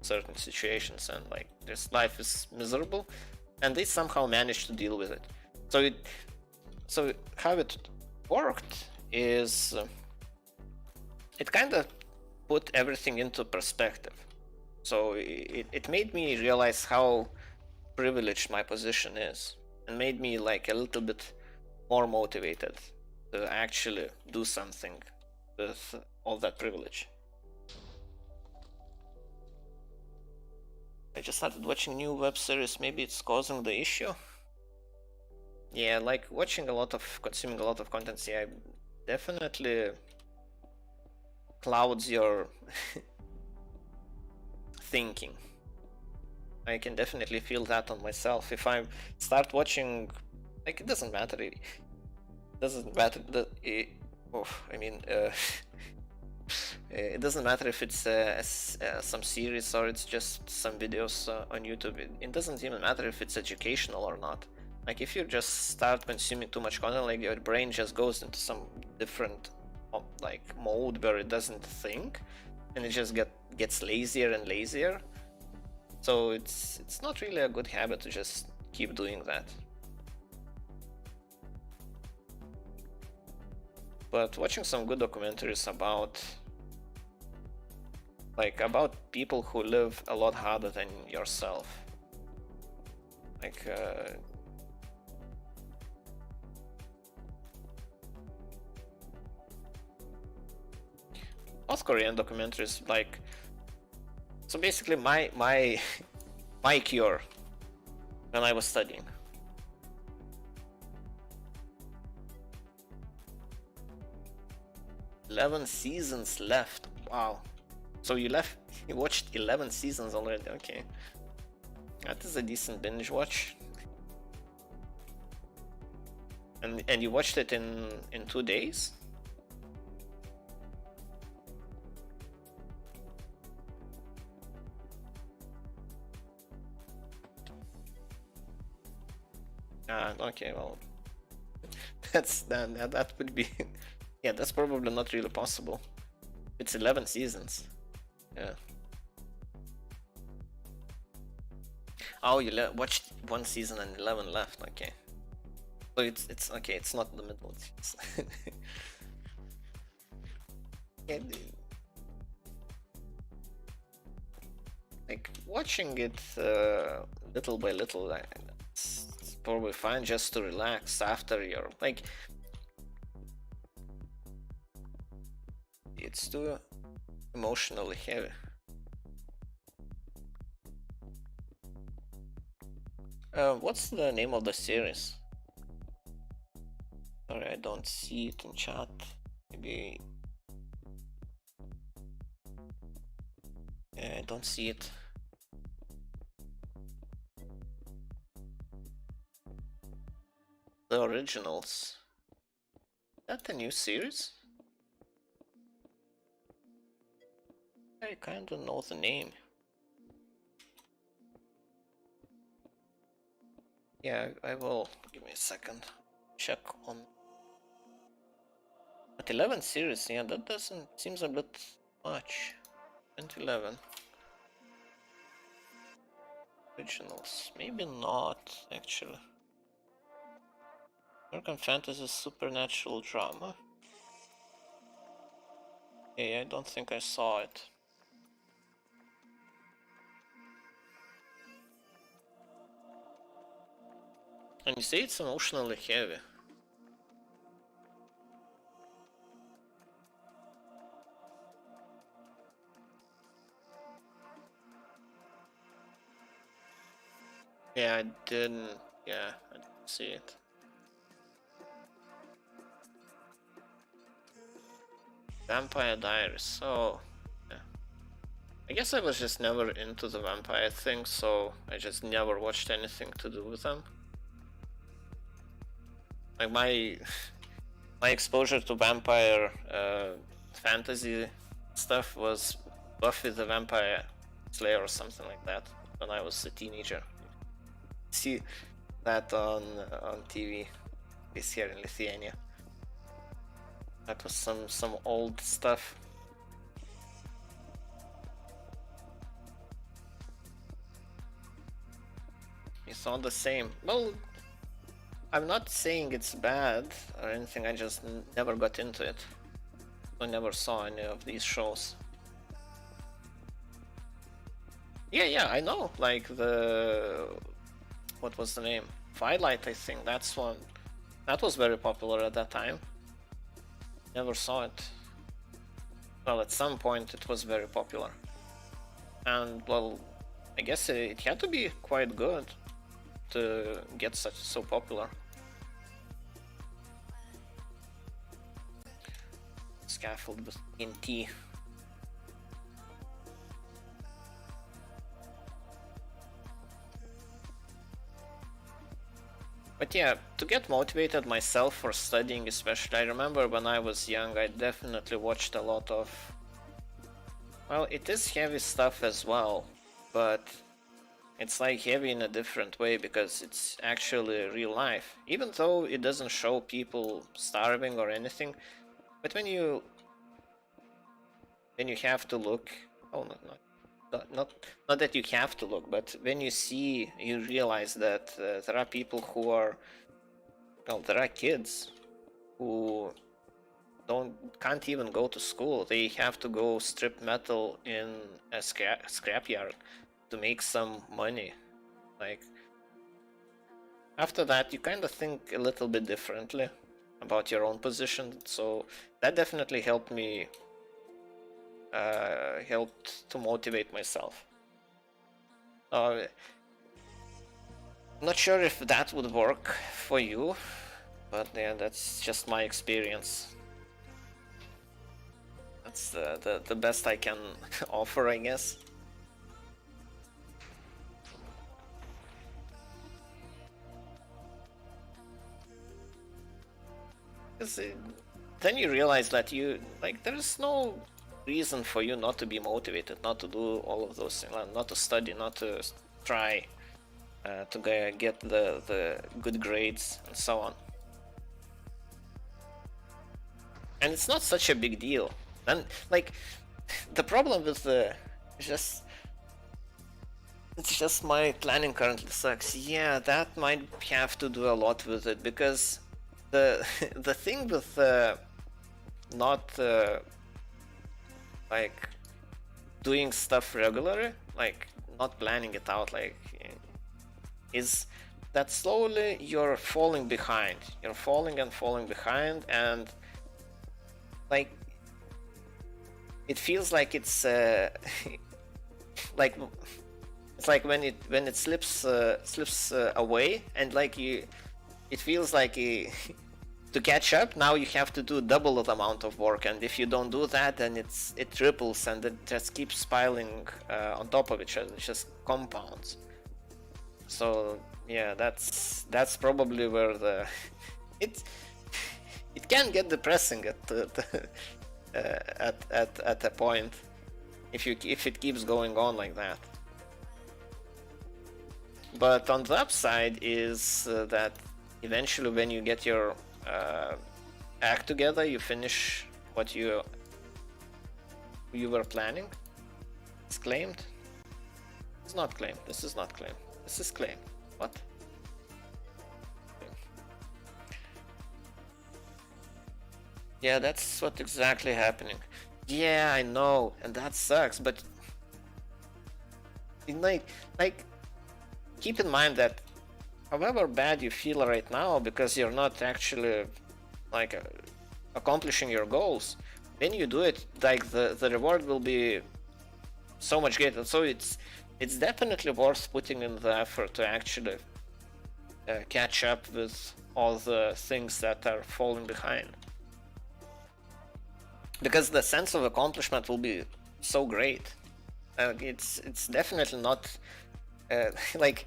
certain situations, and like this life is miserable, and they somehow manage to deal with it. So how it worked is it kind of put everything into perspective. So it made me realize how privileged my position is, and made me like a little bit more motivated to actually do something with all that privilege. I just started watching new web series. Maybe it's causing the issue. Yeah, like watching a lot of, consuming a lot of content. Yeah, definitely clouds your thinking. I can definitely feel that on myself. If I start watching, like, it doesn't matter. It doesn't matter. It doesn't matter if it's some series or it's just some videos on YouTube. It doesn't even matter if it's educational or not. Like, if you just start consuming too much content, like, your brain just goes into some different like mode where it doesn't think, and it just gets lazier and lazier. So it's not really a good habit to just keep doing that. but watching some good documentaries about people who live a lot harder than yourself. Like North Korean documentaries, like, so basically my my cure when I was studying. "11 seasons left." Wow. So you watched 11 seasons already. Okay. That is a decent binge watch. And you watched it in 2 days? Okay, well, that would be yeah, that's probably not really possible. It's 11 seasons. Yeah. Oh, you watched one season and 11 left. Okay. So it's okay. It's not in the middle. Yeah, like watching it little by little, it's probably fine just to relax after you're like. It's too emotionally heavy. What's the name of the series? Sorry, I don't see it in chat. Maybe. Yeah, I don't see it. The Originals. Is that a new series? I kinda know the name. Yeah, I will. Give me a second. Check on. But 11 series, yeah, that doesn't seems a bit much. 2011. Originals, maybe not actually. American Fantasy Supernatural Drama. Yeah, I don't think I saw it. And you say it's emotionally heavy. Yeah, I didn't see it. Vampire Diaries, so yeah. I guess I was just never into the vampire thing, so I just never watched anything to do with them. Like my exposure to vampire fantasy stuff was Buffy the Vampire Slayer or something like that when I was a teenager. See that on TV, this here in Lithuania. That was some old stuff. It's all the same. Well, I'm not saying it's bad or anything, I just never got into it. I never saw any of these shows. Yeah, I know. Like what was the name? Twilight, I think. That's one. That was very popular at that time. Never saw it. Well, at some point it was very popular. And, well, I guess it had to be quite good to get so popular. Scaffold with TNT. But yeah, to get motivated myself for studying especially, I remember when I was young, I definitely watched a lot of... Well, it is heavy stuff as well, but it's like heavy in a different way because it's actually real life. Even though it doesn't show people starving or anything, but when you have to look... Oh, not that you have to look, but when you see, you realize that there are people who are, well, there are kids who can't even go to school. They have to go strip metal in a scrapyard to make some money. Like, after that, you kind of think a little bit differently about your own position. So that definitely helped me, helped to motivate myself. I'm not sure if that would work for you, but yeah, that's just my experience. That's the best I can offer, I guess. Because then you realize that there's no reason for you not to be motivated, not to do all of those things, not to study, not to try to get the good grades and so on. And it's not such a big deal. And like, the problem with it's just my planning currently sucks. Yeah, that might have to do a lot with it, because the the thing with not like doing stuff regularly, like not planning it out, like, is that slowly you're falling behind. You're falling and falling behind, and like, it feels like it's like, it's like when it slips away, and like it feels like to catch up, now you have to do double the amount of work, and if you don't do that, then it triples, and it just keeps piling on top of each other. It just compounds. So yeah, that's probably where it can get depressing at a point if it keeps going on like that. But on the upside is that eventually, when you get your act together, you finish what you were planning. It's claimed. It's not claimed. This is not claimed. This is claimed. What? Yeah, that's what exactly happening. Yeah, I know, and that sucks. But like, keep in mind that however bad you feel right now because you're not actually like accomplishing your goals, when you do it, like the reward will be so much greater. So it's definitely worth putting in the effort to actually catch up with all the things that are falling behind, because the sense of accomplishment will be so great. It's definitely not like,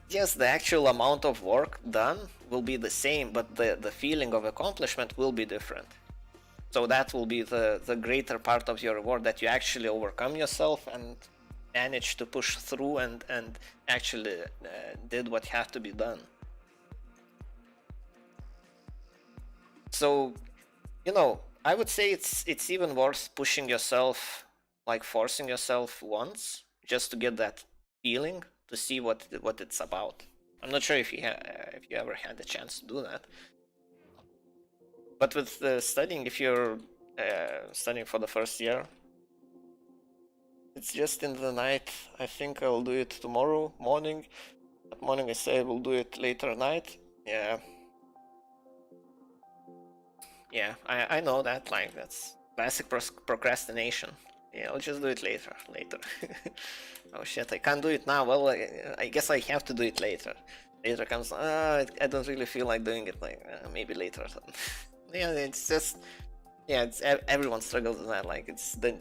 yes, the actual amount of work done will be the same, but the feeling of accomplishment will be different. So that will be the greater part of your reward, that you actually overcome yourself and managed to push through and actually did what had to be done. So, I would say it's even worth pushing yourself, like forcing yourself once, just to get that feeling, to see what it's about. I'm not sure if you ever had the chance to do that. But with studying, if you're studying for the first year, it's just in the night. I think I'll do it tomorrow morning. That morning I say I will do it later night. Yeah. Yeah, I know that, like, that's classic procrastination. Yeah, I'll just do it later. Oh shit, I can't do it now. Well, I guess I have to do it later. Later comes, I don't really feel like doing it, like, maybe later. Yeah, it's just, yeah, everyone struggles with that, like, it's the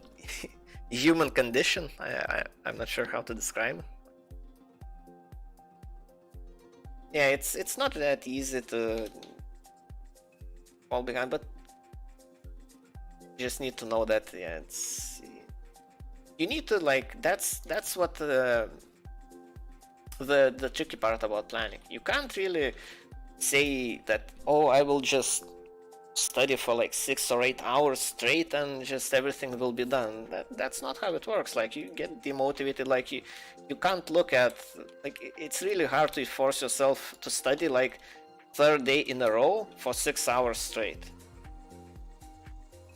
human condition. I'm not sure how to describe. Yeah, it's not that easy to fall behind, but you just need to know that, yeah, you need to, like, that's what the tricky part about planning. You can't really say that, oh, I will just study for like 6 or 8 hours straight and just everything will be done. That's not how it works. Like, you get demotivated. Like, you can't look at, like, it's really hard to force yourself to study like third day in a row for 6 hours straight.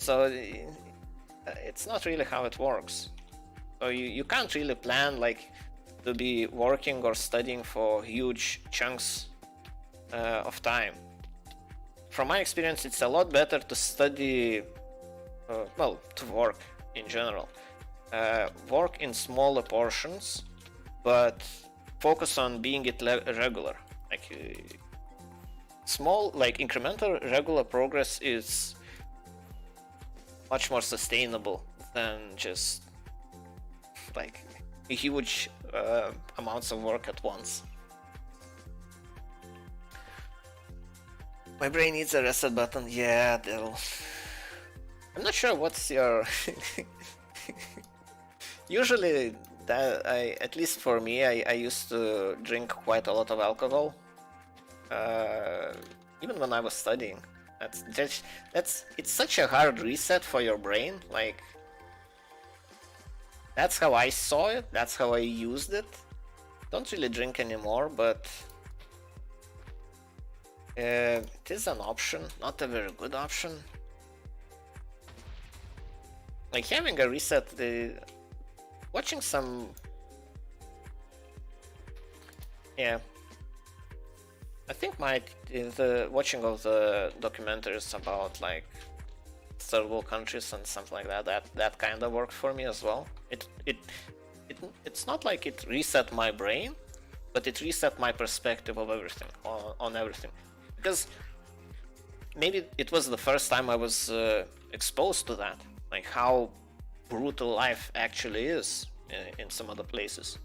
So it's not really how it works. So you can't really plan like to be working or studying for huge chunks of time. From my experience, it's a lot better to study, well, to work in general. Work in smaller portions, but focus on being it regular. Like small, like incremental regular progress is much more sustainable than just like huge amounts of work at once. My brain needs a reset button. Yeah, Dill. I'm not sure what's your. Usually, at least for me, I used to drink quite a lot of alcohol. Even when I was studying. It's such a hard reset for your brain. Like, that's how I saw it. That's how I used it. Don't really drink anymore, but it is an option, not a very good option. Like having a reset, watching some, yeah. I think the watching of the documentaries about like third world countries and something like that kind of worked for me as well. It's not like it reset my brain, but it reset my perspective of everything on everything. Because maybe it was the first time I was exposed to that, like how brutal life actually is in some other places.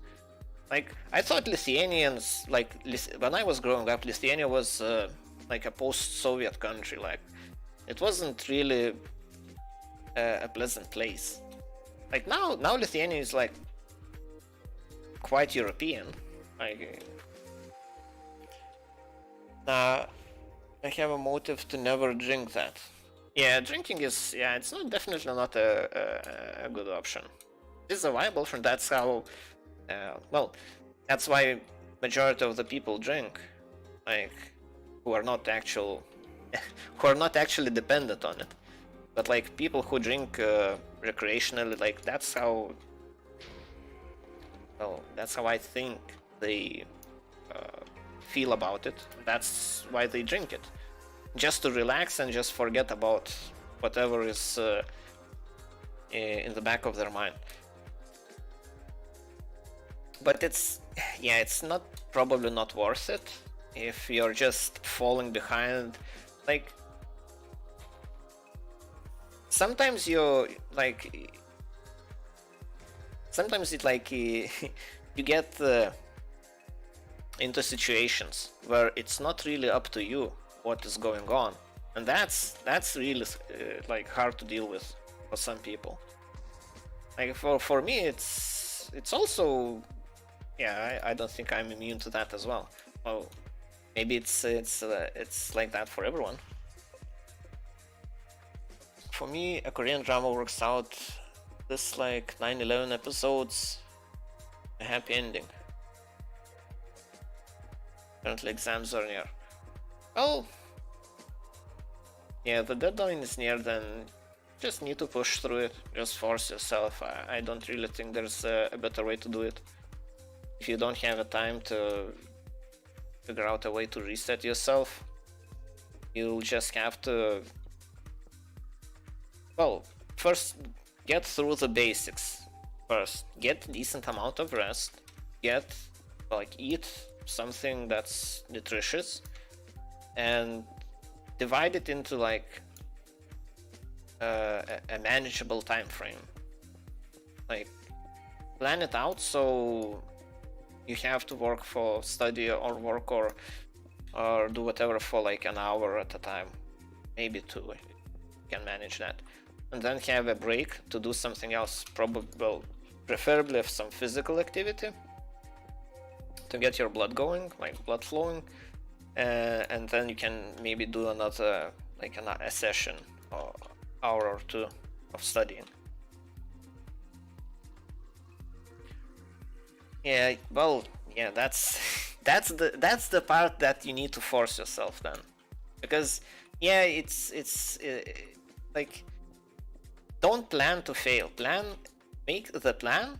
Like, I thought Lithuanians, like, when I was growing up, Lithuania was like a post-Soviet country. Like, it wasn't really a pleasant place. Like, now Lithuania is, like, quite European. Like, I have a motive to never drink that. Yeah, drinking is, yeah, it's definitely not a good option. It's a viable option. That's how, well, that's why majority of the people drink, like, who are not actually dependent on it. But like people who drink recreationally, like that's how I think they feel about it. That's why they drink it, just to relax and just forget about whatever is in the back of their mind. But it's probably not worth it if you're just falling behind. Like, sometimes you get into situations where it's not really up to you what is going on, and that's really like hard to deal with for some people. Like for me, it's also, yeah, I don't think I'm immune to that as well. Well, maybe it's like that for everyone. For me, a Korean drama works out this like 9/11 episodes, a happy ending. Currently exams are near. Well, yeah, the deadline is near, then just need to push through it. Just force yourself. I don't really think there's a better way to do it. If you don't have a time to figure out a way to reset yourself, you'll just have to, well, first get through the basics. First, get a decent amount of rest. Eat something that's nutritious, and divide it into like a manageable time frame. Like, plan it out so you have to work for study or work or do whatever for like an hour at a time, maybe 2. You can manage that, and then have a break to do something else, preferably some physical activity to get your blood going, like blood flowing, and then you can maybe do another, like a session or hour or 2 of studying. Yeah, well, yeah, that's the part that you need to force yourself then, because yeah, it's like don't plan to fail. Make the plan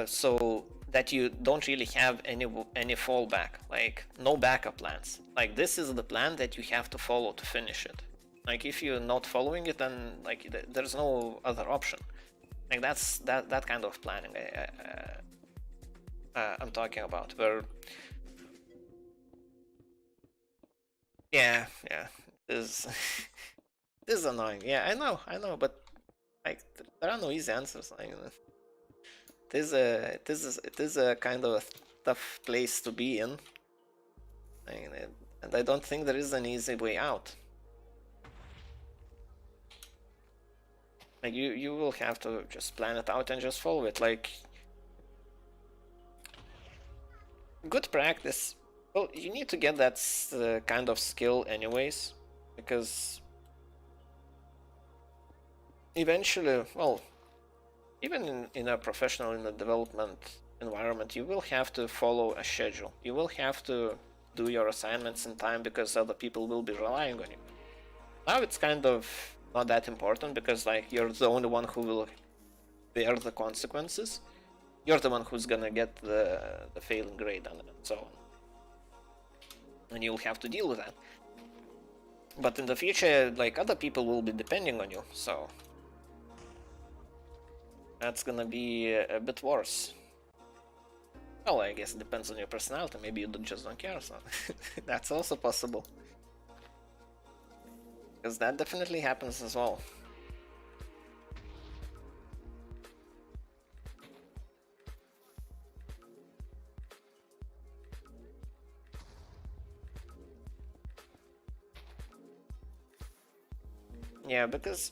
so that you don't really have any fallback, like no backup plans. Like this is the plan that you have to follow to finish it. Like if you're not following it, then like there's no other option. Like that's that kind of planning I'm talking about. Where yeah, this this is annoying. Yeah, I know, but like there are no easy answers. Like it is a kind of a tough place to be in, and I don't think there is an easy way out. Like you will have to just plan it out and just follow it. Like good practice. Well, you need to get that kind of skill anyways, because eventually, well, even in a professional, in a development environment, you will have to follow a schedule. You will have to do your assignments in time because other people will be relying on you. Now it's kind of not that important because like you're the only one who will bear the consequences. You're the one who's gonna get the failing grade and so on. And you'll have to deal with that. But in the future, like other people will be depending on you, so that's gonna be a bit worse. Well, I guess it depends on your personality. Maybe you just don't care, so that's also possible. Because that definitely happens as well. Yeah, because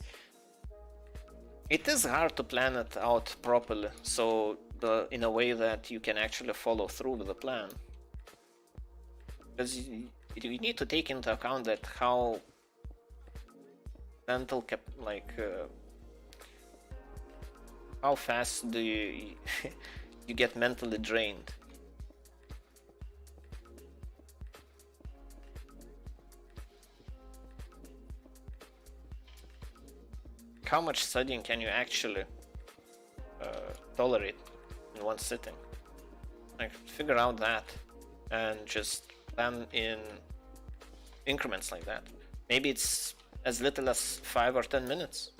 it is hard to plan it out properly, so in a way that you can actually follow through with the plan. Because you need to take into account that how mental how fast do you you get mentally drained. How much studying can you actually tolerate in one sitting? Like figure out that and just plan in increments like that. Maybe it's as little as 5 or 10 minutes.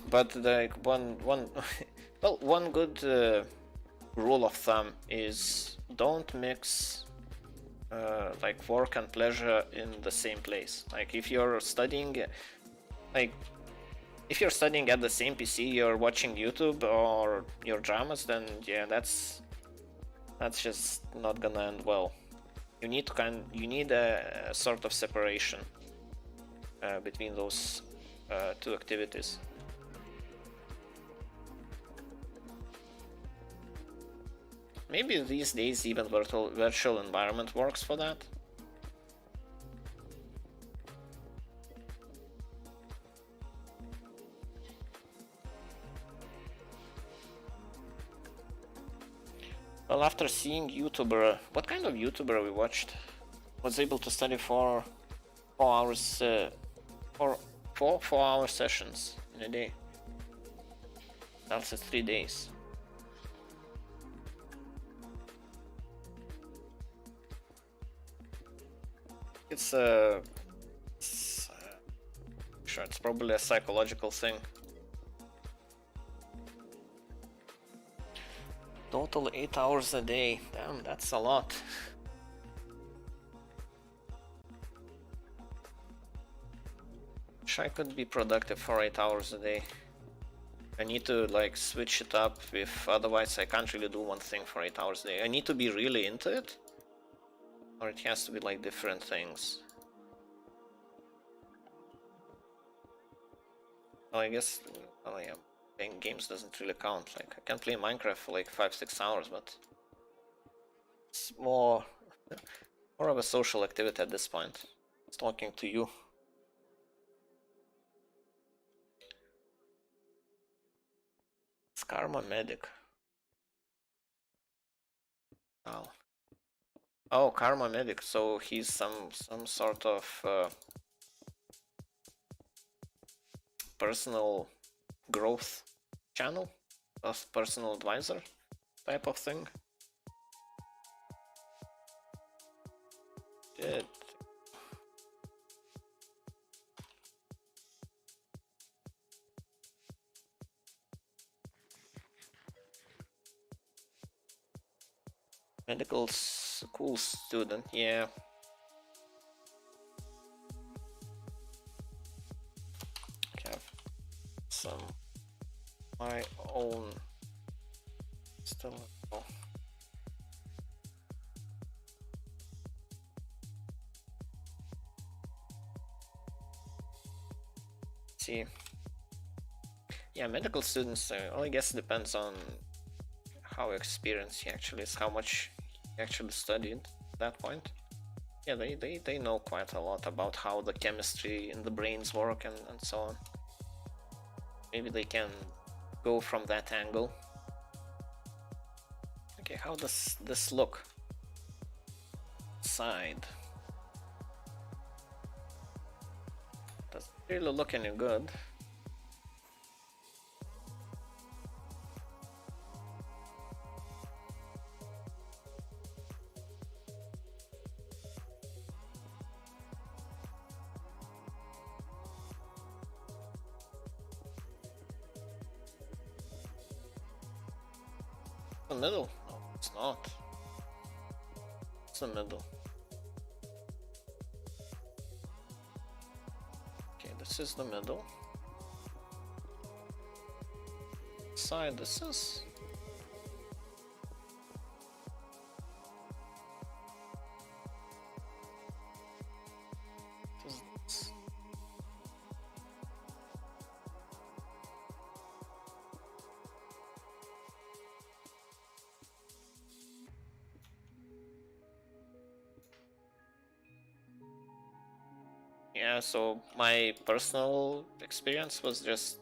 But like one well, one good rule of thumb is don't mix like work and pleasure in the same place. Like if you're studying, like if you're studying at the same PC, you're watching YouTube or your dramas, then yeah, that's just not gonna end well. You need a sort of separation between those two activities. Maybe these days even virtual environment works for that. Well, after seeing YouTuber, what kind of YouTuber we watched was able to study for 4 hours, for 4 hour sessions in a day. That's 3 days. It's sure, it's probably a psychological thing. Total 8 hours a day. Damn, that's a lot. Wish I could be productive for 8 hours a day. I need to like switch it up if otherwise I can't really do one thing for 8 hours a day. I need to be really into it, or it has to be like different things. Well, I guess, oh yeah, playing games doesn't really count. Like I can play Minecraft for like 5-6 hours, but it's more of a social activity at this point. It's talking to you. It's Karma Medic. Oh. Oh, Karma Medic. So he's some sort of personal growth channel, of personal advisor type of thing. Did medical school student, yeah. Have some my own still. Oh. See, yeah, medical students. Well, I guess it depends on how experienced he actually is, how much he actually studied at that point. Yeah, they know quite a lot about how the chemistry in the brains work and so on. Maybe they can go from that angle. Okay, how does this look? Side. Doesn't really look any good. The middle? No, it's not. It's the middle. Okay, this is the middle. Side, this is. Yeah, so my personal experience was just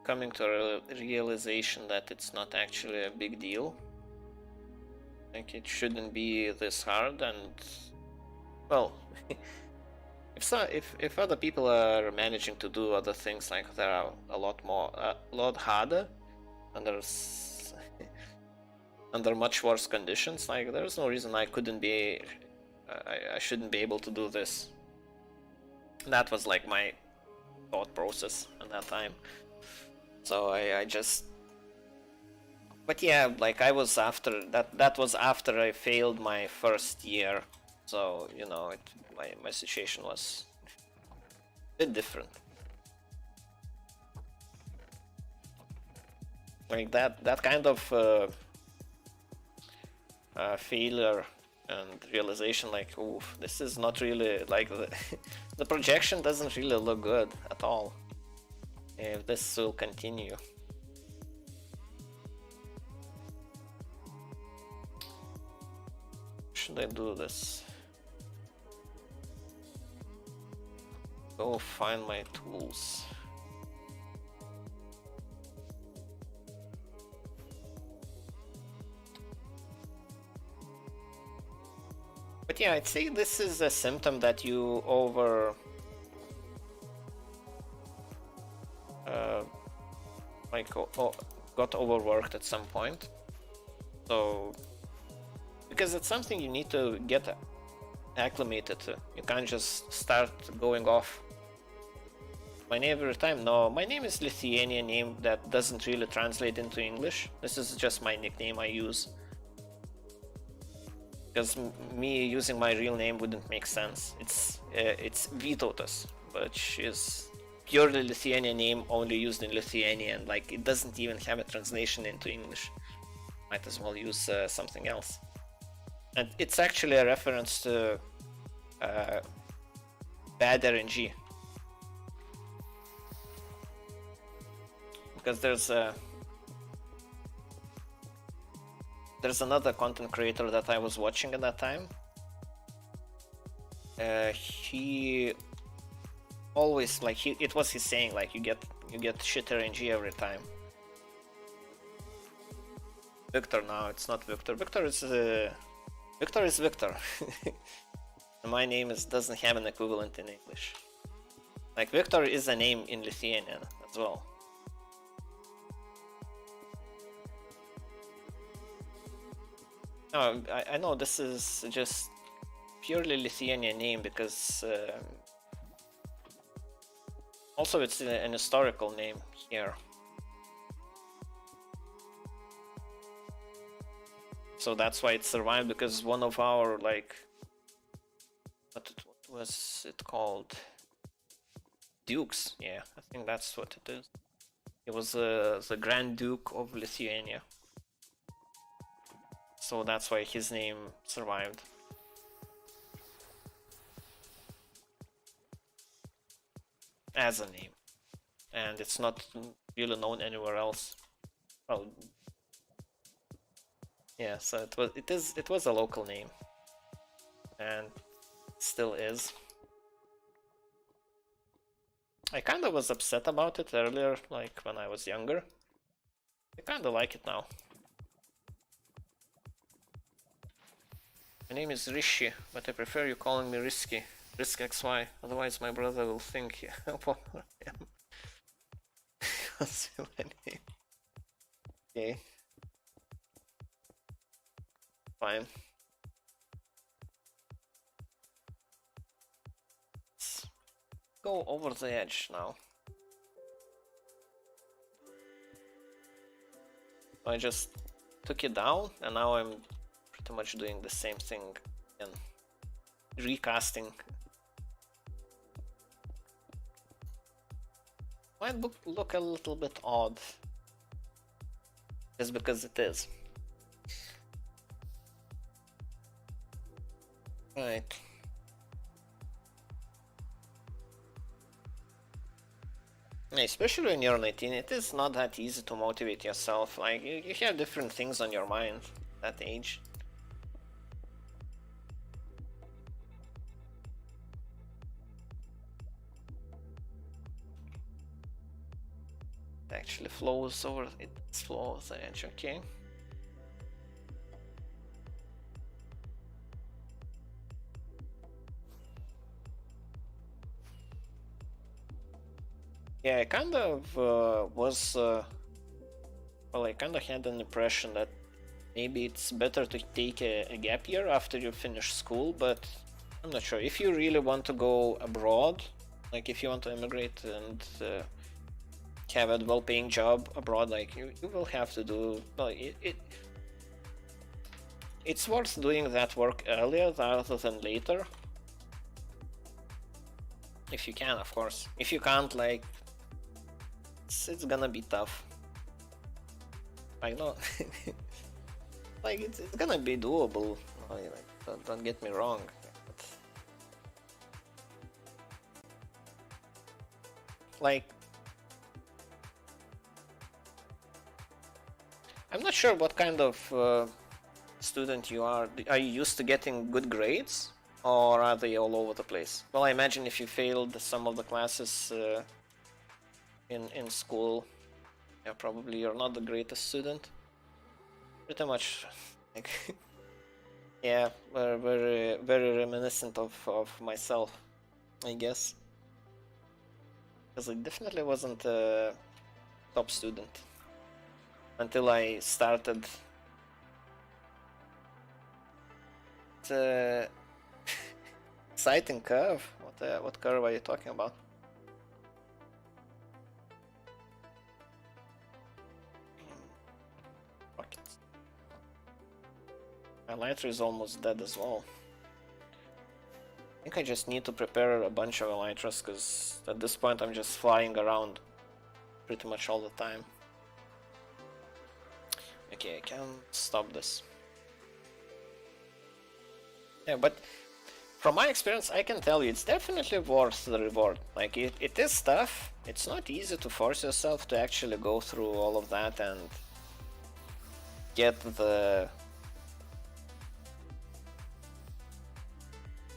coming to a realization that it's not actually a big deal. Like, it shouldn't be this hard, and well, if other people are managing to do other things, like, there are a lot harder under under much worse conditions, like, there's no reason I couldn't be I shouldn't be able to do this. That was like my thought process at that time. So I just, but yeah, like, I was after that was after I failed my first year, so you know, my situation was a bit different. Like, that kind of failure and realization, like, oof, this is not really, like, the projection doesn't really look good at all if this will continue. Should I do this? Go find my tools. But yeah, I'd say this is a symptom that you got overworked at some point. So, because it's something you need to get acclimated to. You can't just start going off. My name every time. No, my name is Lithuanian name that doesn't really translate into English. This is just my nickname I use. Because me using my real name wouldn't make sense. It's Vytautas, which is purely Lithuanian name, only used in Lithuania, and like, it doesn't even have a translation into English. Might as well use something else. And it's actually a reference to bad RNG. Because there's another content creator that I was watching at that time. He always, like, it was his saying, like, you get shit RNG every time. Victor now. It's not Victor. Victor is Victor. My name doesn't have an equivalent in English. Like Victor is a name in Lithuanian as well. No, I know this is just purely Lithuanian name because also it's an historical name here. So that's why it survived, because one of our, like, what was it called? Dukes, yeah, I think that's what it is. It was the Grand Duke of Lithuania. So that's why his name survived. As a name. And it's not really known anywhere else. Well, yeah, so it was a local name. And still is. I kind of was upset about it earlier, like when I was younger. I kind of like it now. My name is Rishi, but I prefer you calling me Risky. Risk XY, otherwise my brother will think about him. Okay. Fine. Let's go over the edge now. I just took it down, and now I'm pretty much doing the same thing again. Recasting. Might look a little bit odd. Just because it is. Right. Especially when you're 19, it is not that easy to motivate yourself. Like, you have different things on your mind at that age. It actually flows over, it flows the edge, okay. Yeah, I kind of well, I kind of had an impression that maybe it's better to take a gap year after you finish school, but I'm not sure. If you really want to go abroad, like if you want to immigrate and have a well-paying job abroad, like you will have to do, well, it's worth doing that work earlier rather than later. If you can, of course. If you can't, like, it's gonna be tough. Like, no, like it's gonna be doable. Like, don't get me wrong. But, like, I'm not sure what kind of student you are. Are you used to getting good grades, or are they all over the place? Well, I imagine if you failed some of the classes in school, yeah, probably you're not the greatest student. Pretty much, like, yeah, very reminiscent of myself, I guess, because I definitely wasn't a top student until I started the exciting curve. What curve are you talking about? Rockets. My elytra is almost dead as well. I think I just need to prepare a bunch of elytras, because at this point I'm just flying around pretty much all the time. Okay, I can stop this. Yeah, but from my experience, I can tell you it's definitely worth the reward. Like, it is tough. It's not easy to force yourself to actually go through all of that and get the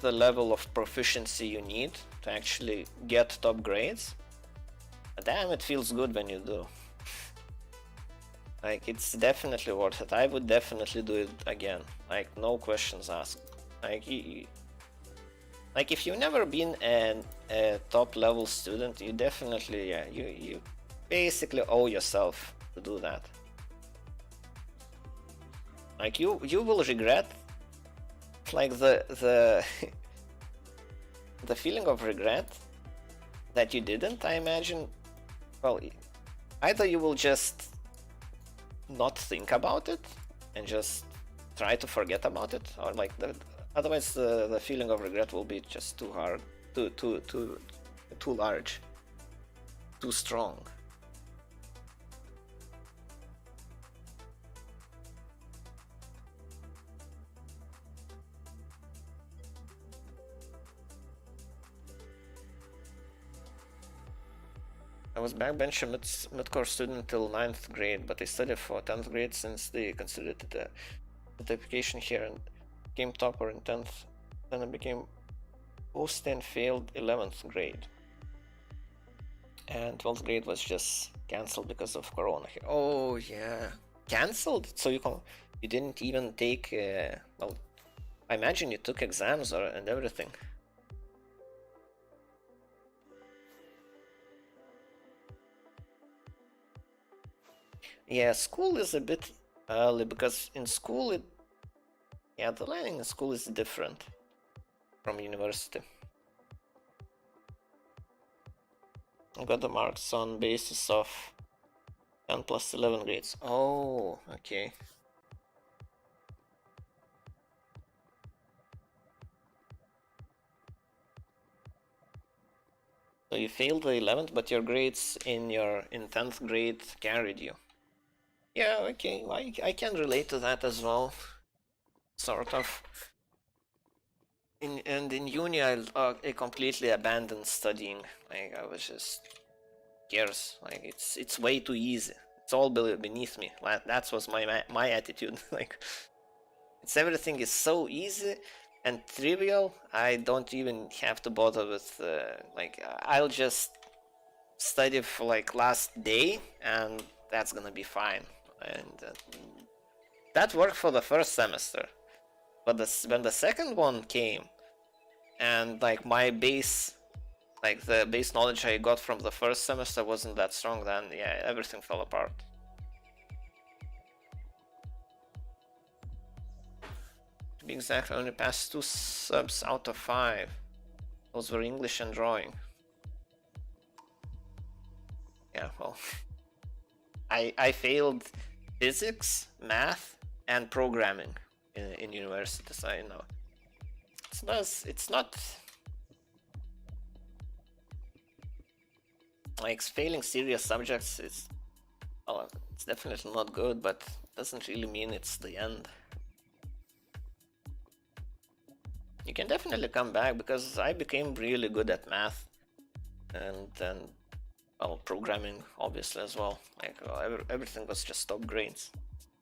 level of proficiency you need to actually get top grades. But damn, it feels good when you do. Like, it's definitely worth it. I would definitely do it again. Like, no questions asked. Like, like if you've never been a top level student, you definitely, yeah, you basically owe yourself to do that. Like, you will regret, like, the the feeling of regret that you didn't, I imagine. Well, either you will just not think about it and just try to forget about it, or like otherwise the feeling of regret will be just too hard, too large, too strong. I was backbencher mid-course student till 9th grade, but I studied for 10th grade since they considered it a certification here, and became topper in 10th. Then I became post and failed 11th grade. And 12th grade was just cancelled because of Corona here. Oh yeah, cancelled? So you didn't even take, well, I imagine you took exams and everything. Yeah, school is a bit early because in school the learning in school is different from university. I got the marks on basis of 10 plus 11 grades. Oh, okay. So you failed the 11th, but your grades in 10th grade carried you. Yeah, okay, I can relate to that as well. Sort of. In uni, I completely abandoned studying. Like, I was just cares. Like, it's way too easy. It's all beneath me. That was my attitude. Like, everything is so easy and trivial. I don't even have to bother with like, I'll just study for like last day, and that's gonna be fine. And that worked for the first semester. But when the second one came, and like my base, like the base knowledge I got from the first semester wasn't that strong, then yeah, everything fell apart. To be exact, I only passed 2 subs out of 5. Those were English and drawing. Yeah, well, I failed physics, math, and programming in university, so I know. It's not like failing serious subjects is, well, it's definitely not good, but doesn't really mean it's the end. You can definitely come back, because I became really good at math, and then, well, programming obviously as well. Like, everything was just top grades.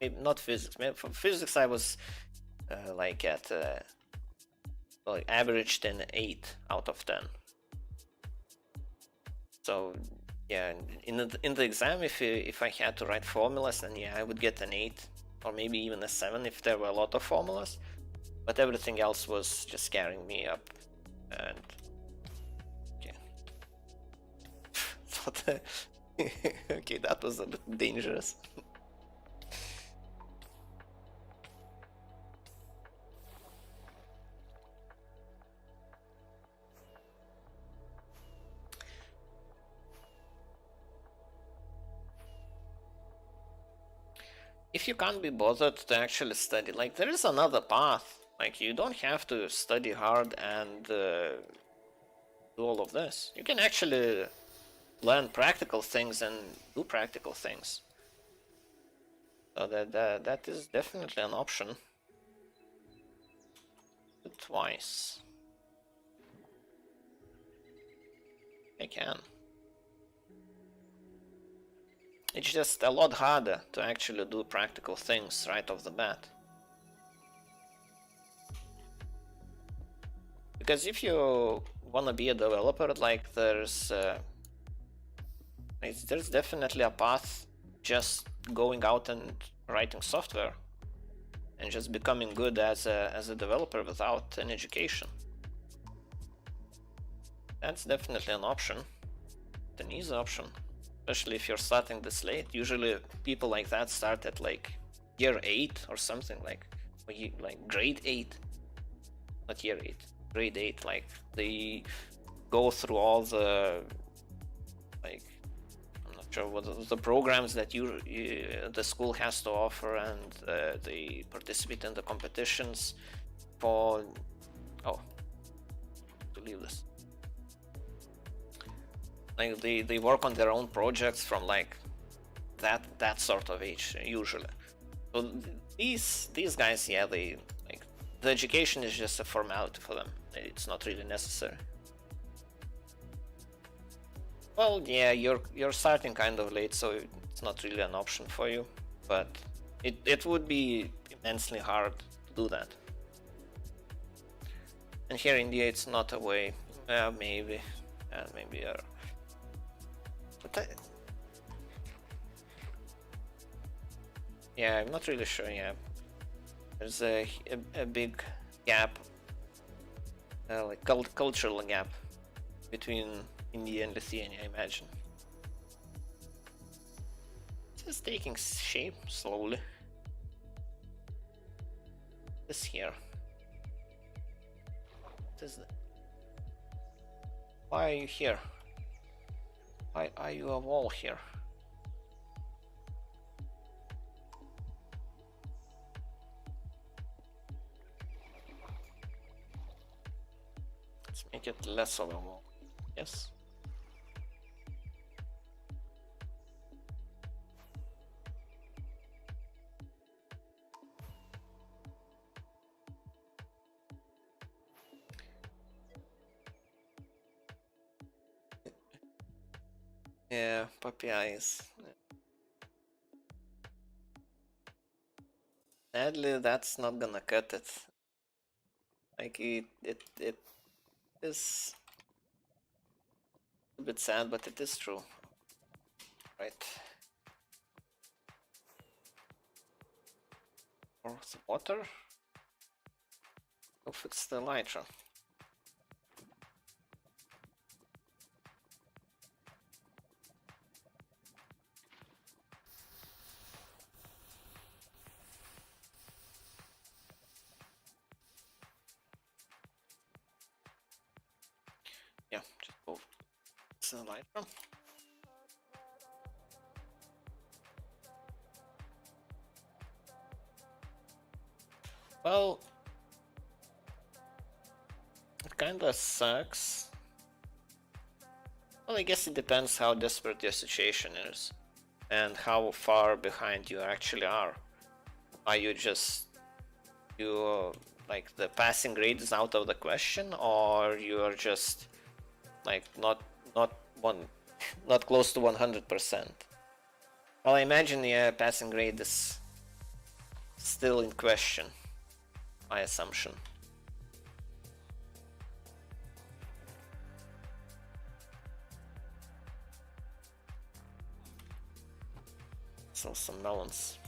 Maybe not physics. Maybe for physics I was like at well, averaged an 8 out of 10. So yeah, in the exam, if I had to write formulas, then yeah, I would get an 8 or maybe even a 7 if there were a lot of formulas. But everything else was just carrying me up, and okay. Okay, that was a bit dangerous. If you can't be bothered to actually study, like, there is another path. Like, you don't have to study hard and do all of this. You can actually learn practical things and do practical things. So that is definitely an option. Twice. I can. It's just a lot harder to actually do practical things right off the bat. Because if you wanna be a developer, like, there's definitely a path just going out and writing software and just becoming good as a developer without an education. That's definitely an option, an easy option, especially if you're starting this late. Usually people like that start at like year 8 or something, like grade 8, not year 8, grade 8. Like they go through all the, like, I'm not sure what the programs that the school has to offer, and they participate in the competitions for, oh, to leave this. Like they work on their own projects from like that sort of age usually. So these guys, yeah, they like, the education is just a formality for them. It's not really necessary. Well, yeah, you're starting kind of late, so it's not really an option for you. But it would be immensely hard to do that. And here in India, it's not a way. Maybe, maybe. But yeah, I'm not really sure. Yeah, there's a big gap, like cultural gap between India and Lithuania, I imagine. It's just taking shape slowly. This here. What is that? Why are you here? Why are you a wall here? Let's make it less of a wall. Yes. Yeah, puppy eyes. Sadly, that's not gonna cut it. Like it is a bit sad, but it is true. Right. Or the water. Go fix the elytra. Yeah, just go fix the elytra. Well, it kinda sucks. Well, I guess it depends how desperate your situation is and how far behind you actually are. Are you just, like, the passing grade is out of the question, or you are just like not close to 100%? Well, I imagine, yeah, passing grade is still in question, my assumption. So some melons.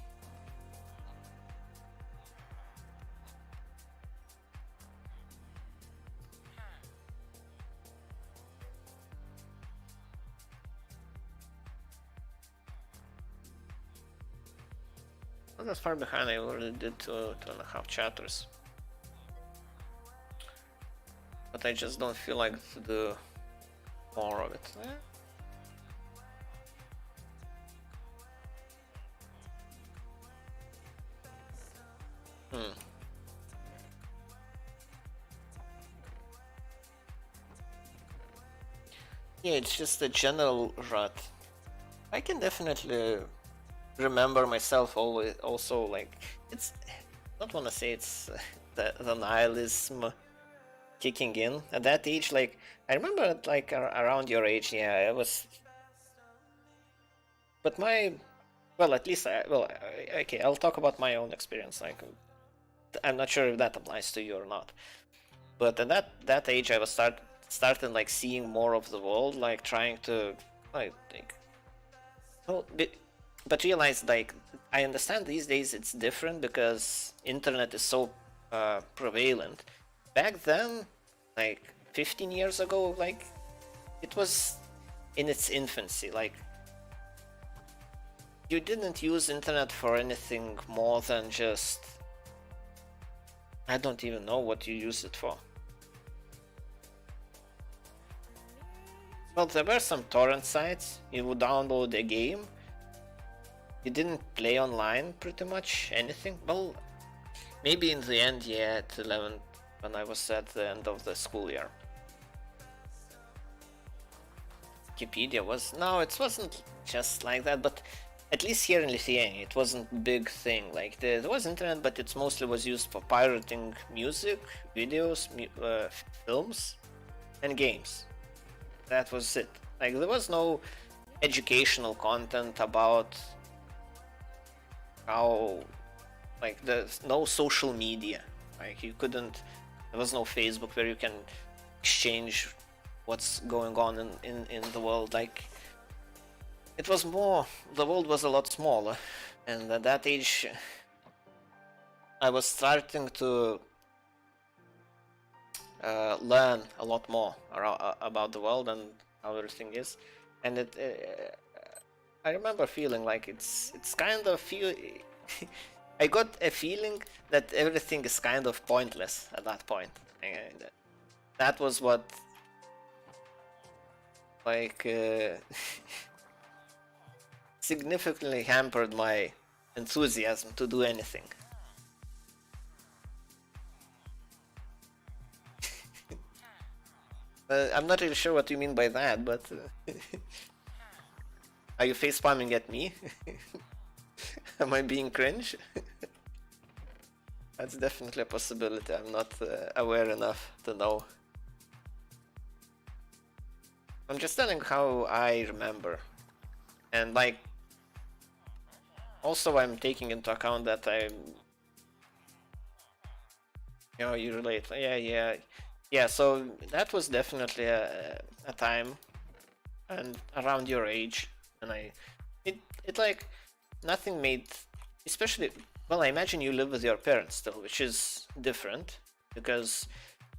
Not that far behind. I already did 2.5 chapters, but I just don't feel like to do more of it. Yeah, it's just a general rut. I can definitely remember myself always also, like, it's, I don't want to say it's the nihilism kicking in at that age. Like, I remember like around your age, yeah, I was, but well, at least okay, I'll talk about my own experience. Like, I'm not sure if that applies to you or not, but at that age I was started like seeing more of the world, like trying to, like, well, but realized, like, I understand these days it's different because internet is so prevalent. Back then, like 15 years ago, like it was in its infancy. Like you didn't use internet for anything more than just, I don't even know what you use it for. Well, there were some torrent sites. You would download a game. You didn't play online pretty much anything. Well, maybe in the end, yeah, at 11, when I was at the end of the school year. Wikipedia was, no, it wasn't just like that, but at least here in Lithuania, it wasn't a big thing. Like there was internet, but it mostly was used for pirating music, videos, films, and games. That was it. Like there was no educational content about how, like there's no social media. Like you couldn't, there was no Facebook where you can exchange what's going on in the world. Like it was more, the world was a lot smaller, and at that age I was starting to learn a lot more about the world and how everything is, and I remember feeling like it's kind of I got a feeling that everything is kind of pointless at that point. And that was what, like, significantly hampered my enthusiasm to do anything. I'm not really sure what you mean by that, but are you face spamming at me? Am I being cringe? That's definitely a possibility. I'm not aware enough to know. I'm just telling how I remember. And like, also I'm taking into account that I'm, you know, you relate. Yeah, so that was definitely a time and around your age, and it like nothing made, especially, well, I imagine you live with your parents still, which is different because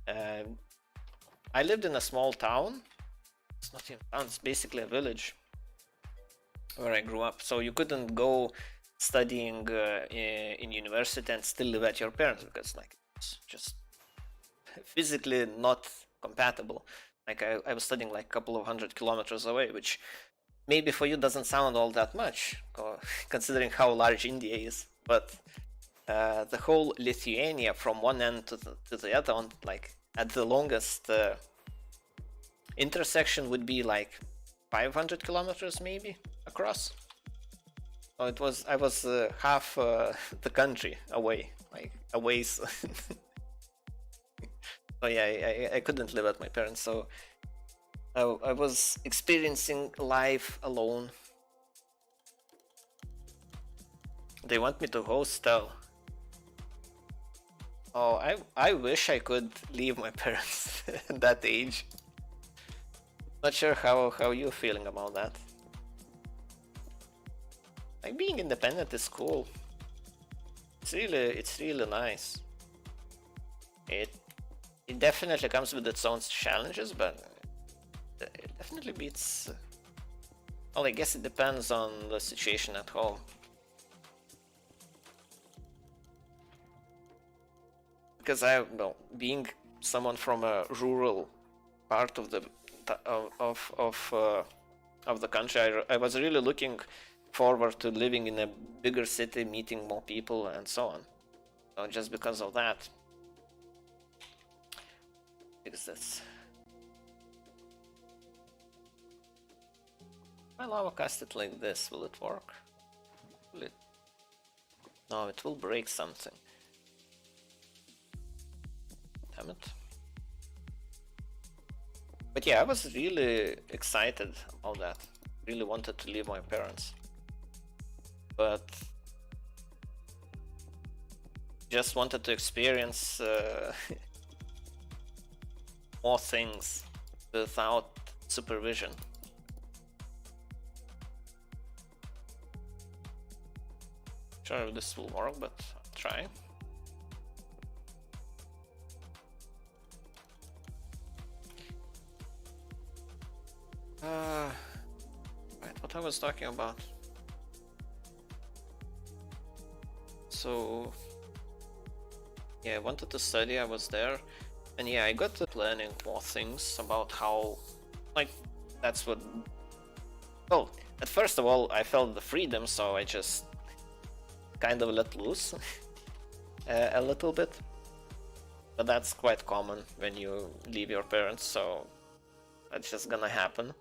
I lived in a small town. It's not even a town, it's basically a village where I grew up, so you couldn't go studying in university and still live at your parents because like it's just physically not compatible. Like I was studying like a couple of 100 kilometers away, which maybe for you doesn't sound all that much, considering how large India is. But the whole Lithuania from one end to the other, on like at the longest intersection would be like 500 kilometers maybe across. So it was, I was half the country away, like a ways. So yeah, I couldn't live at my parents, so I was experiencing life alone. They want me to hostel. Oh, I wish I could leave my parents at that age. Not sure how you're feeling about that. Like being independent is cool. It's really nice. It definitely comes with its own challenges, but it definitely beats. Well, I guess it depends on the situation at home. Because well, being someone from a rural part of the of the country, I was really looking forward to living in a bigger city, meeting more people, and so on. So just because of that. Fix this. If I lava cast it like this, will it work? Will it? No, it will break something. Damn it. But yeah, I was really excited about that. Really wanted to leave my parents. But just wanted to experience more things without supervision. Sure if this will work, but I'll try. Right, what I was talking about. So yeah, I wanted to study, I was there, and yeah, I got to planning more things about how, like, that's what, well, at first of all, I felt the freedom, so I just kind of let loose a little bit, but that's quite common when you leave your parents, so that's just gonna happen.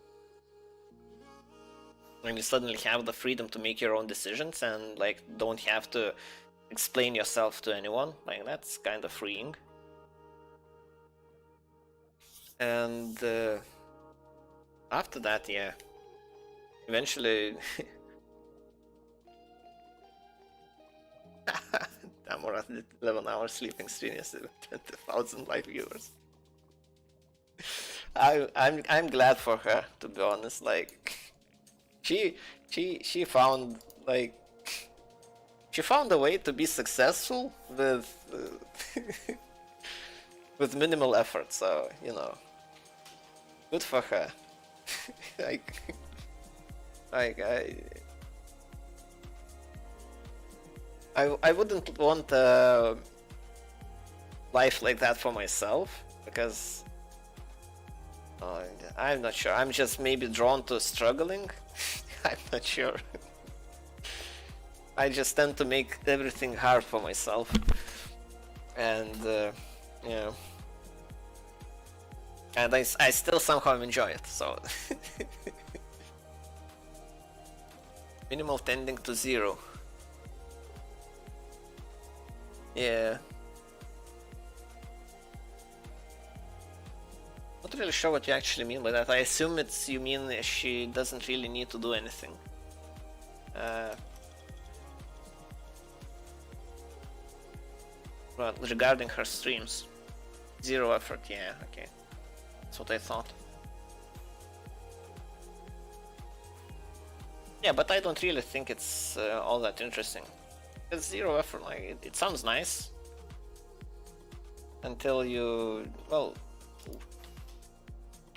When you suddenly have the freedom to make your own decisions and like don't have to explain yourself to anyone, like that's kind of freeing. And after that, yeah, eventually Tamara did 11 hours sleeping stream yesterday with 20,000 live viewers. I'm glad for her, to be honest. Like she found like she found a way to be successful with with minimal effort, so you know, good for her. like I wouldn't want a life like that for myself, because I'm not sure. I'm just maybe drawn to struggling. I'm not sure. I just tend to make everything hard for myself, and yeah, and I still somehow enjoy it. So minimal tending to 0. Yeah. Not really sure what you actually mean by that. I assume you mean she doesn't really need to do anything. Well, regarding her streams, 0 effort. Yeah, okay, that's what I thought. Yeah, but I don't really think it's all that interesting. It's 0 effort. Like it sounds nice until you, well,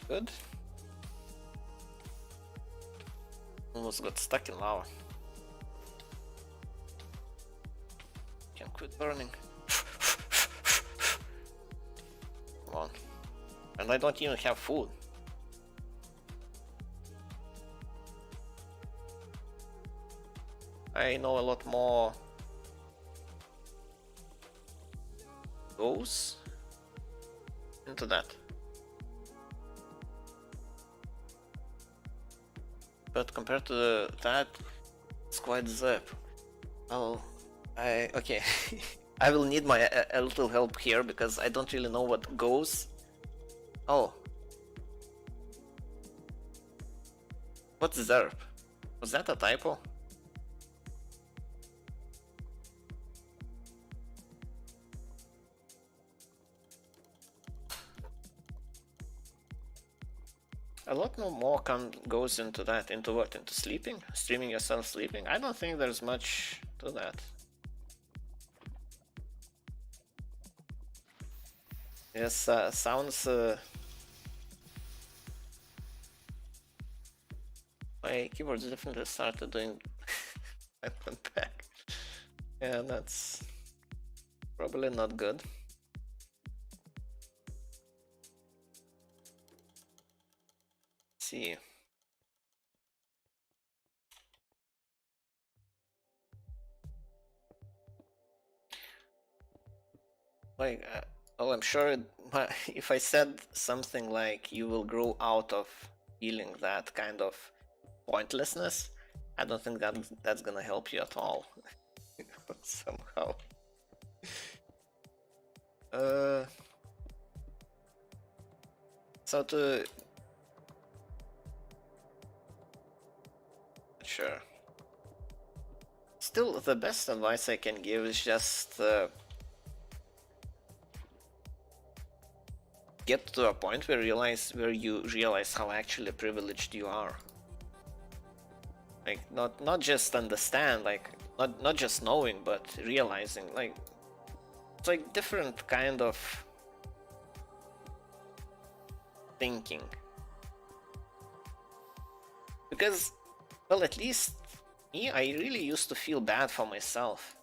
good. Almost got stuck in lava. Can quit burning. Come on. And I don't even have food. I know a lot more goes into that. But compared to that, it's quite zip. Oh, okay. I will need my a little help here because I don't really know what goes. Oh, what's zerp? Was that a typo? A lot more goes into that. Into what? Into sleeping? Streaming yourself sleeping? I don't think there's much to that. Yes, sounds... my keyboard's definitely started doing... I went back. Yeah, that's probably not good. See. Like, well, I'm sure if I said something like you will grow out of feeling that kind of pointlessness, I don't think that's gonna help you at all. Somehow. So to... Sure. Still, the best advice I can give is just get to a point where you realize how actually privileged you are. Like not just understand, like not just knowing, but realizing. Like, it's like different kind of thinking. Because, well, at least me, I really used to feel bad for myself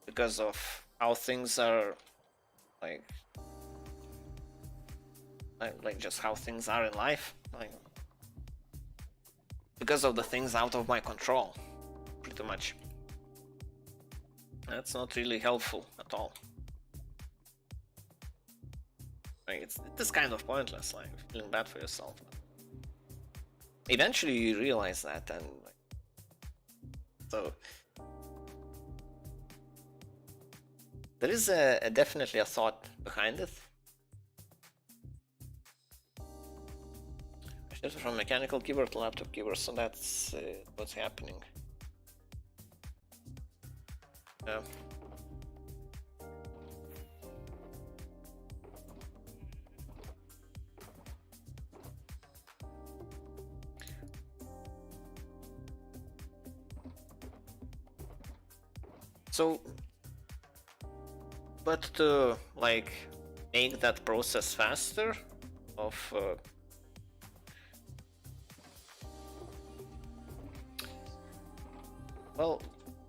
because of how things are, like just how things are in life, like because of the things out of my control, pretty much. That's not really helpful at all. Like, it's kind of pointless, like feeling bad for yourself. Eventually, you realize that, and so there is definitely a thought behind it. I shifted from mechanical keyboard to laptop keyboard, so that's what's happening. Yeah. So, but to like make that process faster of well,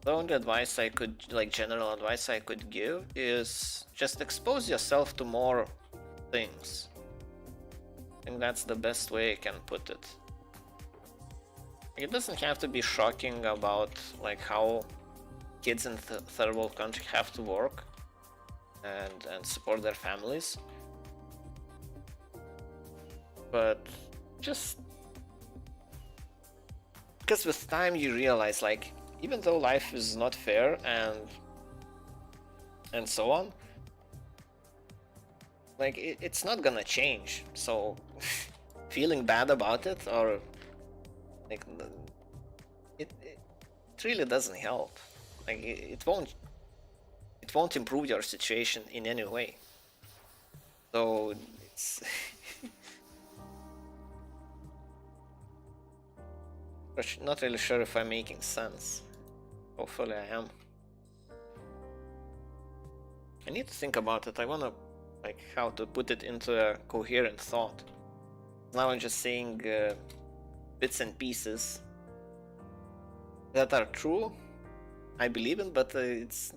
the only advice I could, like general advice I could give is just expose yourself to more things. I think that's the best way I can put it. It doesn't have to be shocking about like how kids in third world country have to work and support their families, but just because with time you realize, like, even though life is not fair and so on, like it's not gonna change. So feeling bad about it, or like it really doesn't help. Like it won't improve your situation in any way. So it's not really sure if I'm making sense. Hopefully I am. I need to think about it. I wanna like how to put it into a coherent thought. Now I'm just saying bits and pieces that are true, I believe in, but it's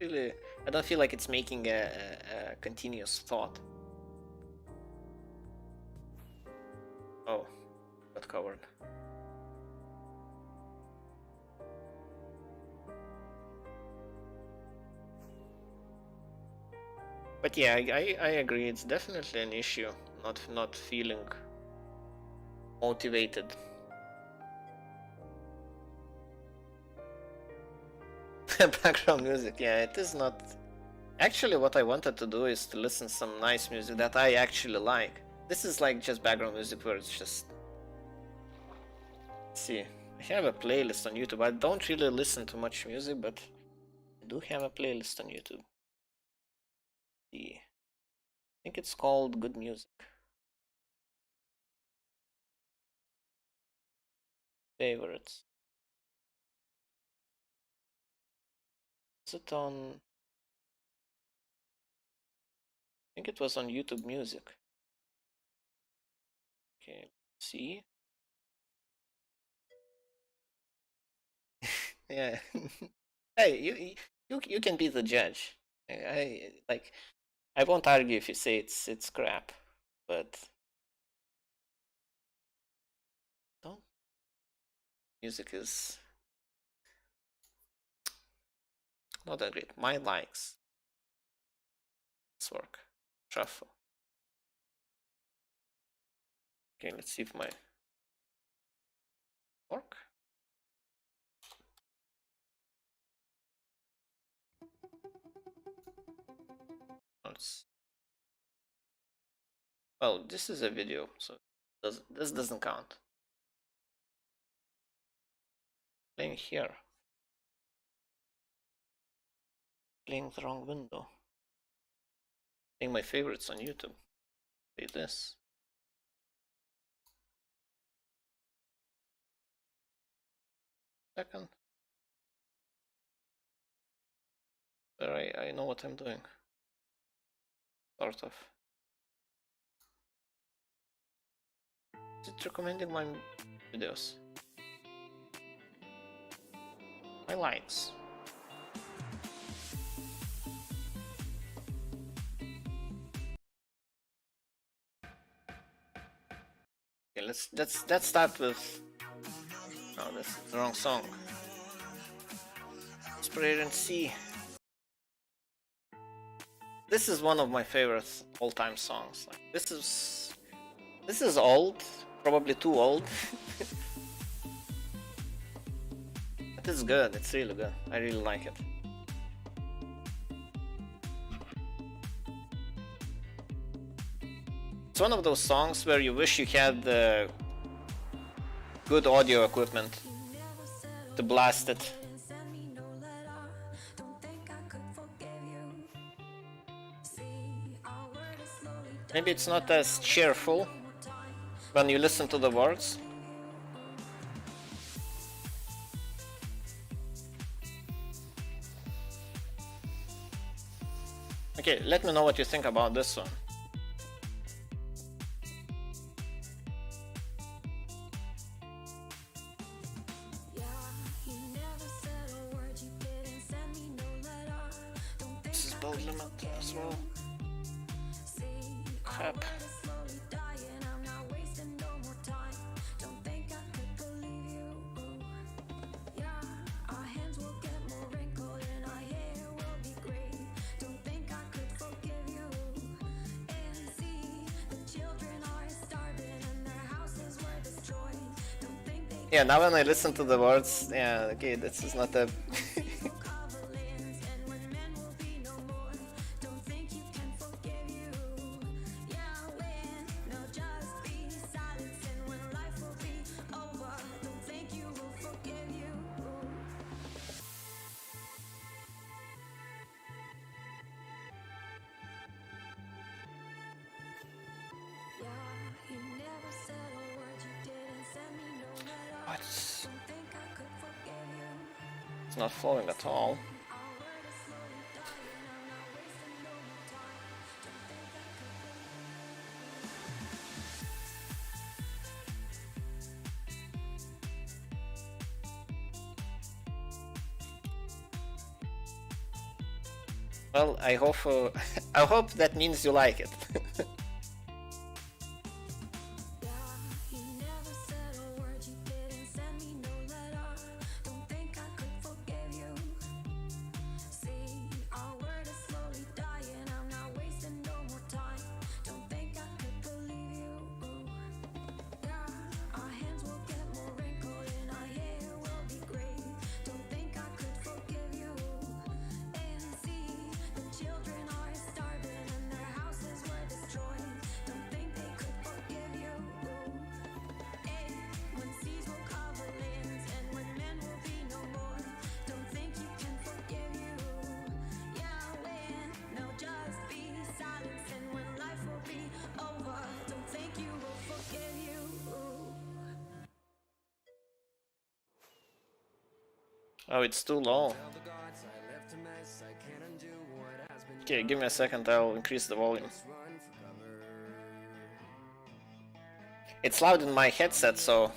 really, I don't feel like it's making a continuous thought. Oh, got covered. But yeah, I agree. It's definitely an issue. Not feeling motivated. Background music, yeah, it is not. Actually, what I wanted to do is to listen some nice music that I actually like. This is like just background music where it's just. Let's see, I have a playlist on YouTube. I don't really listen to much music, but I do have a playlist on YouTube. I think it's called Good Music. Favorites. Is it on? I think it was on YouTube Music. Okay, see. Yeah. Hey, you can be the judge. I like. I won't argue if you say it's crap, but don't. Music is not that great. My likes. Let's work. Shuffle. Okay, let's see if my work. Let's. Well, this is a video, so this doesn't count. Playing here. Playing the wrong window. Playing my favorites on YouTube. Play this. Second. But I know what I'm doing. Sort of. Is it recommending my videos? Highlights. Okay, let's start with. No, that's the wrong song. Inspiration and C. This is one of my favorite all-time songs. Like, this is old, probably too old. But it's good. It's really good. I really like it. It's one of those songs where you wish you had good audio equipment to blast it. Maybe it's not as cheerful when you listen to the words. Okay, let me know what you think about this one. This is bold limit as well. Crap. Yeah, now when I listen to the words, yeah, okay, this is not a... What? It's not flowing at all. Well, I hope I hope that means you like it. Oh, it's too low. Okay, give me a second, I'll increase the volume. It's loud in my headset, so...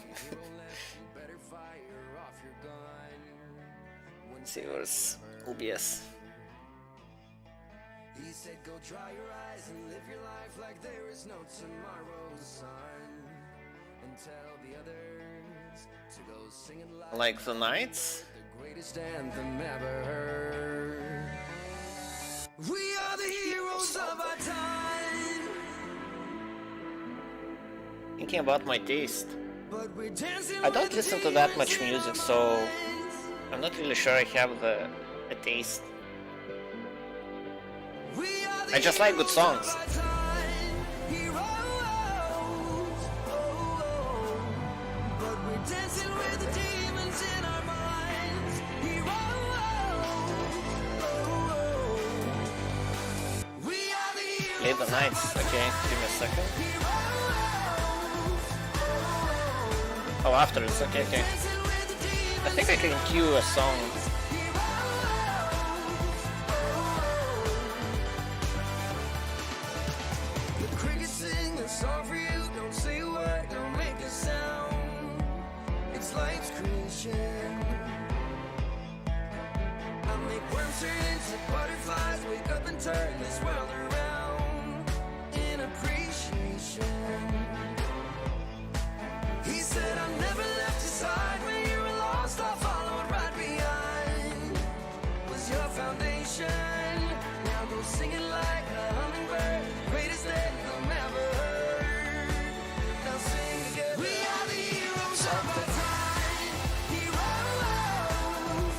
Let's see, where's OBS? He said, go dry your eyes and live your life like there is no tomorrow's sun. And tell the others to go singing like the Knights? Greatest anthem ever heard. We are the heroes of our time. Thinking about my taste, I don't listen to that much music, so I'm not really sure I have a taste. I just like good songs. Play the Knights, okay, give me a second. Oh, afterwards, okay, okay. I think I can cue a song. I make worms turn into butterflies, wake up and turn this world around in appreciation. He said I never left your side when you were lost, I followed right behind. Was your foundation. Now go sing it like a hummingbird, greatest anthem ever heard. Now sing together. We are the heroes of our time, heroes.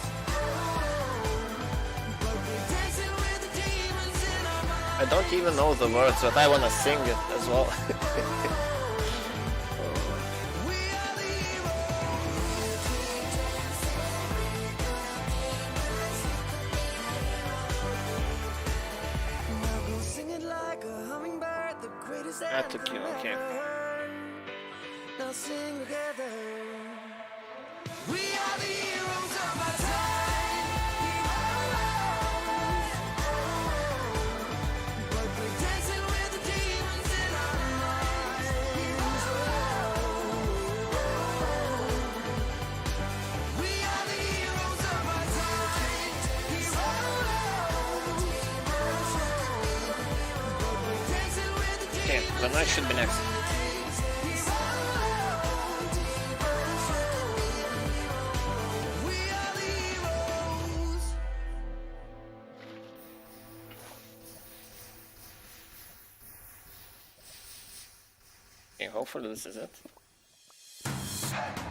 But we're dancing with the demons in our minds. I don't even know the words, but I wanna sing it as well. We are the heroes. Now go sing it like a hummingbird, the greatest That took you, anthem okay. ever heard. Now sing together. We are the heroes of our time, heroes. But we're dancing with the demons in our minds. We are the heroes of our time, heroes. But we're dancing with the Okay, the night should be next. We are the heroes. Okay, hopefully this is it.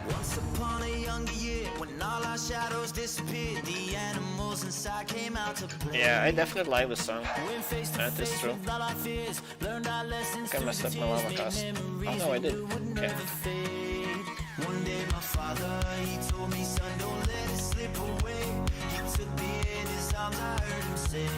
Once upon a younger year, when all our shadows disappeared, the animals inside came out to play. Yeah, I definitely like the song. Went face to That is face true. with all our fears, learned our lessons I through messed the up my tears, lava made cast. Oh memories no, I we did. knew would Okay. never fade. One day my father, he told me, son, don't let it slip away. He took me in his arms, I heard him say,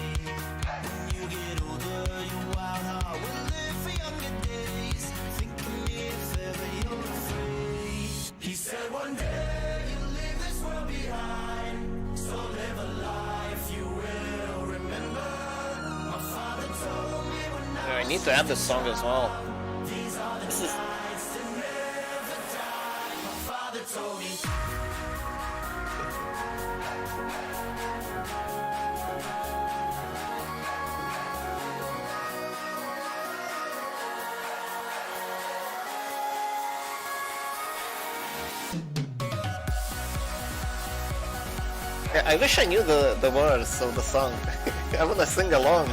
when you get older, your wild heart will live for younger days. Think of me if ever you're afraid. He said one day you'll leave this world behind, so live a life you will remember. My father told me when Yeah, I need to add this song as well. these are the This is nights that never die. My father told me. Yeah, I wish I knew the words of the song. I wanna sing along.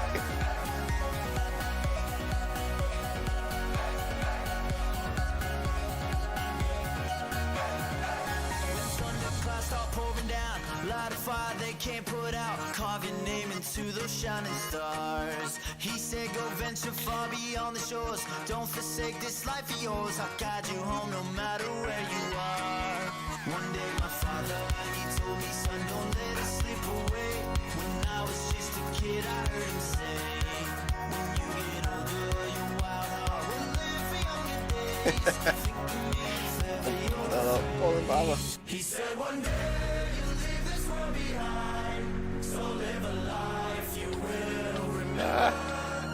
Clouds start pouring down, light a fire they can't put out. Carve your name into those shining stars. He said go venture far beyond the shores. Don't forsake this life of yours. I'll guide you home no matter where you are. One day my father, he told me, son, don't let it slip away. When I was just a kid, I heard him say, when you get older, your wild heart will live for younger days. Think of me if ever you're Lava. he said one day you'll leave this world behind, so live a life you will remember.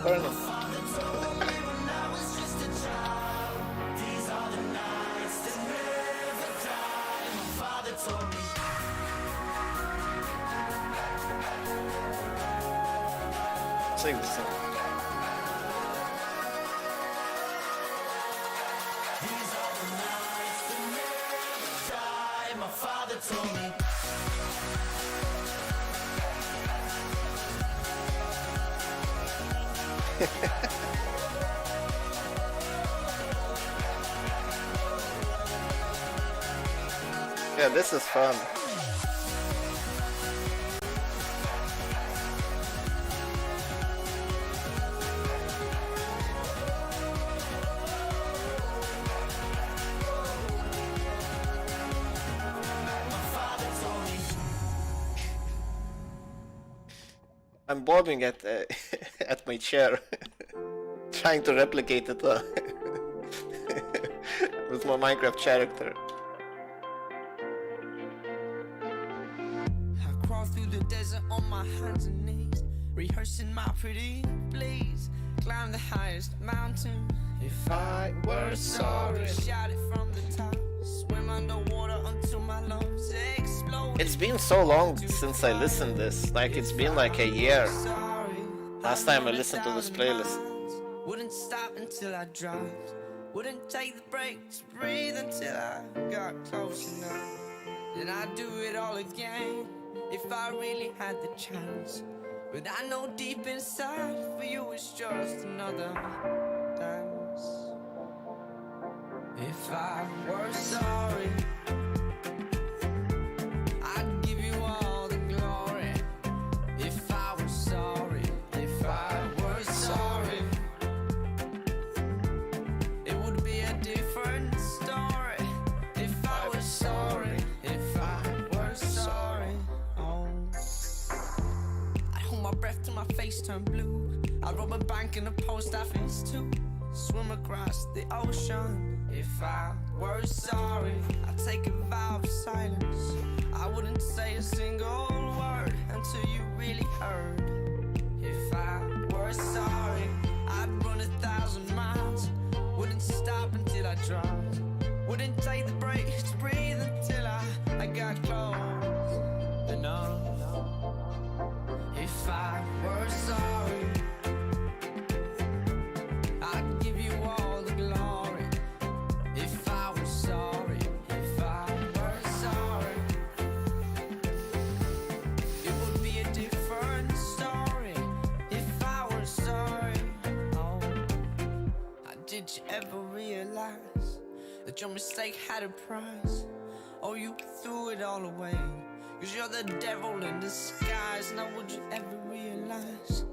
Burn My father told me when I was just a child, these are the nights that never die. My father told me. Sing the song. These are the nights that never die. My father told me. Yeah, this is fun. I'm bobbing at at my chair, trying to replicate it with my Minecraft character. I crawl through the desert on my hands and knees, rehearsing my pretty please. Climb the highest mountain. If I were sorry. Shout it from the top. Swim underwater until my lungs It's been so long since I listened this. Like, it's been like a year. Last time I listened to this playlist. Wouldn't stop until I dropped. Wouldn't take the breaks, breathe until I got close enough. Then I'd do it all again if I really had the chance. But I know deep inside for you it's just another dance. If I were sorry, I'd give you all the glory. If I were sorry, if I were sorry, it would be a different story. If I were sorry, if I were sorry, oh. I'd hold my breath till my face turned blue. I'd rob a bank in a post office too. Swim across the ocean. If I were sorry, I'd take a vow of silence. I wouldn't say a single word until you really heard. If I were sorry, I'd run 1,000 miles. Wouldn't stop until I dropped. Wouldn't take the breaks to breathe until I got close enough. If I were sorry, I'd give you all the glory. If I were sorry, if I were sorry, it would be a different story. If I were sorry, oh. Did you ever realize that your mistake had a price? Or you threw it all away? Cause you're the devil in disguise. Now would you ever realize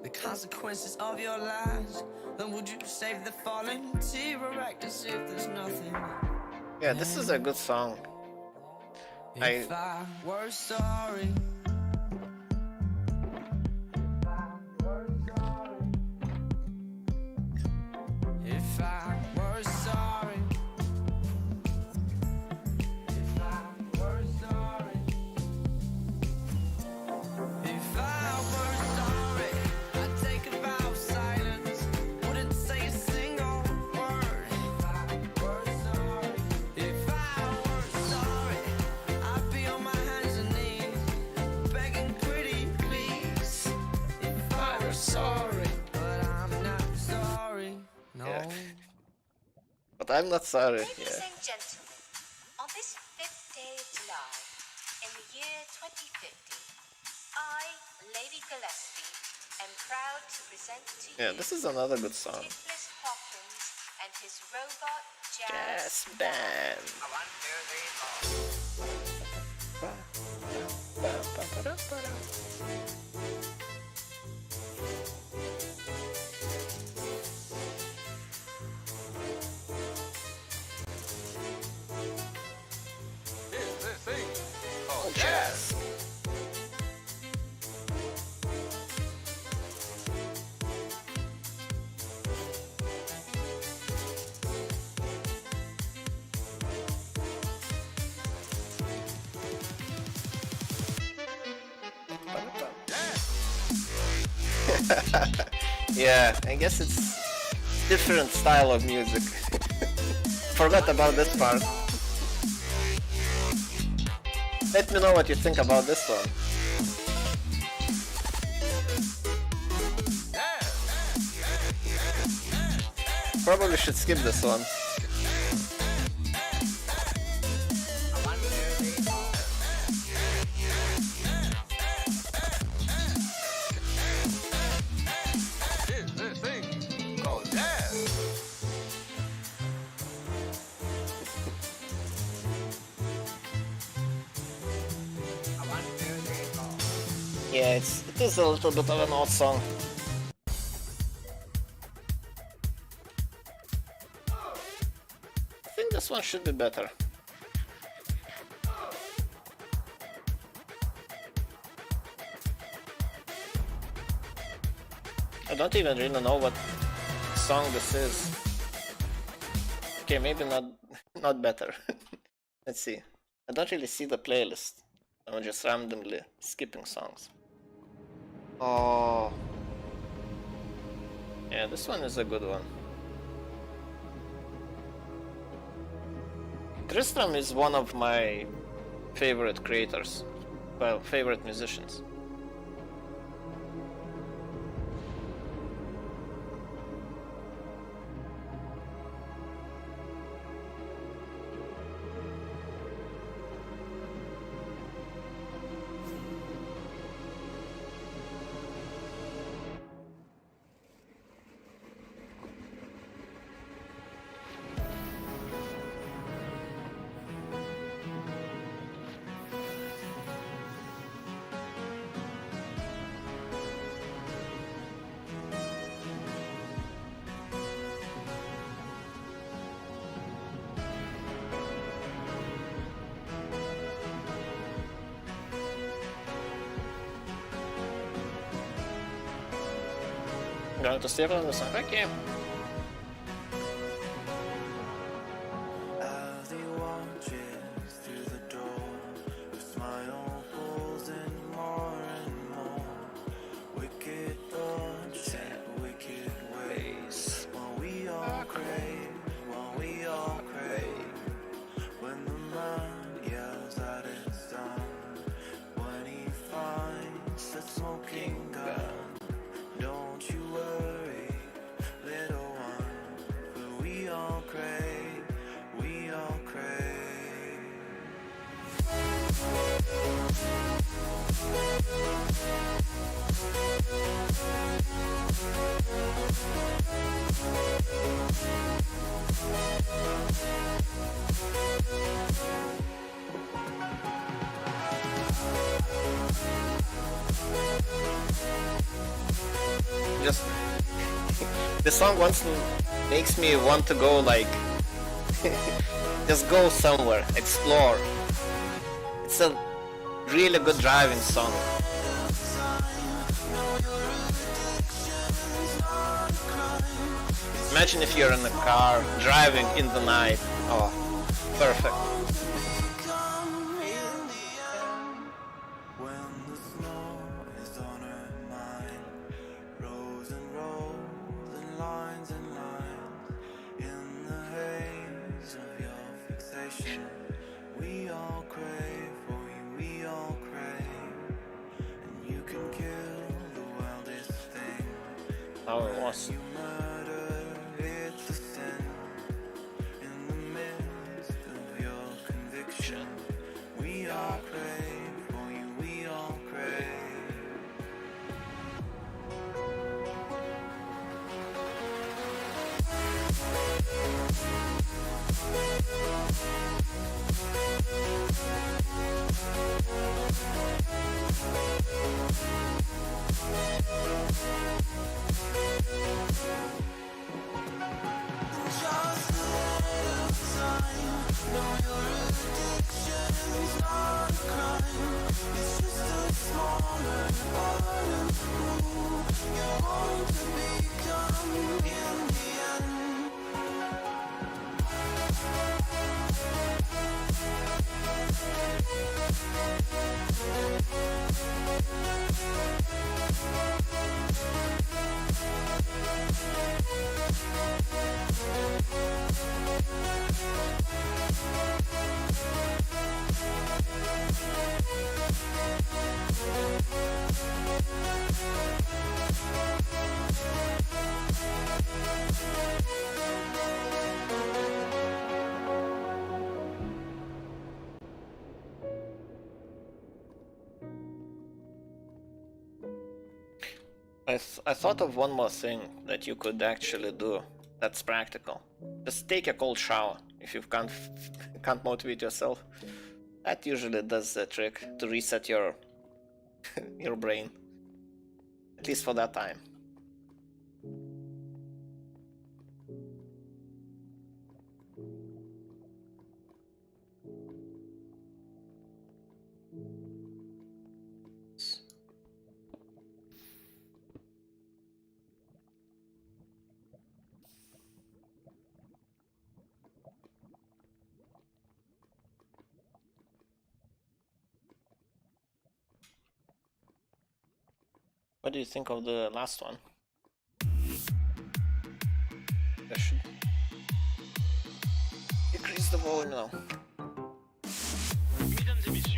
the consequences of your lies? Then would you save the fallen tear or act as if there's nothing? Yeah, this is a good song. If I were sorry, if I were sorry, if I were sorry, if I were sorry, I'd take a vow of silence. Wouldn't say a single word. If I were sorry, if I were sorry, I'd be on my hands and knees, begging pretty please. If I were sorry, but I'm not sorry. No. Yeah. But I'm not sorry. Ladies Yeah. and gentlemen, on this 5th day of July, in the year 2050, I, Lady Gillespie, am proud to present to Yeah, you this is another good song. Toothless Hawkins and his robot Jazz jazz band. Oh, jazz. Yeah, I guess it's different style of music. Forgot about this part. Let me know what you think about this one. Probably should skip this one. Yeah, it is a little bit of an odd song. I think this one should be better. I don't even really know what song this is. Okay, maybe not better. Let's see. I don't really see the playlist. I'm just randomly skipping songs. Oh. Yeah, this one is a good one. Tristram is one of my favorite creators, well, favorite musicians. Going to steer on this one. Okay. As he watches through the door, her smile pulls in more and more. Wicked thoughts and wicked ways. While we all crave, when the man yells at his son, when he finds the smoking gun. Don't you worry, little one, for we all crave, we all crave. Just this song once makes me want to go like just go somewhere, explore. It's a really good driving song. Imagine if you're in a car driving in the night. Oh, perfect. We all crave for you, we all crave, and you can kill the wildest thing. Oh, it was. You murder, it's a sin. In the midst of your conviction, we all crave for you, we all crave. I thought of one more thing that you could actually do that's practical. Just take a cold shower if you can't motivate yourself. That usually does the trick to reset your your brain, at least for that time. What do you think of the last one? I should decrease the volume now. Mesdames et messieurs,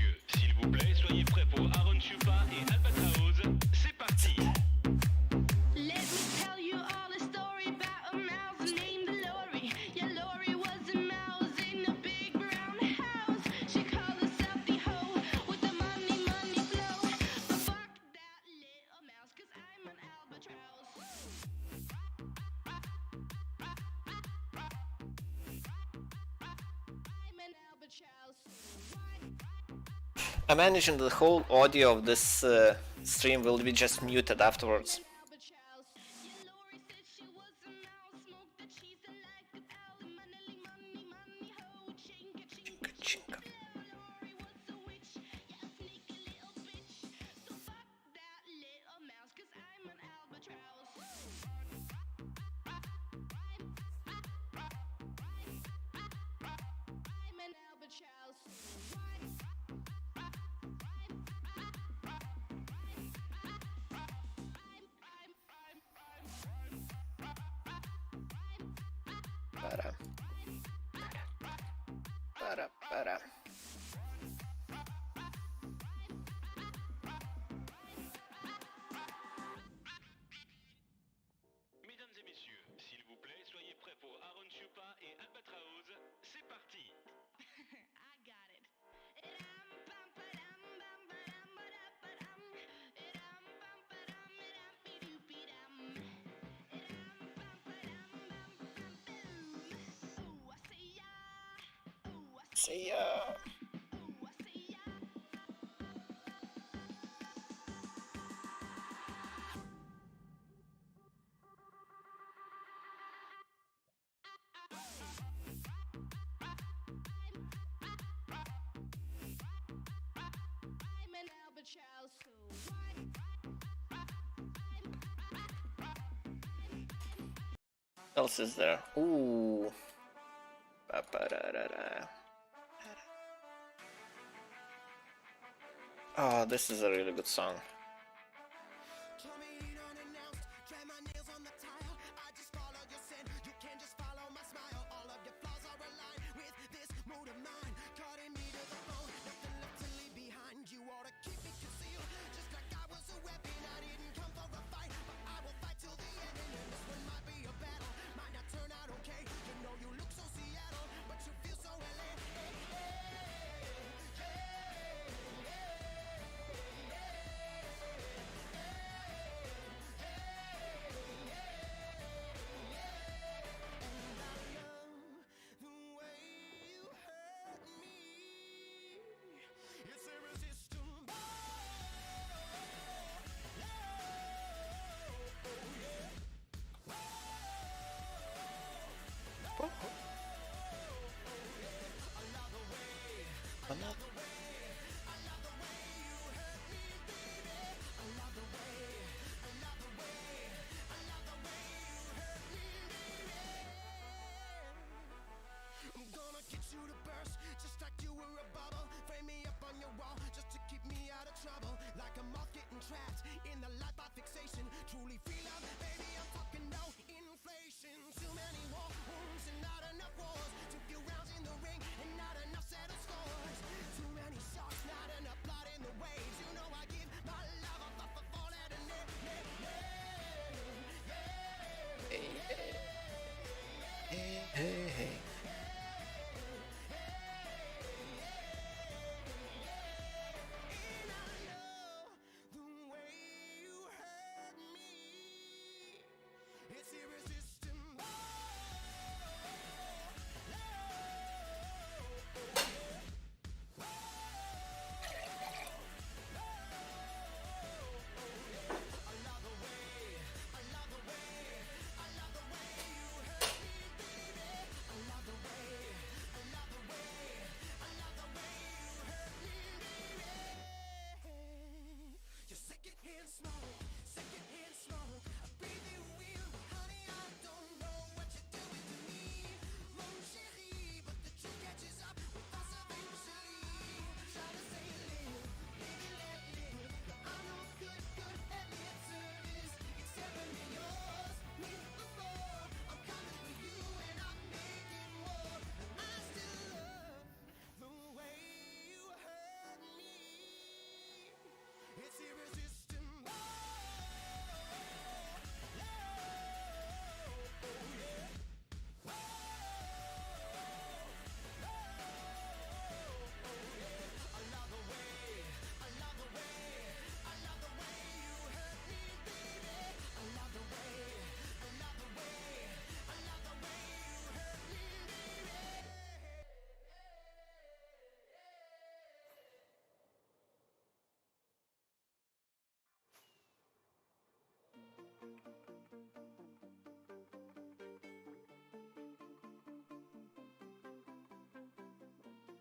I'm managing the whole audio of this stream will be just muted afterwards. Chinka. Para. Mesdames et messieurs, s'il vous plaît, soyez prêts pour Aaron Chupa et Albatraoz. C'est parti. I got it. See ya. What else is there? Ooh. Ba-ba-da-da-da. Oh, this is a really good song. Hey.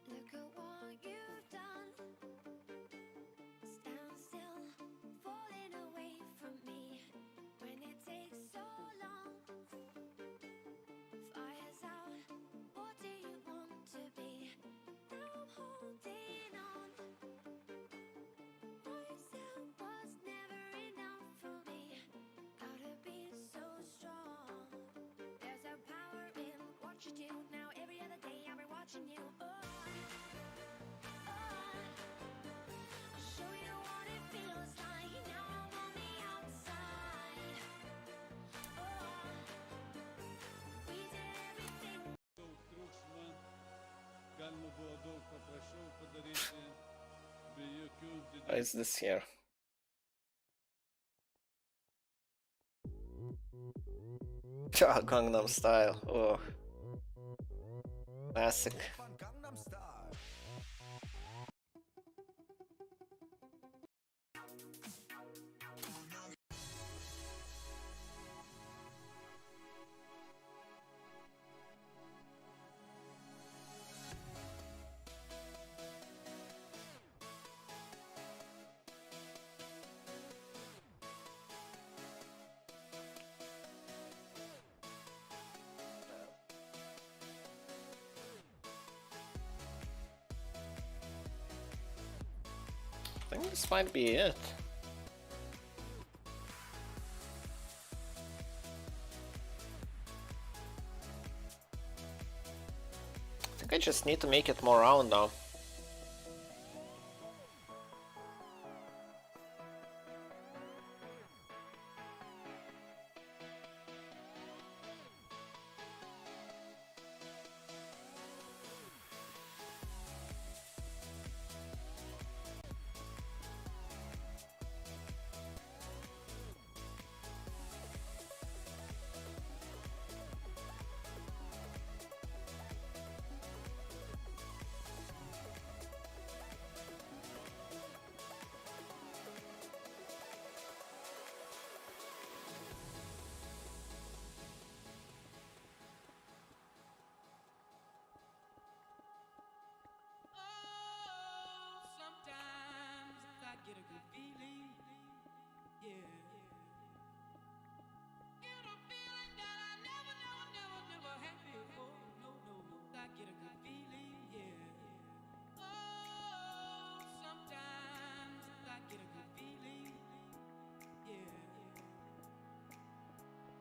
Look at what you've done. Stand still, falling away from me. When it takes so long, fire's out. What do you want to be? Now I'm holding on. Myself was never enough for me. Gotta be so strong. There's a power in what you do. Now every other day I'll be watching you. Show you what it feels like. Now I'm on the outside. We did everything. What is this here? Gangnam Style. Oh, classic. I think this might be it. I think I just need to make it more round now. Get a good feeling, yeah. Get a feeling that I never had before. No, I get a good feeling, yeah. Oh, sometimes I get a good feeling, yeah.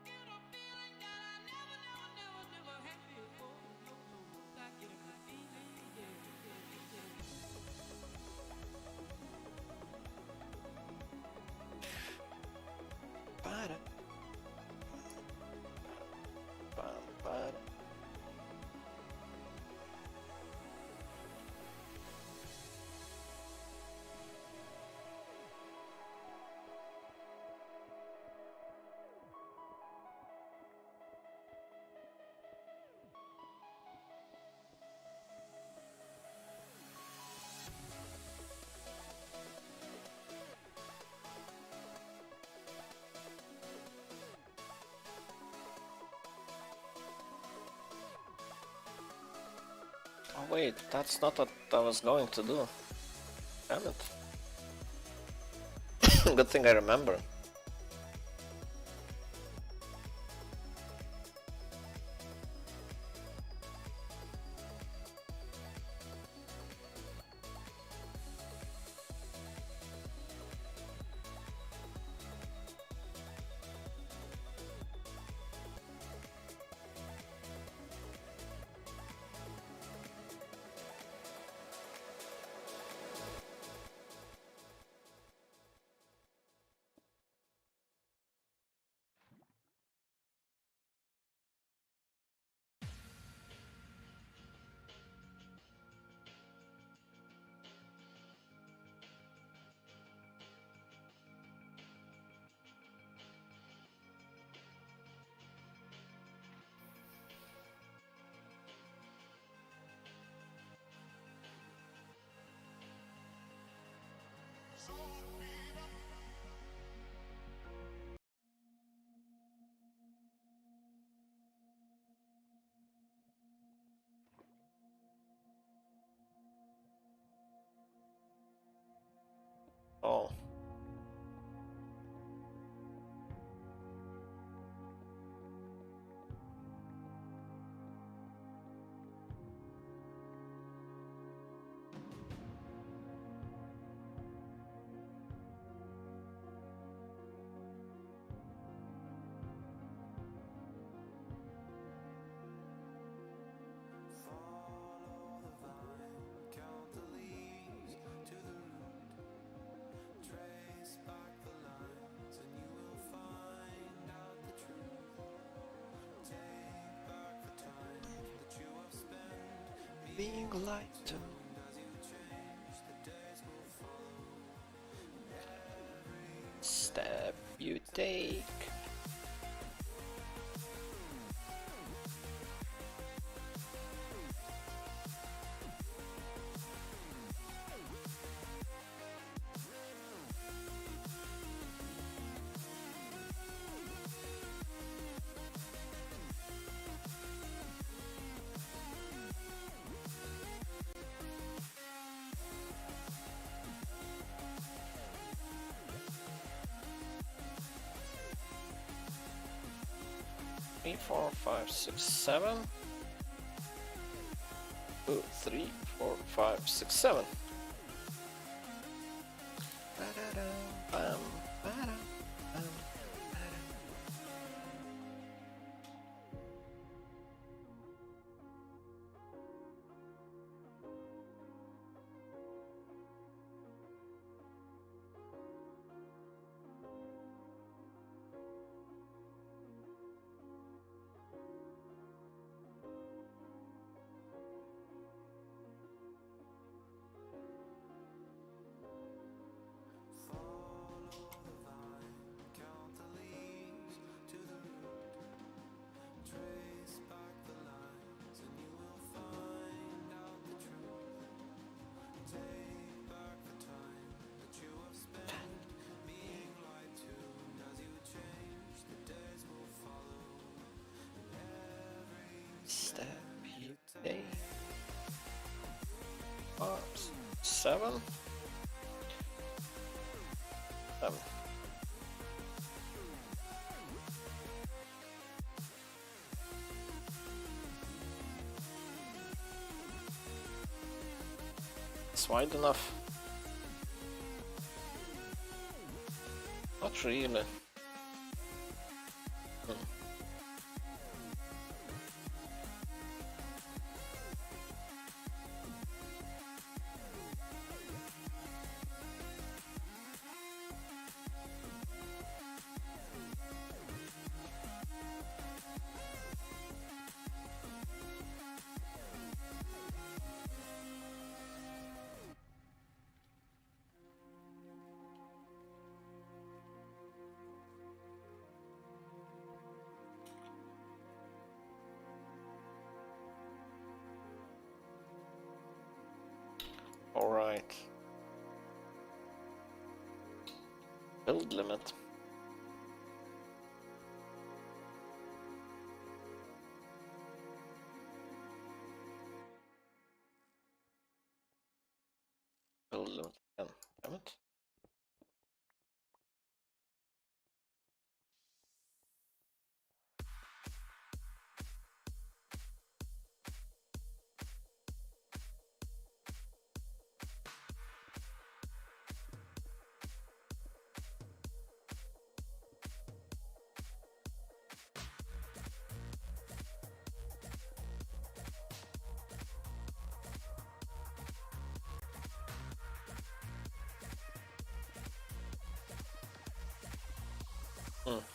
Get a feeling that I never had before. No, I get a good feeling, yeah. Para. Para. Oh wait, that's not what I was going to do. Damn it. Good thing I remember. Oh. Being light to step you take. Three, 4, 5, 6, 7. 2, 3, 4, 5, 6, 7. Bam, bam, bam. Step you take. 5, 7. 7. It's wide enough. Not really. All right. Build limit. Build limit again. Damn it.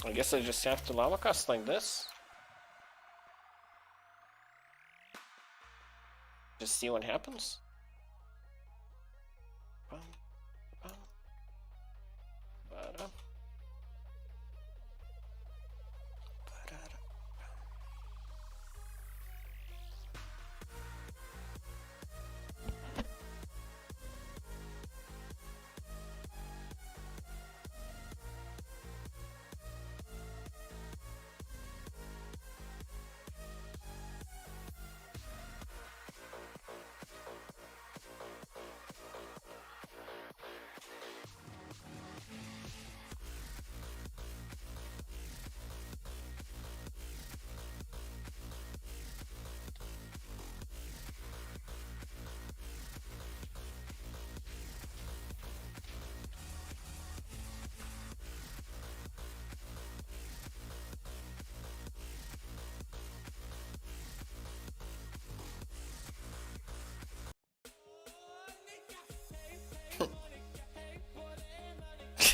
I guess I just have to lava cast like this. Just see what happens. Bum, bum, ba-da, ba-da-da.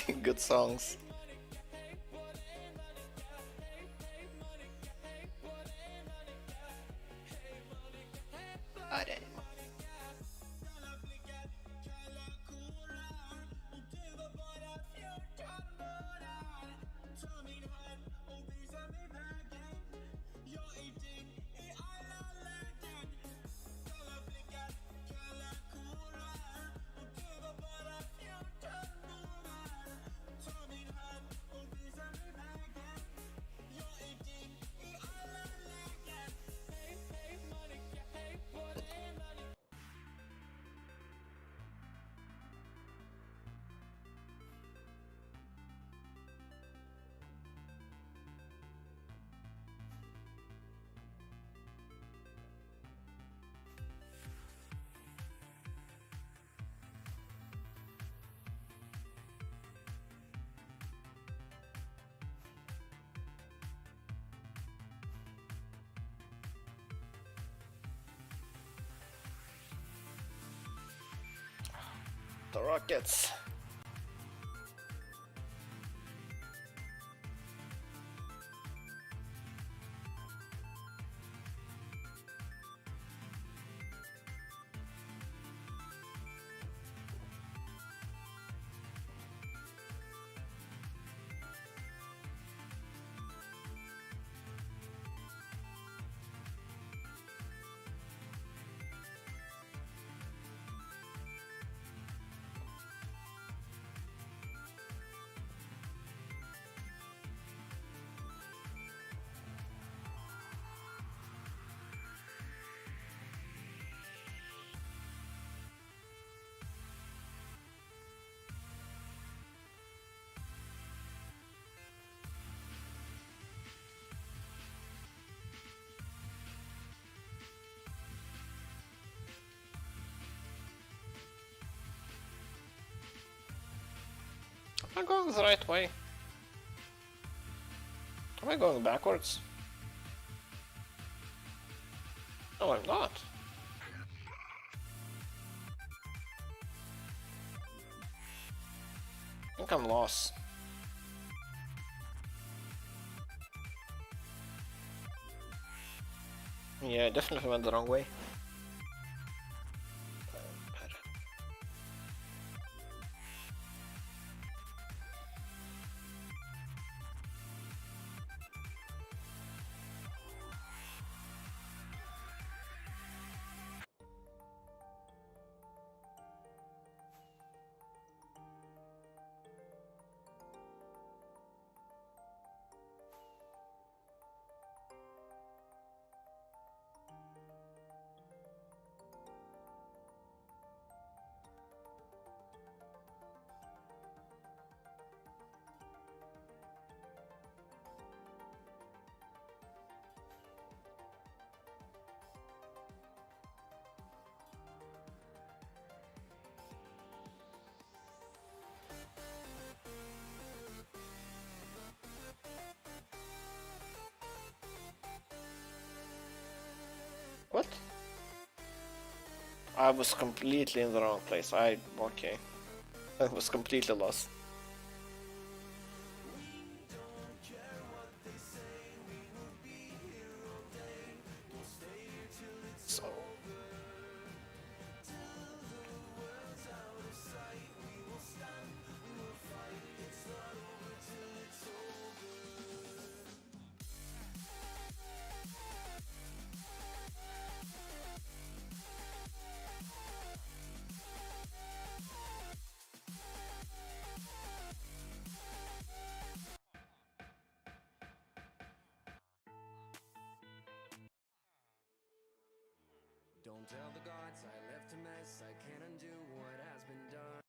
Good songs. The Rockets. Am I going the right way? Am I going backwards? No, I'm not. I think I'm lost. Yeah, I definitely went the wrong way. What? I was completely in the wrong place. Okay. I was completely lost. So. Don't tell the gods I left a mess, I can't undo what has been done.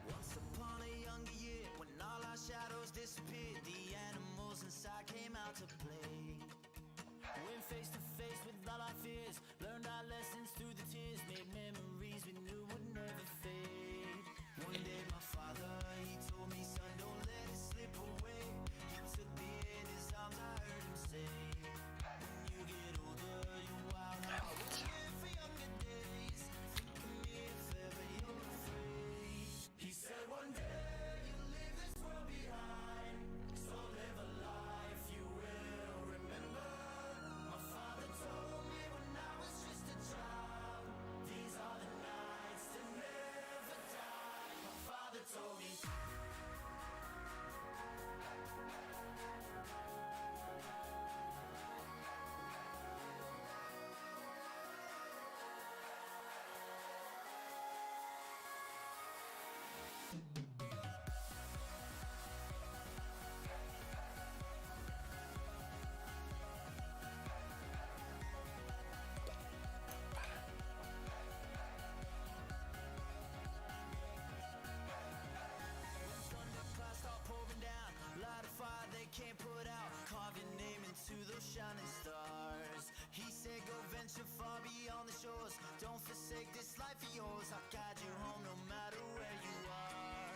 Once upon a younger year, when all our shadows disappeared, the animals inside came out to play. Went face to face with all our fears, learned our lessons through the tears, made memories we knew would never fade. One day my father, he told me, son, don't let it slip away. He took me in his arms, I heard him say, when you get older, you wild out. We're here for younger days. Think of me if ever you're afraid. Can't put out, carve your name into those shining stars. He said go venture far beyond the shores, don't forsake this life of yours. I'll guide you home no matter where you are.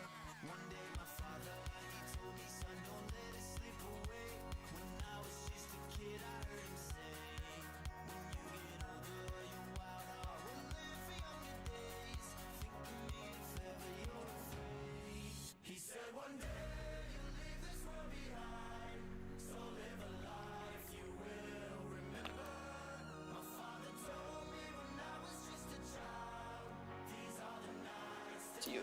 One day my father, he told me, son, don't let it slip away. When I was just a kid I heard him say, when you get older your wild heart will live for younger days. Think of me if ever you're afraid. He said one day you.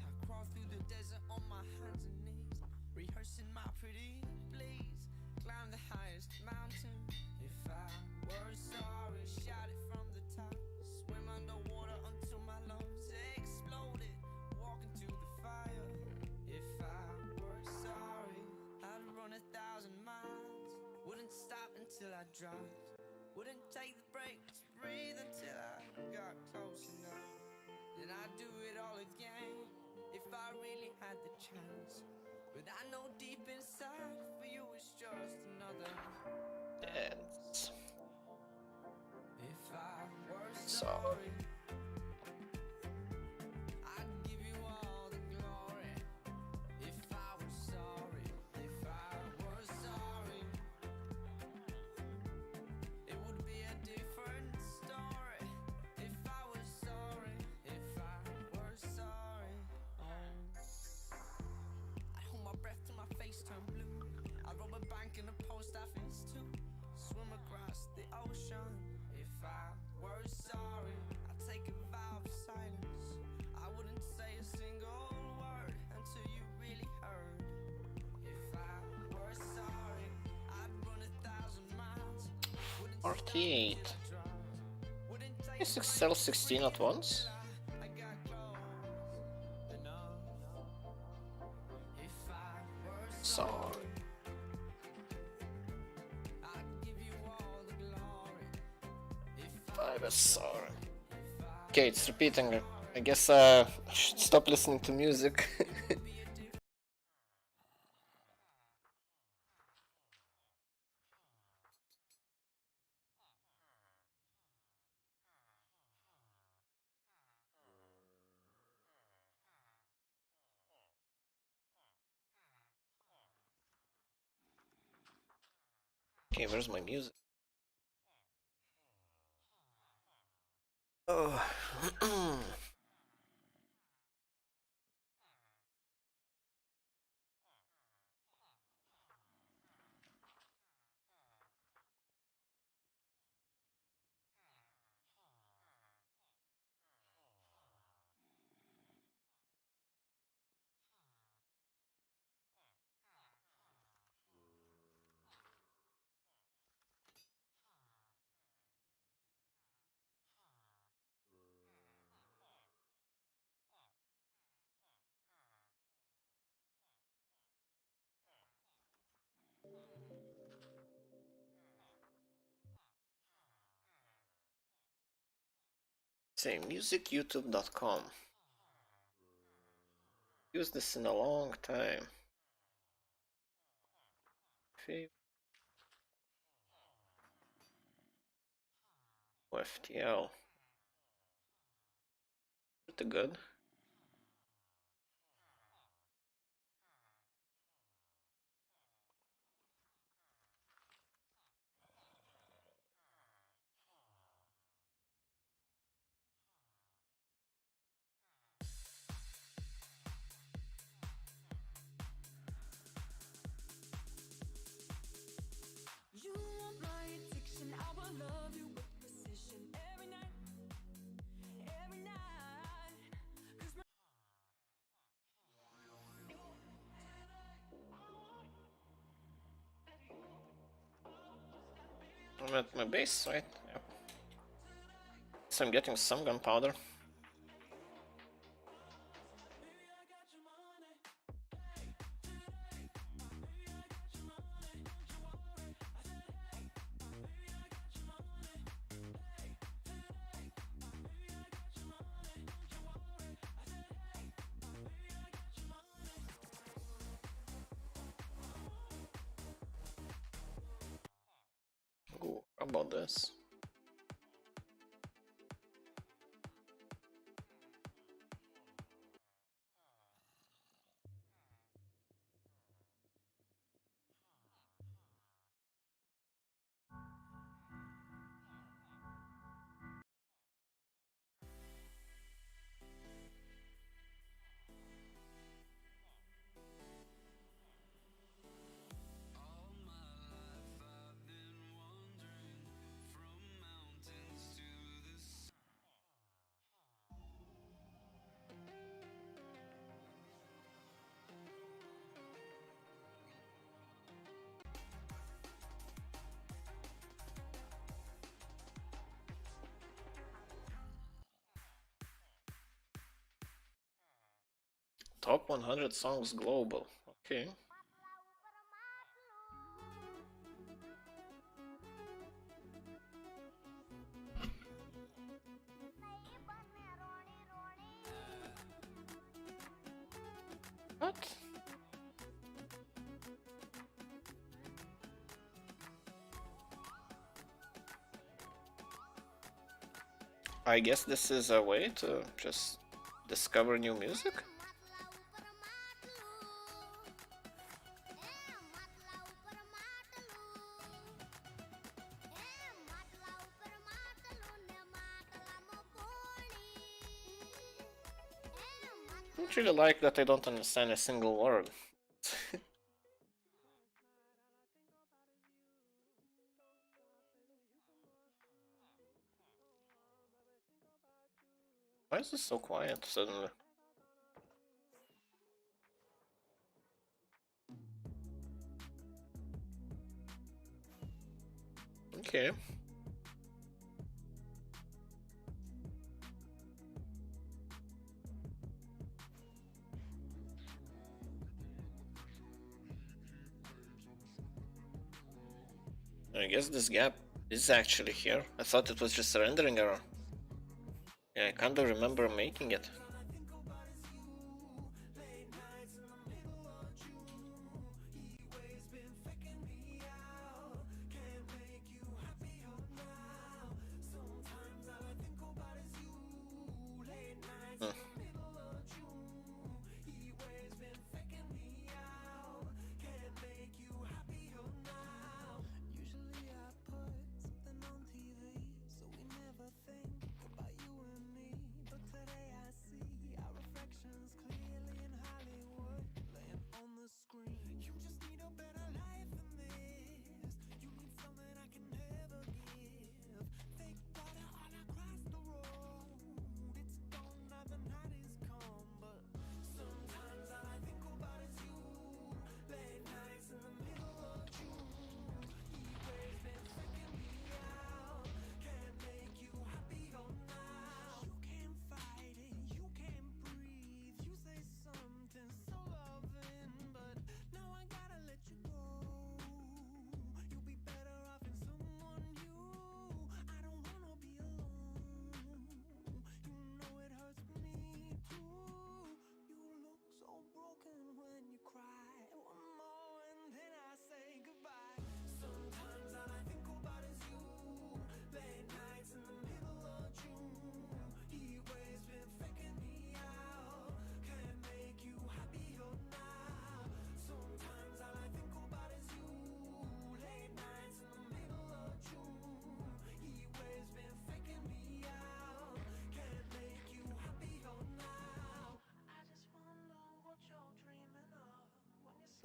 I crawl through the desert on my hands and knees, rehearsing my pretty please. Climb the highest mountain. If I were sorry, shout it from the top. Swim underwater until my lungs exploded. Walk into the fire. If I were sorry, I'd run 1,000 miles. Wouldn't stop until I dropped. Wouldn't take the break to breathe until I got close enough. Then I'd do it all again if I really had the chance. But I know deep inside for you it's just another Dance. If I were Sorry. sorry, I'd give you all the glory. If I were sorry, if I were sorry, it would be a different story. If I was sorry, if I were sorry, I'd hold my breath till my face turned blue. I'd rob a bank in a post office too. Swim across the ocean. If I were sorry, I'd take a vow of silence. I wouldn't say a single word until you really heard. If I were sorry, I'd run 1,000 miles. Wouldn't stop 48. till I dropped. Wouldn't take Is the break sell to 16 at breathe once? until I got close enough. If I were Sorry. sorry, I'd give you all the glory. If I was sorry. if I Okay, it's repeating. I guess I should stop listening to music. Okay, where's my music? Oh. Say musicyoutube.com. Use this in a long time. FTL. Pretty good. You want my addiction, I will love you with precision every night, every night. 'Cause I'm at my base, right? Yeah. So I'm getting some gunpowder. Ooh, how about this? Top 100 songs global. Okay. What? I guess this is a way to just discover new music? I don't really like that I don't understand a single word. Why is this so quiet suddenly? Okay. I guess this gap is actually here. I thought it was just a rendering error. Yeah, I can't remember making it. Hmm. usually I put something on TV, so we never think about you and me. But today I see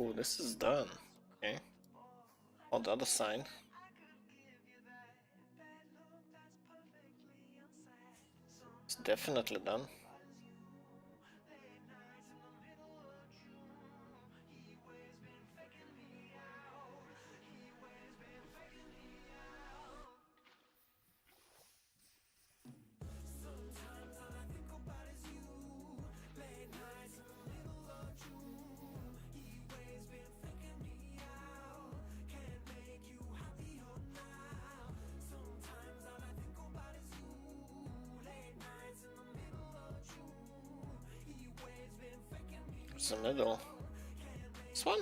Oh, this is done. Okay. On the other side. It's definitely done. It's the middle. This one?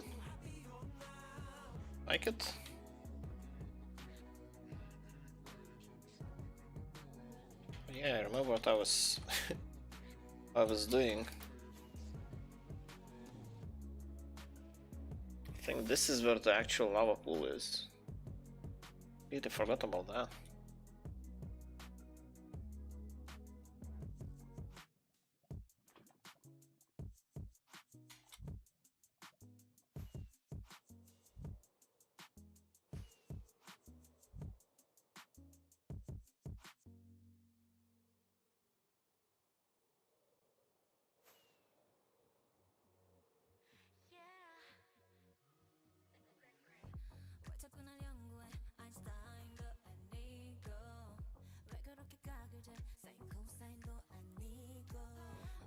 Like it? Yeah, I remember what I was doing. I think this is where the actual lava pool is. Completely forgot about that. 발자국날 연구해 아인슈타인도 아니고 왜 그렇게 가글져 사인 코사인도 아니고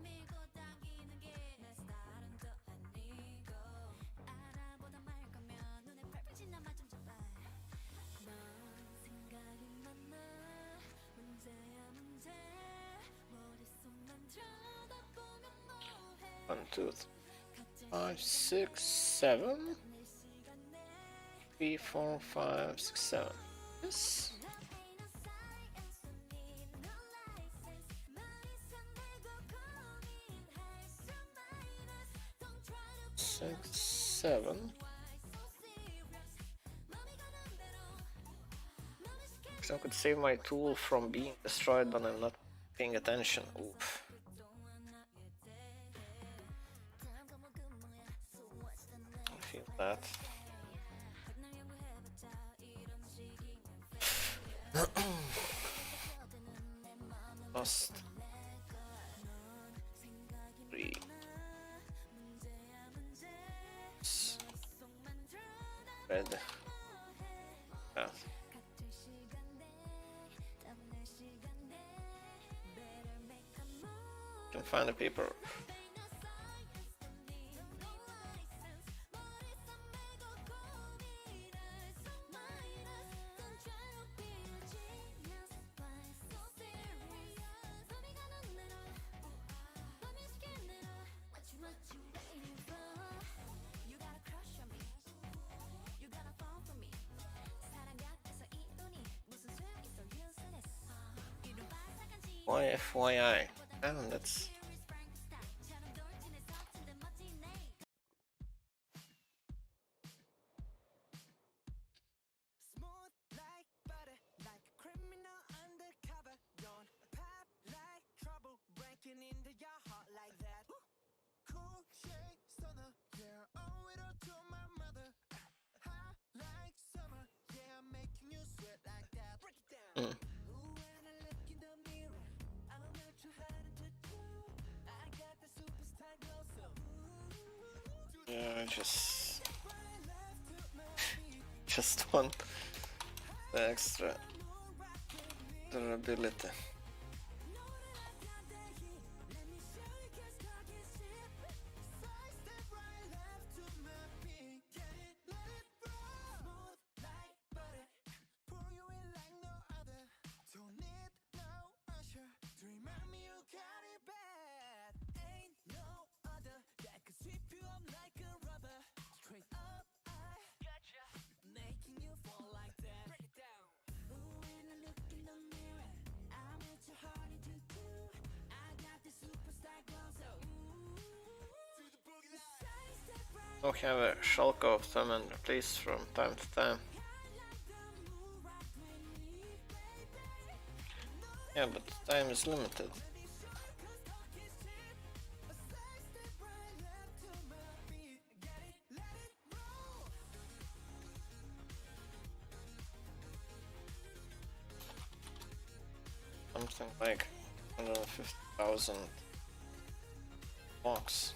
밀고 당기는 게 내 스타일은 또 아니고 알아보다 말 거면 눈에 팔팔 지나마 좀 잡아 넌 생각이 많아 문제야 문제 머릿속만 쳐다보면 뭐해 1, 2, 5, 6, 7. 3, 4, 5, 6, 7. Yes. Six, 7. So I could save my tool from being destroyed, but I'm not paying attention. Oof. I feel that. Lost 3. Red. Path. Can find the paper. FYI. Damn, that's. Smooth like butter, like a criminal undercover. Don't pop like trouble, breaking into your heart like that. Cool shade stunner, yeah, owe it all to my mother. Hot like summer, yeah, I'm making you sweat like that. Break it down. Ooh, when I look in the mirror, I'm not too hard to do. I got the superstar glow, so Yeah, just want the extra durability. I'll have a shulk of them and replace from time to time. Yeah, but time is limited. something like 150,000 blocks.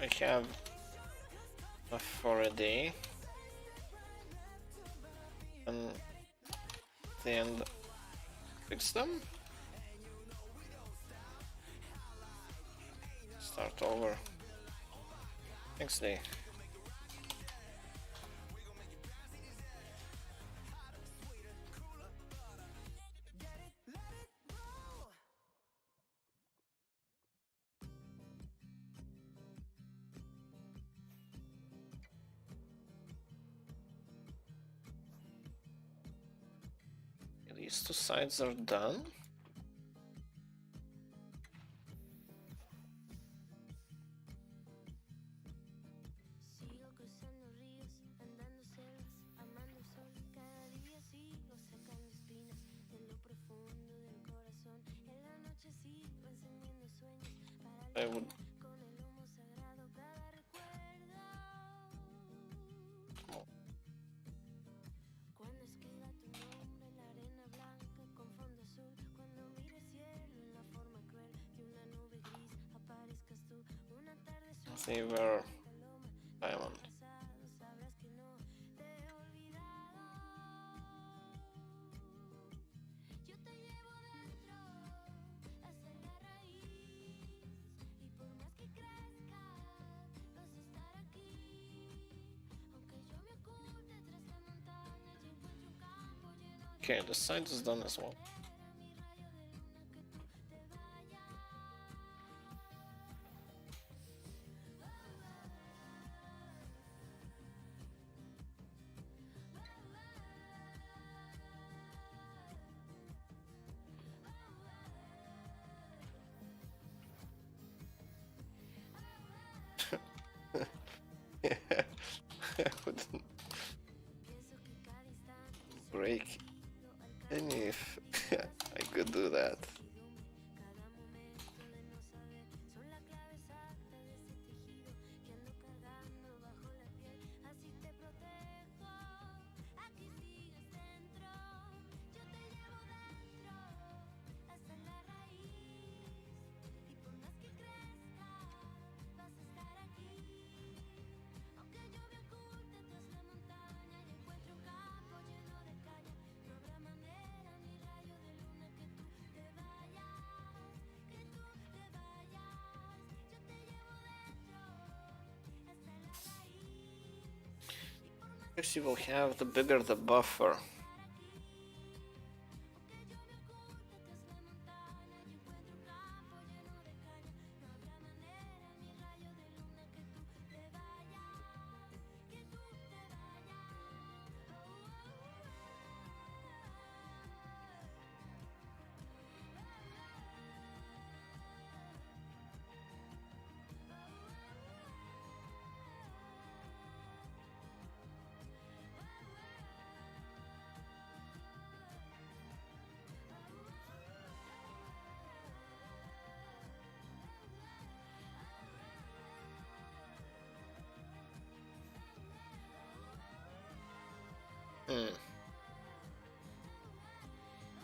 I have enough for a day, and then fix them. Start over next day. These two sides are done. Sigo cruzando ríos, andando selvas, amando el sol. Cada día sigo sacando espinas de lo profundo del corazón. En la noche sigo encendiendo sueños para I would con el humo sagrado cada recuerdo. Cuando escriba tu nombre en la arena blanca con fondo azul, cuando mire cielo en la forma cruel de una nube gris, aparezcas tú. Una tarde they were diamond. pasado, sabrás que no te he olvidado. Yo te llevo dentro hasta la raíz, y por más que crezca vas a estar aquí. Aunque yo me oculte tras la montaña y encuentre un campo lleno de Okay, the side is done as well. mi rayo de luna que tú te vayas. I wouldn't break any if I could do that. Cada momento de no saber son la clave exacta de ese tejido que ando cargando bajo la piel. Así te protejo, aquí sigues dentro. Yo te llevo dentro hasta la raíz, y por más que crezca vas a estar aquí. Aunque yo me oculte tras la montaña y encuentre un campo lleno de caña, no habrá manera ni rayo de luna que tú te vayas, que tú te vayas. Yo te llevo dentro hasta la raíz, y por más Guess you will have the bigger the buffer. aunque yo me oculte tras la montaña y encuentre un campo lleno de caña, no habrá manera ni rayo de luna que tú te vayas, que tú te vayas.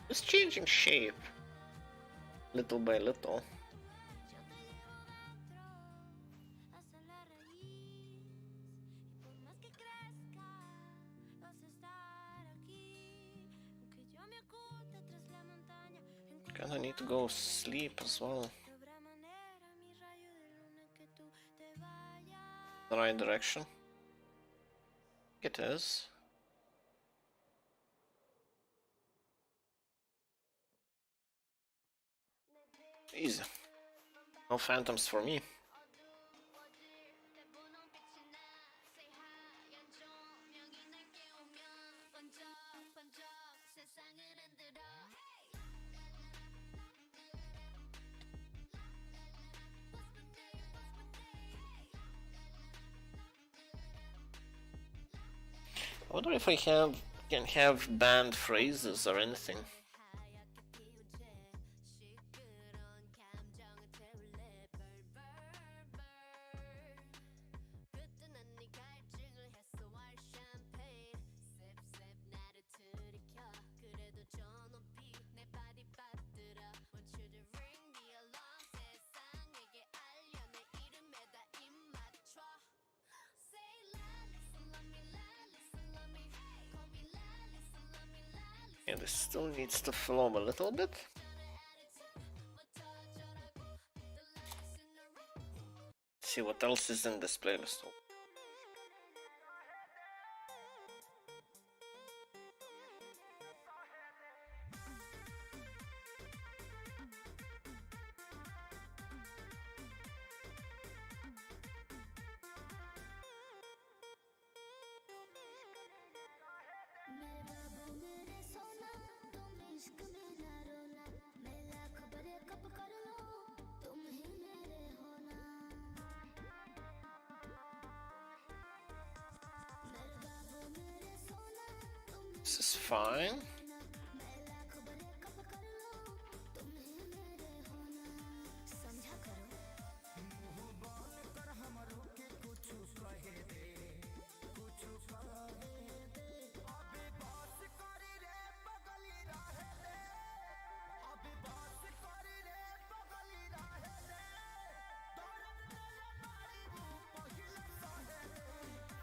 It's changing shape little by little. Yo te llevo dentro hasta la raíz, y por más que crezca vas a estar aquí. Aunque yo me oculte tras la montaña, Kinda need to go sleep as well. no habrá manera, mi rayo de luna, que tú te vayas. The right direction. It is. Easy. No phantoms for me. wonder if I can have banned phrases or anything. Yeah, this still needs to flow a little bit. Let's see what else is in this playlist. This is fine.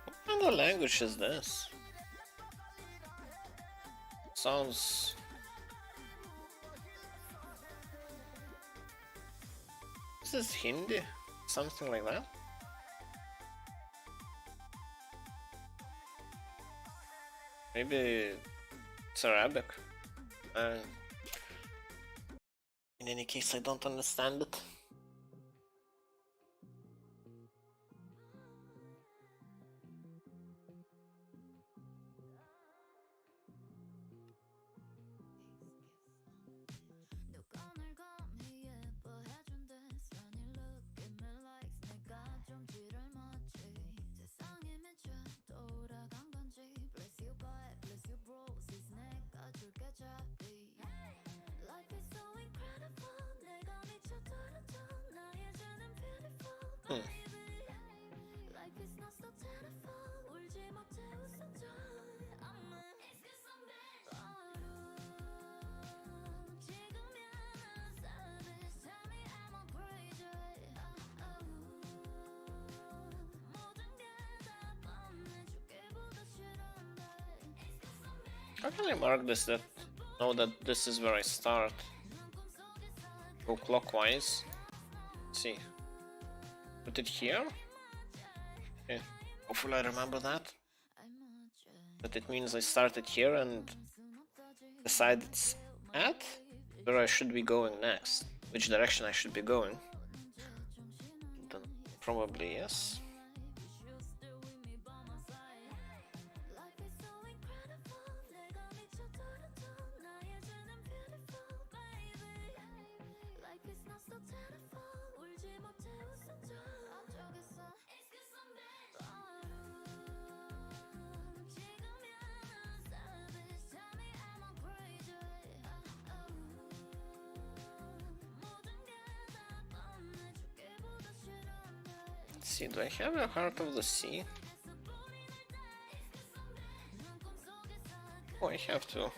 What kind of language is this? Sounds... Is this Hindi? Something like that? Maybe it's Arabic. In any case, I don't understand it. How can I mark this that know that this is where I start? Go clockwise. Let's see. Put it here. Okay. Hopefully I remember that. That it means I started here and the side it's at where I should be going next. Which direction I should be going. Then probably yes. Let's see, do I have a Heart of the Sea? Oh, I have to.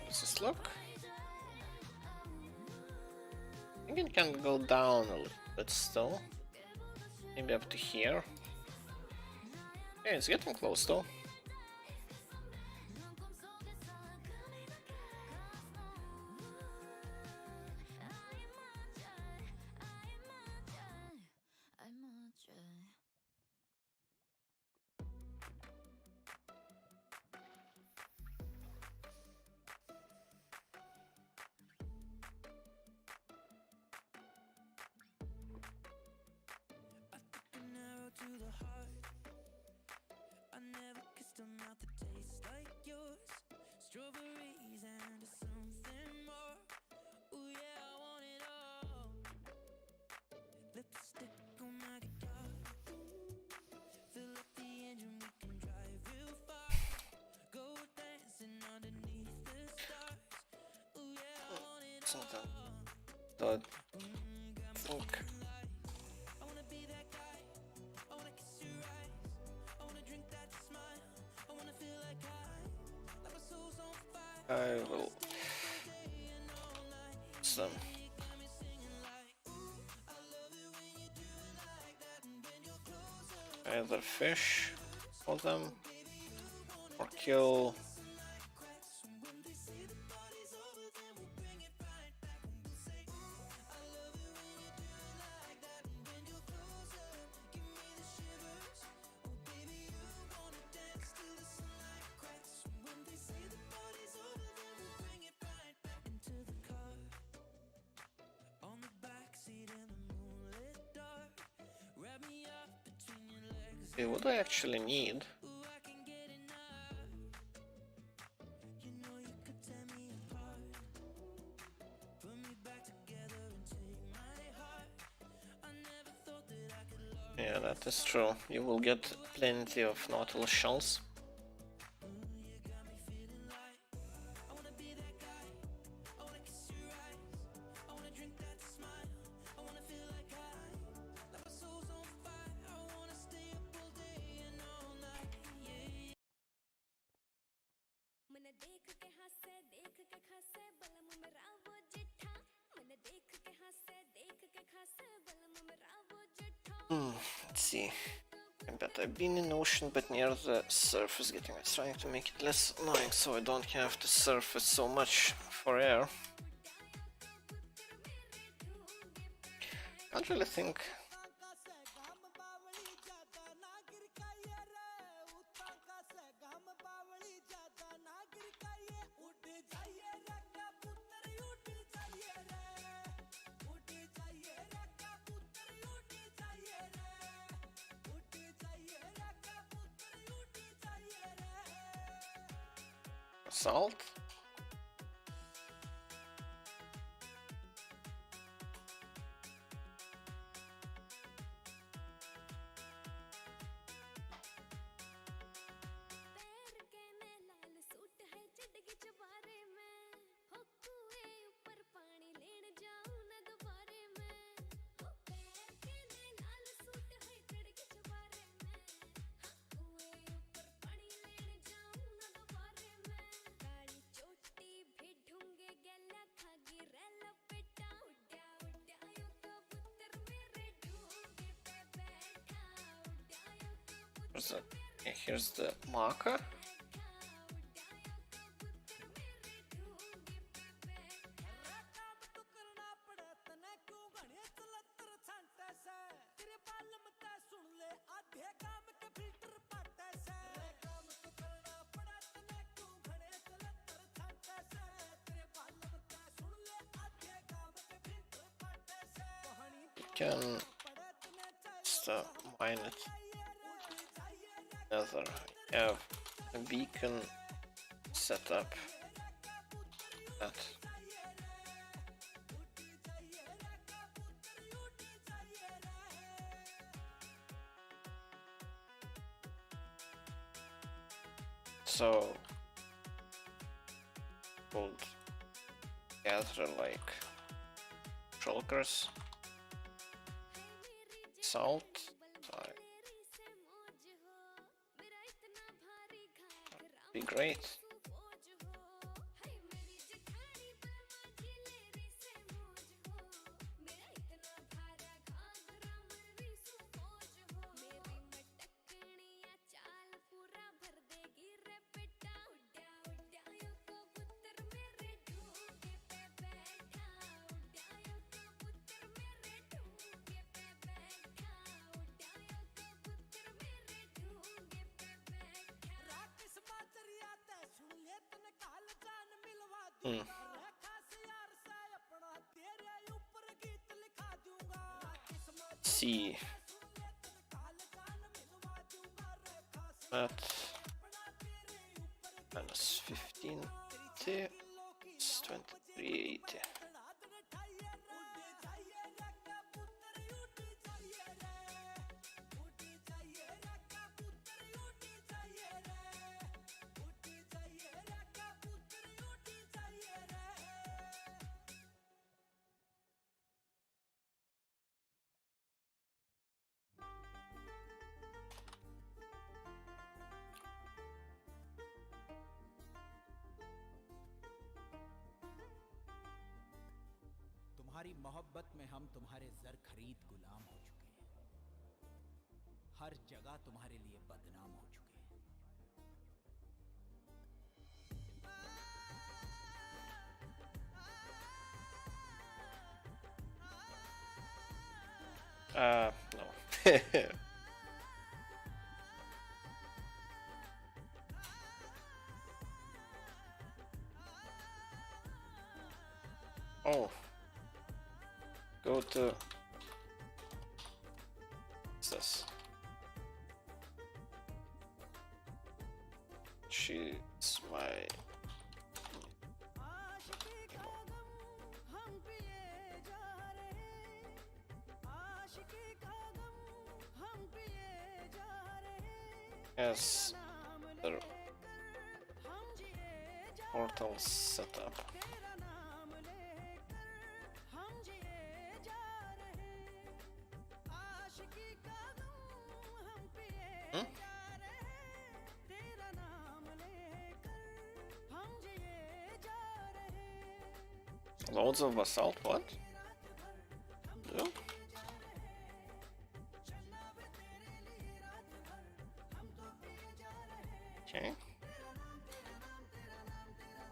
Does this look? I think it can go down a little bit still. Maybe up to here. Yeah, it's getting close though. crossing the think. I will some either fish for them or kill what I actually need. Yeah, that is true. You will get plenty of Nautilus shells. Let's see. But I've been in the ocean but near the surface getting it, trying to make it less annoying so I don't have to surface so much for air. Can't really think. Salt? Here's the marker. You can just mine it. Another, I have a beacon set up. That. So we'll gather like shulkers, salt. Be great. See that minus 1580 is 2380. तुम्हारी मोहब्बत में हम तुम्हारे जर खरीद गुलाम हो चुके हैं, हर जगह तुम्हारे लिए बदनाम हो चुके हैं। No. Oh. Go to this. She's my yes, the portal setup. Hmm? Loads of basalt, what? Yeah. Okay.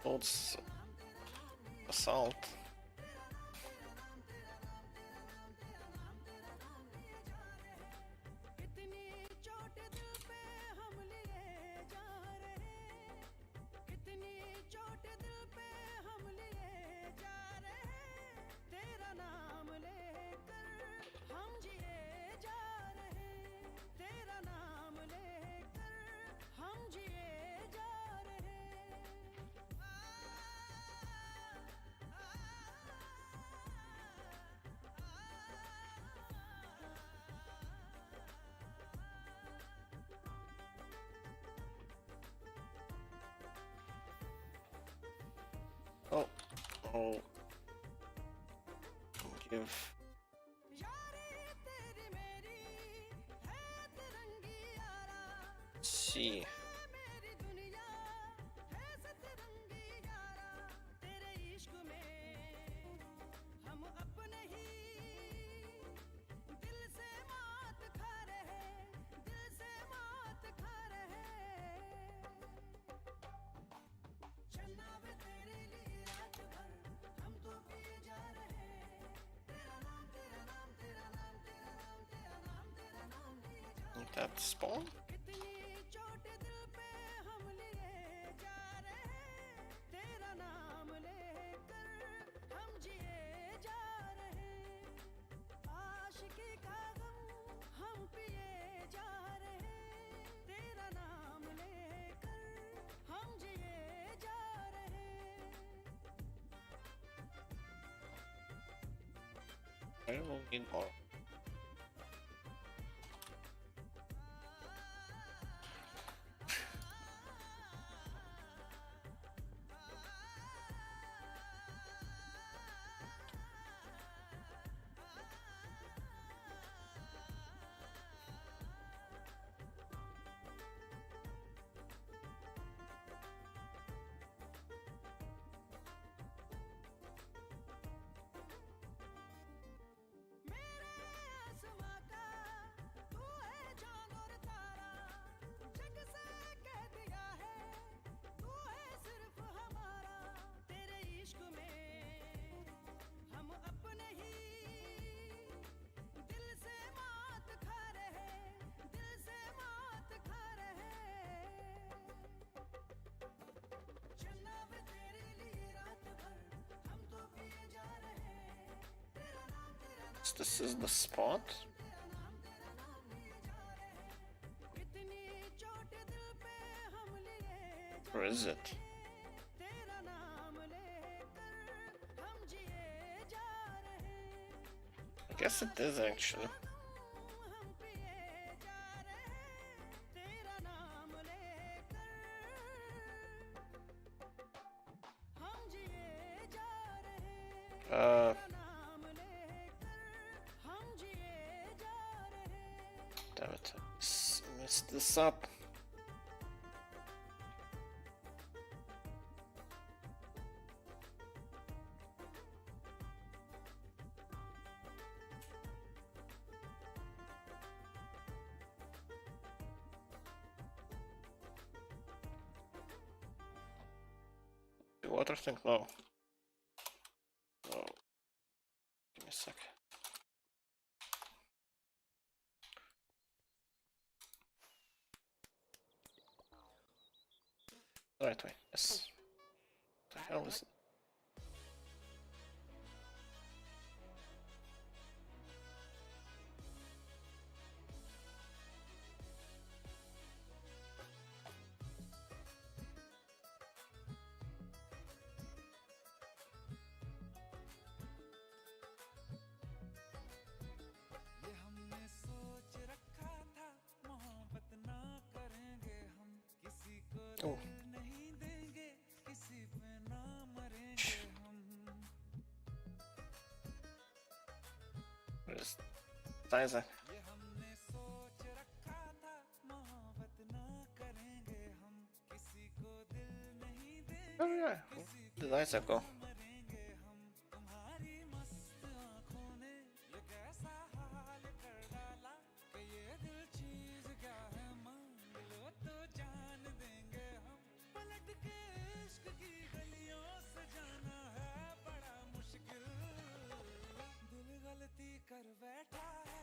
Loads basalt. Oh, I'll give. See. That spawn? I will need more. This is the spot. Where is it? I guess it is actually. Damn it, I messed this up. water thing? No. No. Give me a sec. The right way, yes. What the hell is it? ये हमने सोच रखा था मोहब्बत ना करेंगे हम किसी को Oh. दिल नहीं देंगे किसी पे ना मरेंगे हम Where is Isaac? ये हमने सोच रखा था मोहब्बत ना करेंगे हम किसी को दिल नहीं देंगे Oh yeah. Where did Isaac go? मरेंगे हम तुम्हारी मस्त आंखों ने ये कैसा हाल कर डाला कि ये दिल चीज क्या है मांग लो तो जान देंगे हम पलट के इश्क की गलियों से जाना है बड़ा मुश्किल दिल गलती कर बैठा है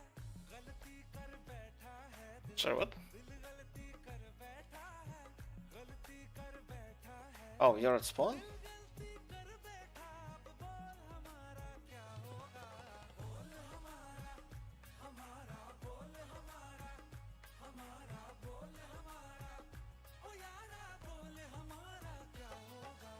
गलती कर बैठा है दिल Sorry, what? दिल गलती कर बैठा है गलती कर बैठा है Oh, you're at spawn? गलती कर बैठा अब बोल हमारा क्या होगा बोल हमारा हमारा बोल हमारा हमारा बोल हमारा ओ यारा बोल हमारा क्या होगा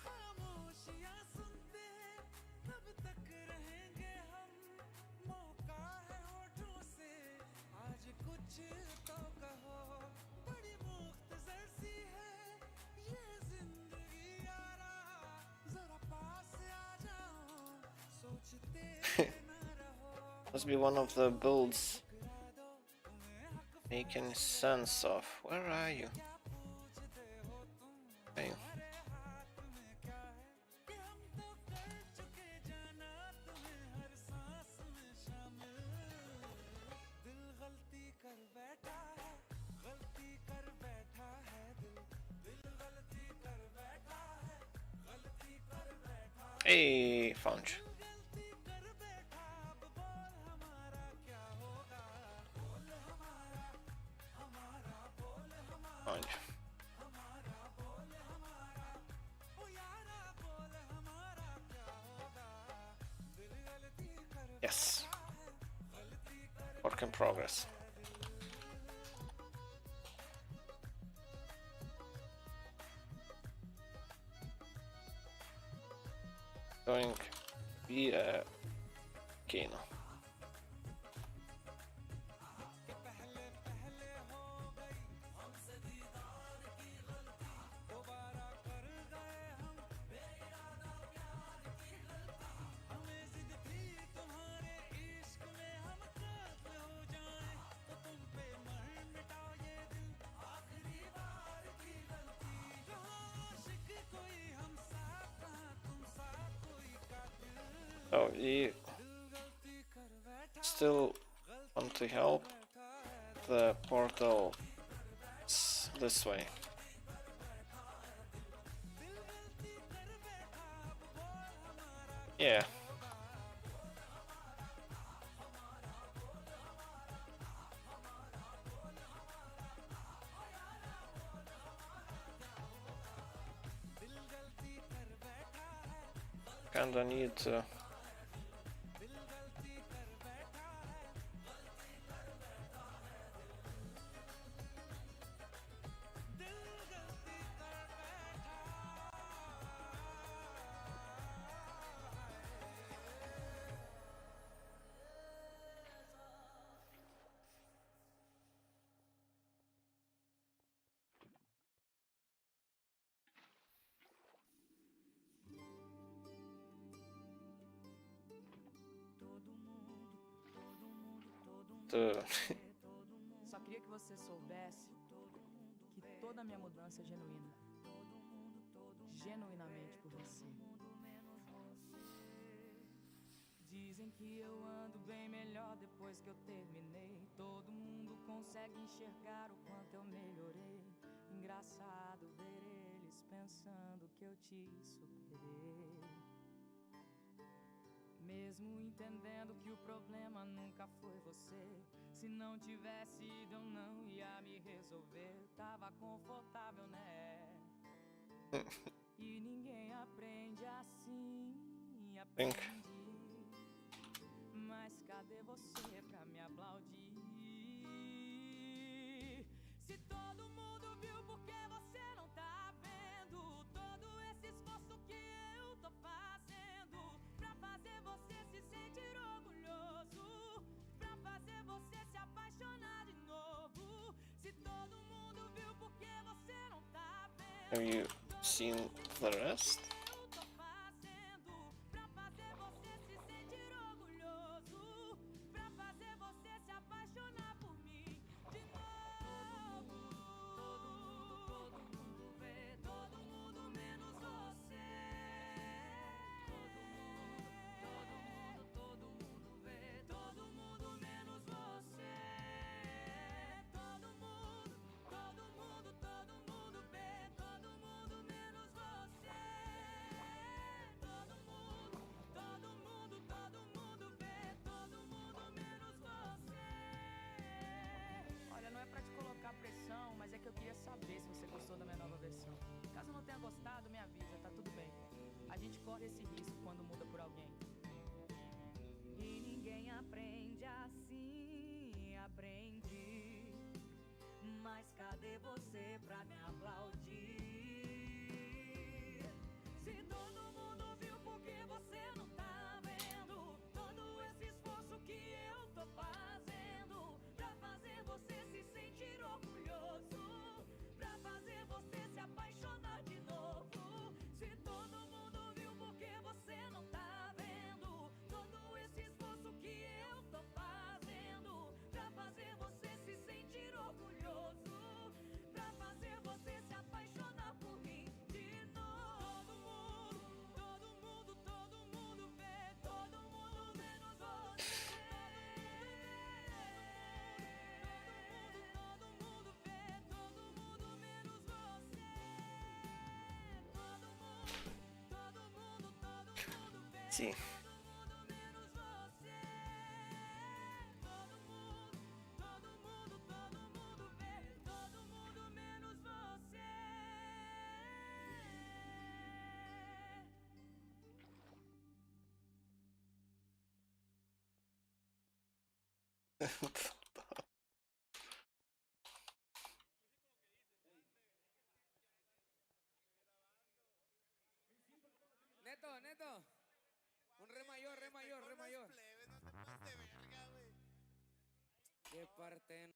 खामोशियां सुनते कब तक रहेंगे हम मौका है होठों से आज कुछ तो कहो बड़ी मुख्तसर सी है ये जिंदगी यारा जरा पास आ जाओ सोचते ना रहो Must be one of the builds making sense of. Where are you? There you. हाथ में क्या है कि हम तो कर चुके जाना तुम्हें हर सांस में शामिल दिल गलती कर बैठा है गलती कर बैठा है दिल दिल गलती कर बैठा है गलती कर बैठा Hey, found you. गलती कर बैठा अब बोल हमारा क्या होगा बोल हमारा हमारा बोल हमारा Found you. हमारा बोल हमारा ओ यारा बोल हमारा क्या होगा दिल गलती कर Yes. गलती कर Work in progress. Going be a volcano. पहले पहले हो गई हमसे दीदार की गलती दोबारा कर गए हम बेइरादा प्यार की गलती हमें जिद थी तुम्हारे इश्क में हम कातिल हो जाएं तो तुम पे मर मिटाओ ये दिल आखिरी बार की गलती कहाँ आशिक कोई हम साथ कहाँ तुम साथ कोई कातिल Oh, you गलती कर बैठा still want to help? The portal is this way. Yeah. Kinda need to. to Só queria que você soubesse que toda a minha mudança é genuína. Genuinamente por você. Dizem que eu ando bem melhor depois que eu terminei. Todo mundo consegue enxergar o quanto eu melhorei. Engraçado ver eles pensando que eu te superei. Mesmo entendendo que o problema nunca foi você. Se não tivesse ido eu não ia me resolver. Tava confortável, né? E ninguém aprende assim, aprende. Mas cadê você pra me aplaudir? Se todo mundo viu, por que você não tá vendo? Todo esse esforço que eu tô fazendo pra fazer você se sentir orgulhoso, pra fazer você se apaixonar de novo. Se todo mundo viu, por que você não tá vendo? Have you seen the rest? Eu tô fazendo pra fazer você se sentir orgulhoso, pra fazer você se apaixonar por mim de novo. Todo mundo vê, todo mundo menos você. Todo mundo vê, todo mundo menos você. Todo mundo vê, todo mundo menos você. Todo mundo vê, todo mundo menos você. Olha, não é pra te colocar pressão, mas é que eu queria saber se você gostou da minha nova versão. Caso não tenha gostado, me avisa, tá tudo bem. A gente corre esse risco quando muda por alguém. E ninguém aprende assim, aprendi. Mas cadê você pra me aplaudir? Se todo mundo viu, por que você não tá vendo? Todo esse esforço que eu tô fazendo pra fazer você se sentir orgulhoso, pra fazer você se apaixonar de novo. Se todo mundo viu, por que você não tá vendo? Todo esse esforço que eu tô fazendo pra fazer você se sentir orgulhoso, pra fazer você se apaixonar por mim de novo. Todo mundo vê, todo mundo menos você. Todo mundo vê, todo mundo menos você. Todo mundo vê, Sim. todo mundo menos você. Todo mundo vê, todo mundo menos você. Neto, un re mayor, re mayor, re mayor. Qué parte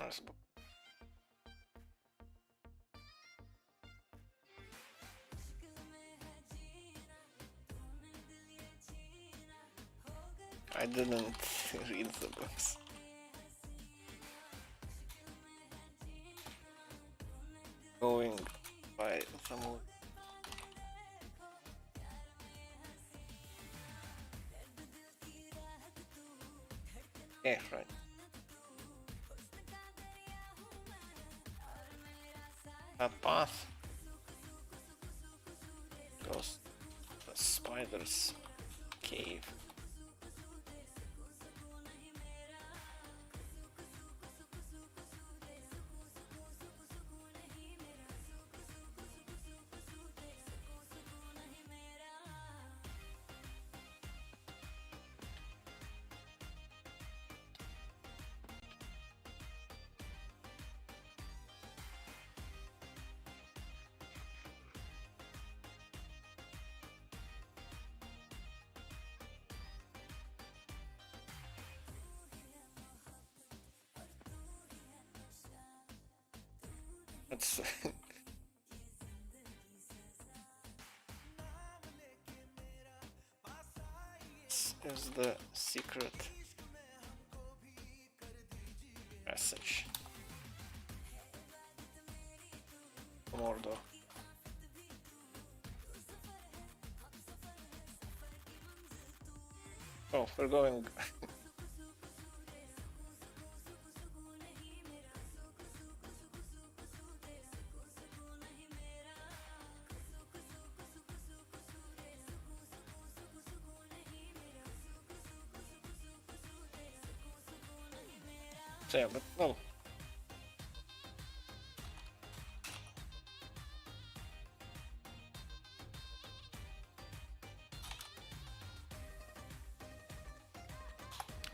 Nice book. I didn't read the books. Going by the mood. Yeah, right. That path goes to the spider's cave. It's this is the secret message. Mordor. Oh, we're going. So yeah, but no.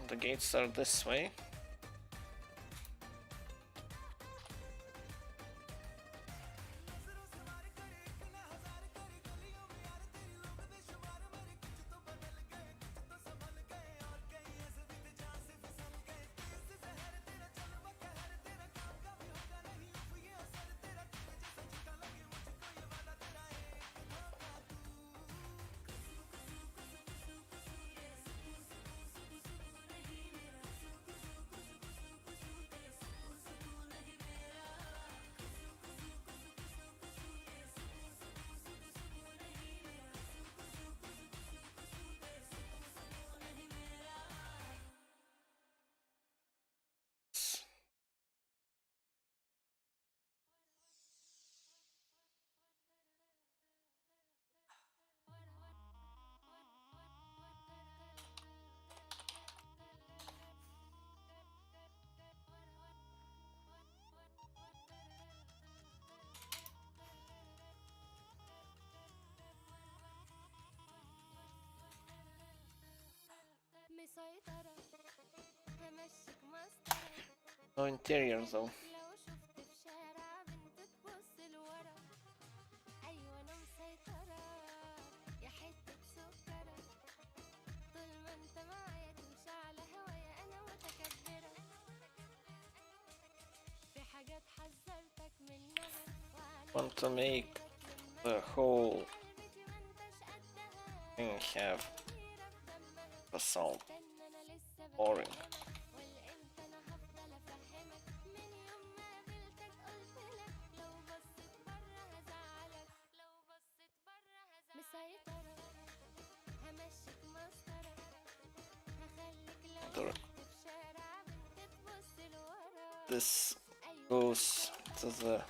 The gates are this way. مسيطرة همشيك مسطرة No interior though. لو شفت في شارع بنت تبص لورا أيوة أنا مسيطرة يا حتة سكرة طول ما انت معايا تمشي على هوايا أنا متكبرة في حاجات حذرتك منها Want to make the whole thing have basalt boring. This goes to the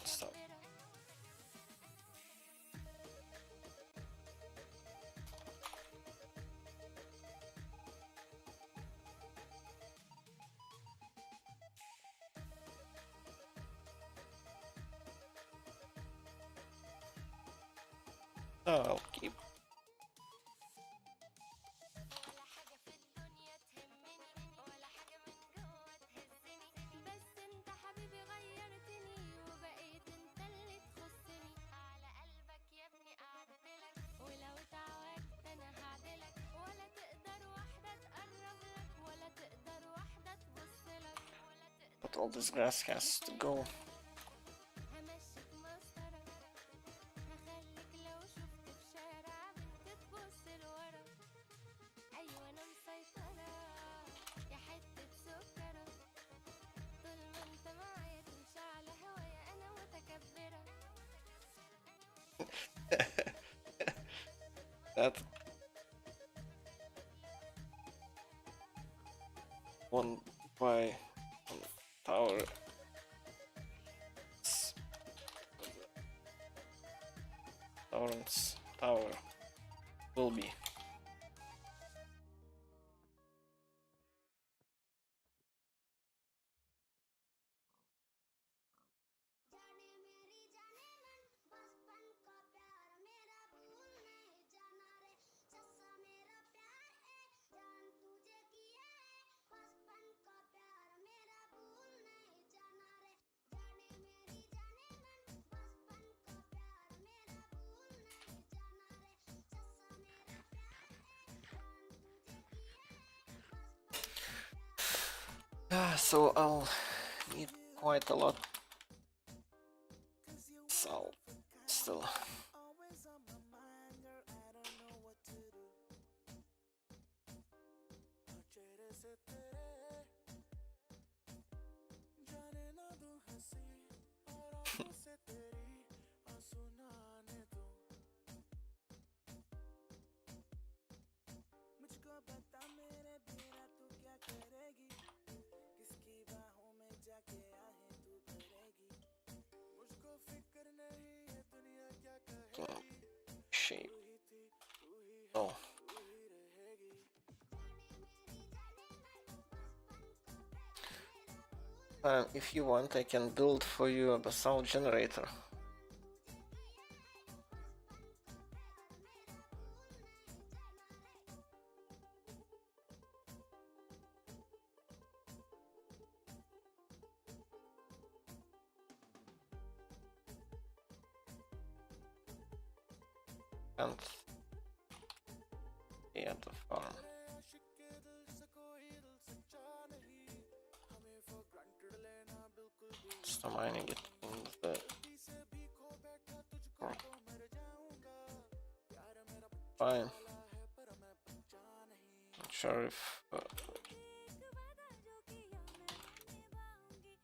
stop. Oh, I'll keep. ولو تعودت انا هعدلك all this grass has to go. همشيك مسطرة هخليك لو شفت في شارع بنت تبص لورا أيوة أنا مسيطرة يا حتة سكرة طول ما انت معايا تمشي على هوايا أنا متكبرة That one by tower. Torrance Tower will be. जाने मेरी जाने मन बचपन का प्यार मेरा भूल नहीं जाना रे सच्चा मेरा प्यार है जान तुझे किया है बचपन का प्यार मेरा भूल नहीं जाना रे जाने मेरी जाने मन बचपन का प्यार मेरा भूल नहीं जाना रे सच्चा मेरा प्यार है जान तुझे किया है बचपन का So I'll need quite a lot. So still. always on my mind, girl. I don't know what to do. और चेहरे से तेरे जाने ना दूं हंसी और आंखों से तेरी आंसू ना आने दूं मुझको बता मेरे बिना तू क्या करेगी किसकी बाहों में जाके आहें तू भरेगी मुझको फिक्र नहीं है दुनिया क्या कहेगी Shape. तू ही थी तू ही है Oh. तू ही रहेगी If you want, I can build for you a basalt generator. And yeah, the farm. आशिक के दिल से कोई दिल सच्चा नहीं हमें for granted लेना बिल्कुल भी So mining it in the गलती से भी खो बैठा तुझको तो मर जाऊंगा प्यार मेरा fine. वाला है पर मैं बच्चा नहीं Not sure if एक वादा जो किया मैं निभाऊंगी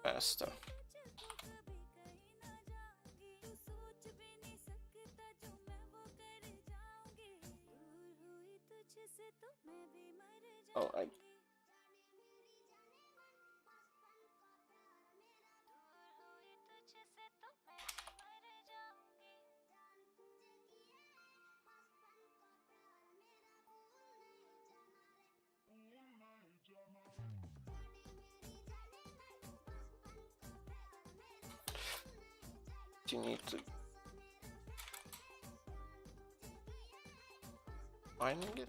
faster. तुझको कभी कहीं ना जाऊंगी तू सोच भी नहीं सकता जो मैं वो कर जाऊंगी दूर हुई तुझसे तो मैं भी मर Oh, I जाऊंगी जाने मेरी जाने मन बचपन का प्यार मेरा दूर हुई तुझसे तो मैं भी मर जाऊंगी जान तुझे किया है बचपन का प्यार मेरा भूल नहीं जाना रे जाने मेरी जाने मन बचपन का प्यार मेरा भूल नहीं जाना you need to mining it.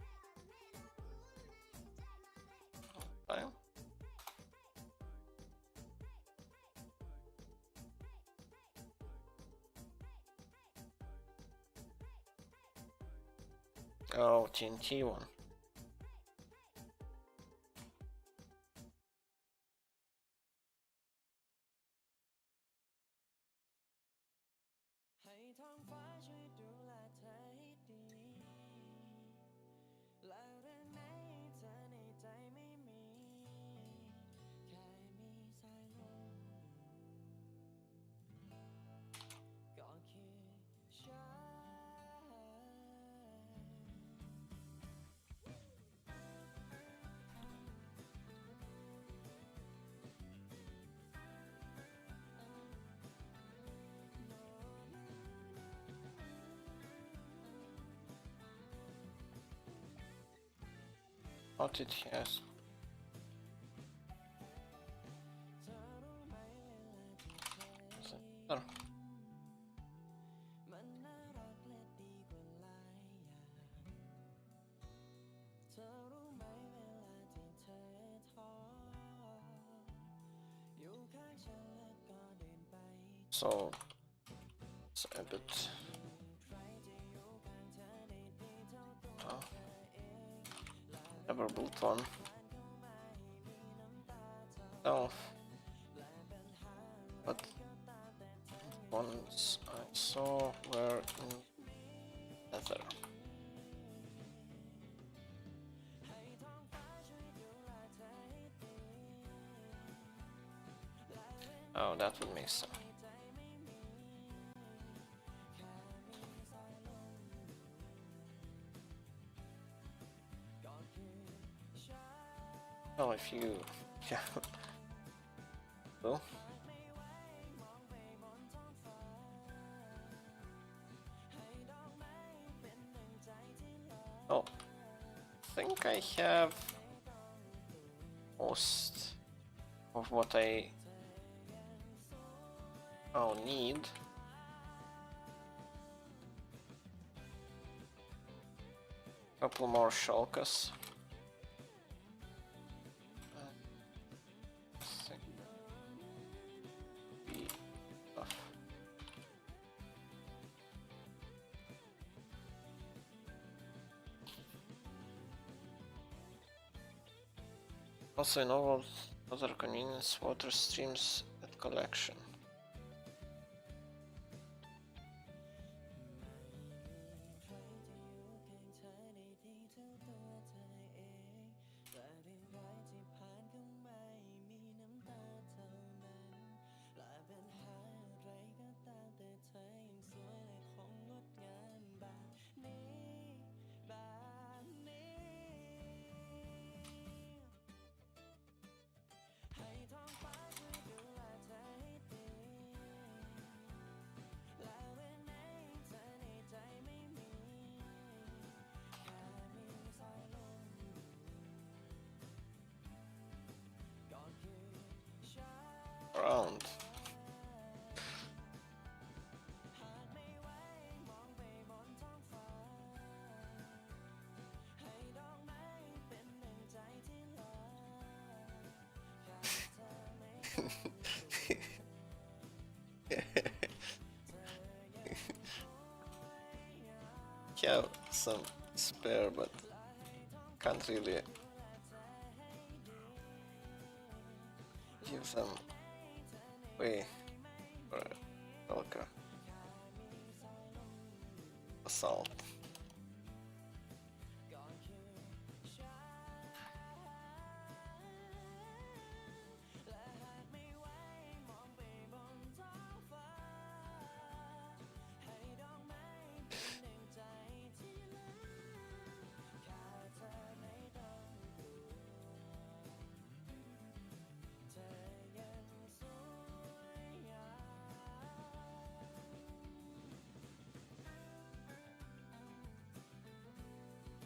Fine. Oh, TNT one.ให้ท้องฟ้าช่วยดูแลเธอให้ดีแล้วเรื่องไหนเธอในใจไม่มีแค่มีสายลมอยู่ก็คือฉัน What it has. Oh. มันน่ารักและดีกว่าหลายอย่างเธอรู้ไหมเวลาที่เธอท้ออยู่ข้างฉันแล้วก็เดินไป So it's a bit. ใครจะอยู่ข้างเธอได้ดีเท่าตัว Oh. เธอเอง Never built one. ผ่านเข้ามาให้มีน้ำตาเธอ Oh. ones I saw were in Nether. Oh, that would make sense. Oh, if you... yeah. Well. Oh, I think I have most of what I need. Couple more shulkers. Also, in all other convenience water streams at collection. Around. Have some spare, but can't really give them away for Velcro assault.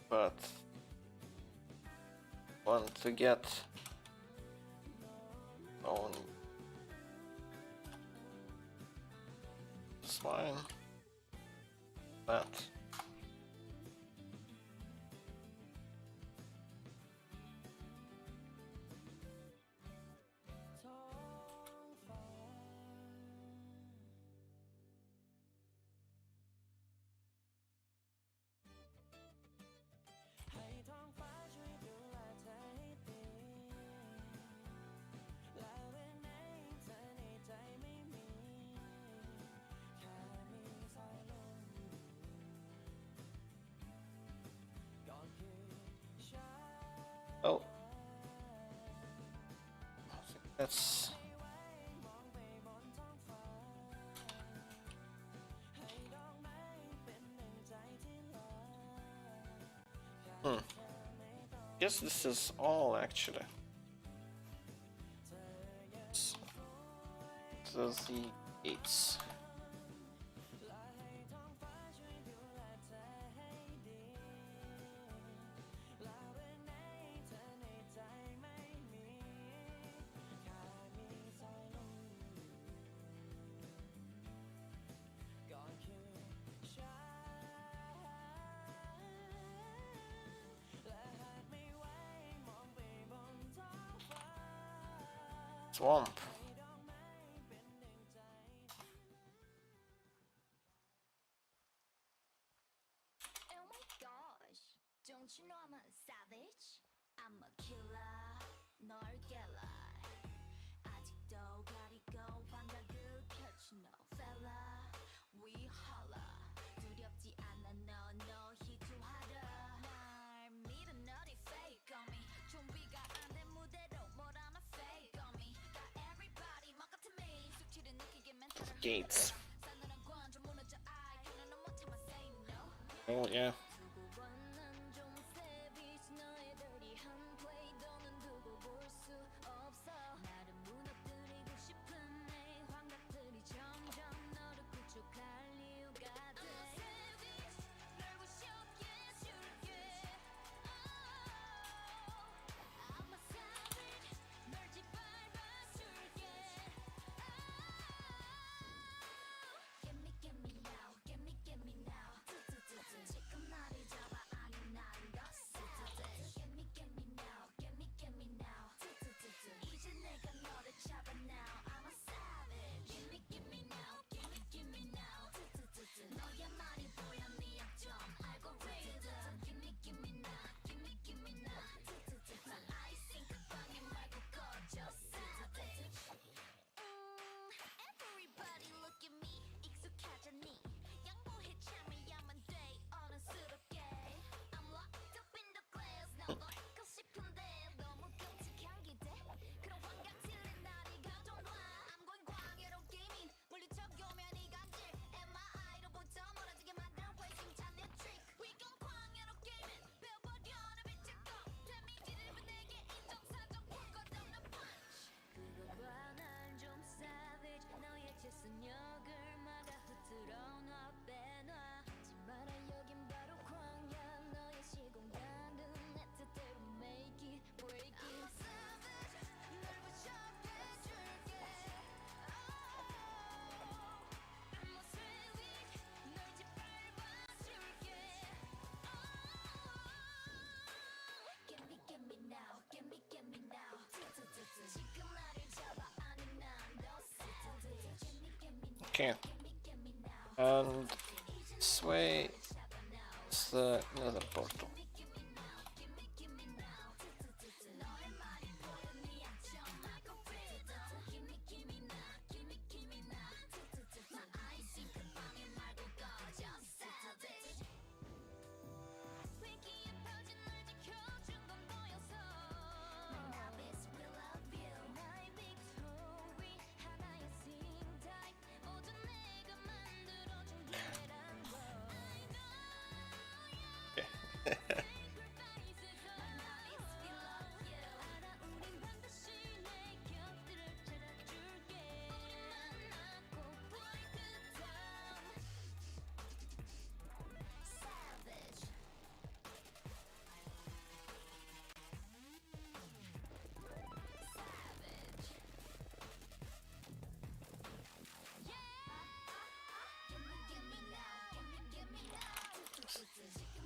But want to get on swine that oh, I think that's guess this is all actually. So the gates. Swamp. Oh my gosh, don't you know I'm a savage? I'm a killer, 널 깨라. 아직도 가리고 반짝을 켜주노 fella. gates. Oh yeah. Everybody look at me 익숙하잖니 양보해 참아야만 돼 어른스럽게 I'm locked up in the glass 나도 있고 싶은데 너무 끔찍한 기대 그런 환각질린 날이 가져놔 I'm going 광해로 게이밍 물리쳐 교면이 간질 MI로부터 멀어지게 만든 회심찬 내 trick We gon' 광해로 게이밍 배워버려 내 빛의 것 데미지를 입은 내게 인정사정 풀것 없는 punch 그거 봐난좀 savage 너의 재선역을 막아 흐트러 놔 빼놔 하지 마라 여긴 바로 광야 너의 시공간은 내 뜻대로 make it break it I'm a savage 널 부셔게 해줄게 I'm a savage 널 짓밟아줄게 Get me now get me now 지금 나를 잡아 아니 난더 Okay. And this way is the nether portal.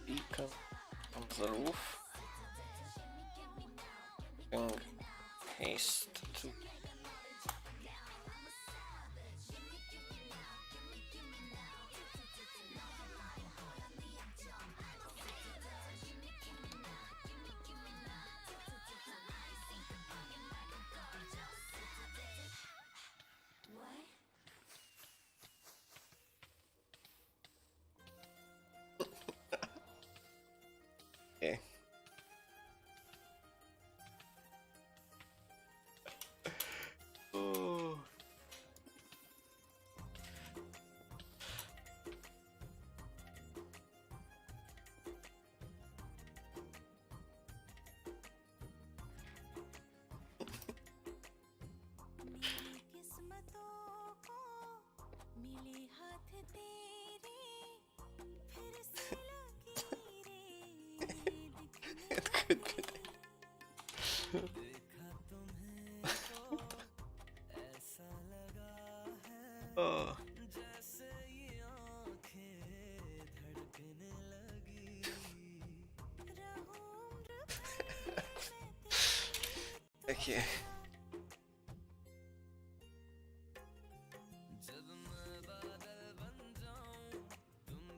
Beacon on the roof. Bring haste to okay. Oh. किस्मतों को मिली हाथ तेरे फिर से It could be. Oh. Okay.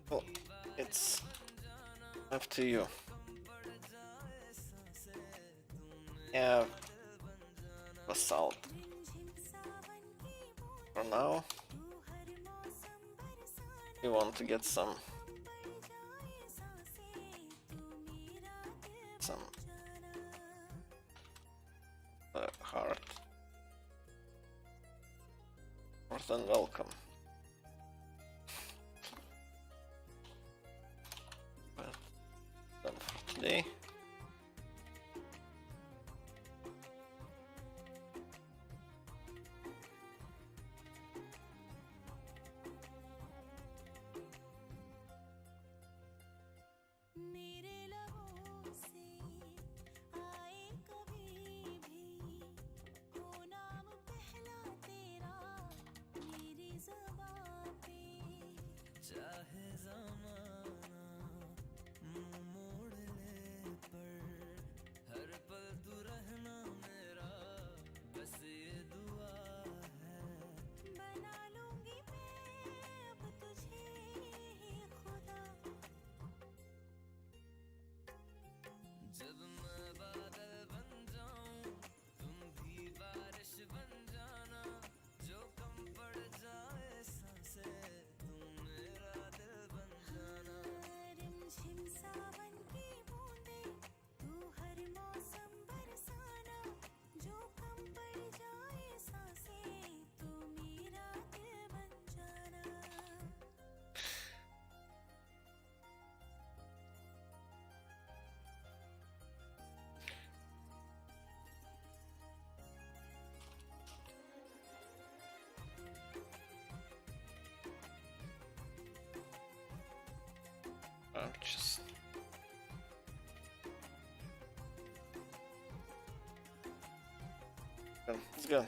Well, it's up to you. Yeah, basalt. For now, you want to get some heart. More than welcome. Let's go.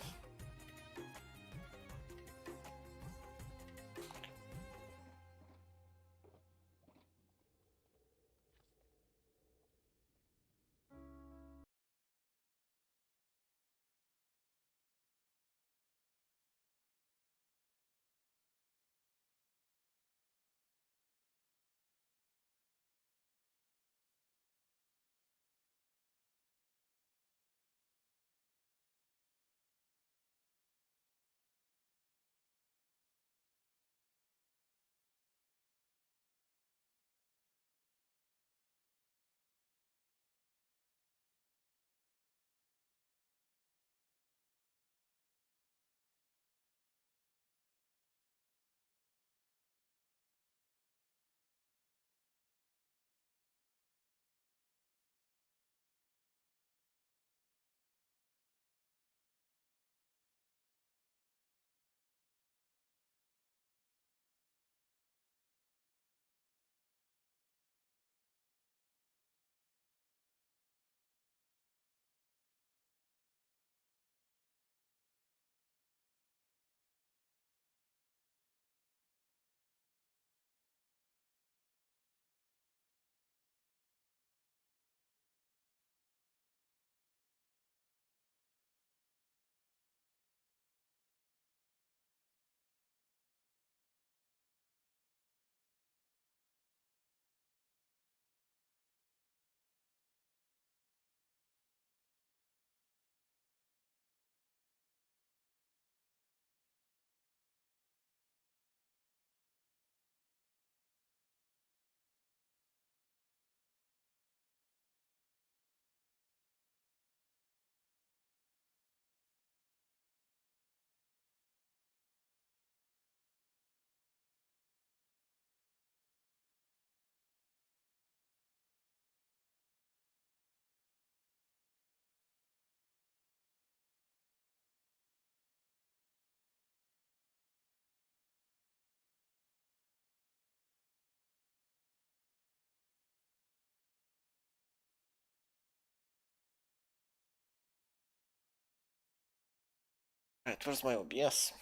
Right, where's my OBS?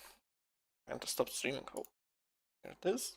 I have to stop streaming. Oh, there it is.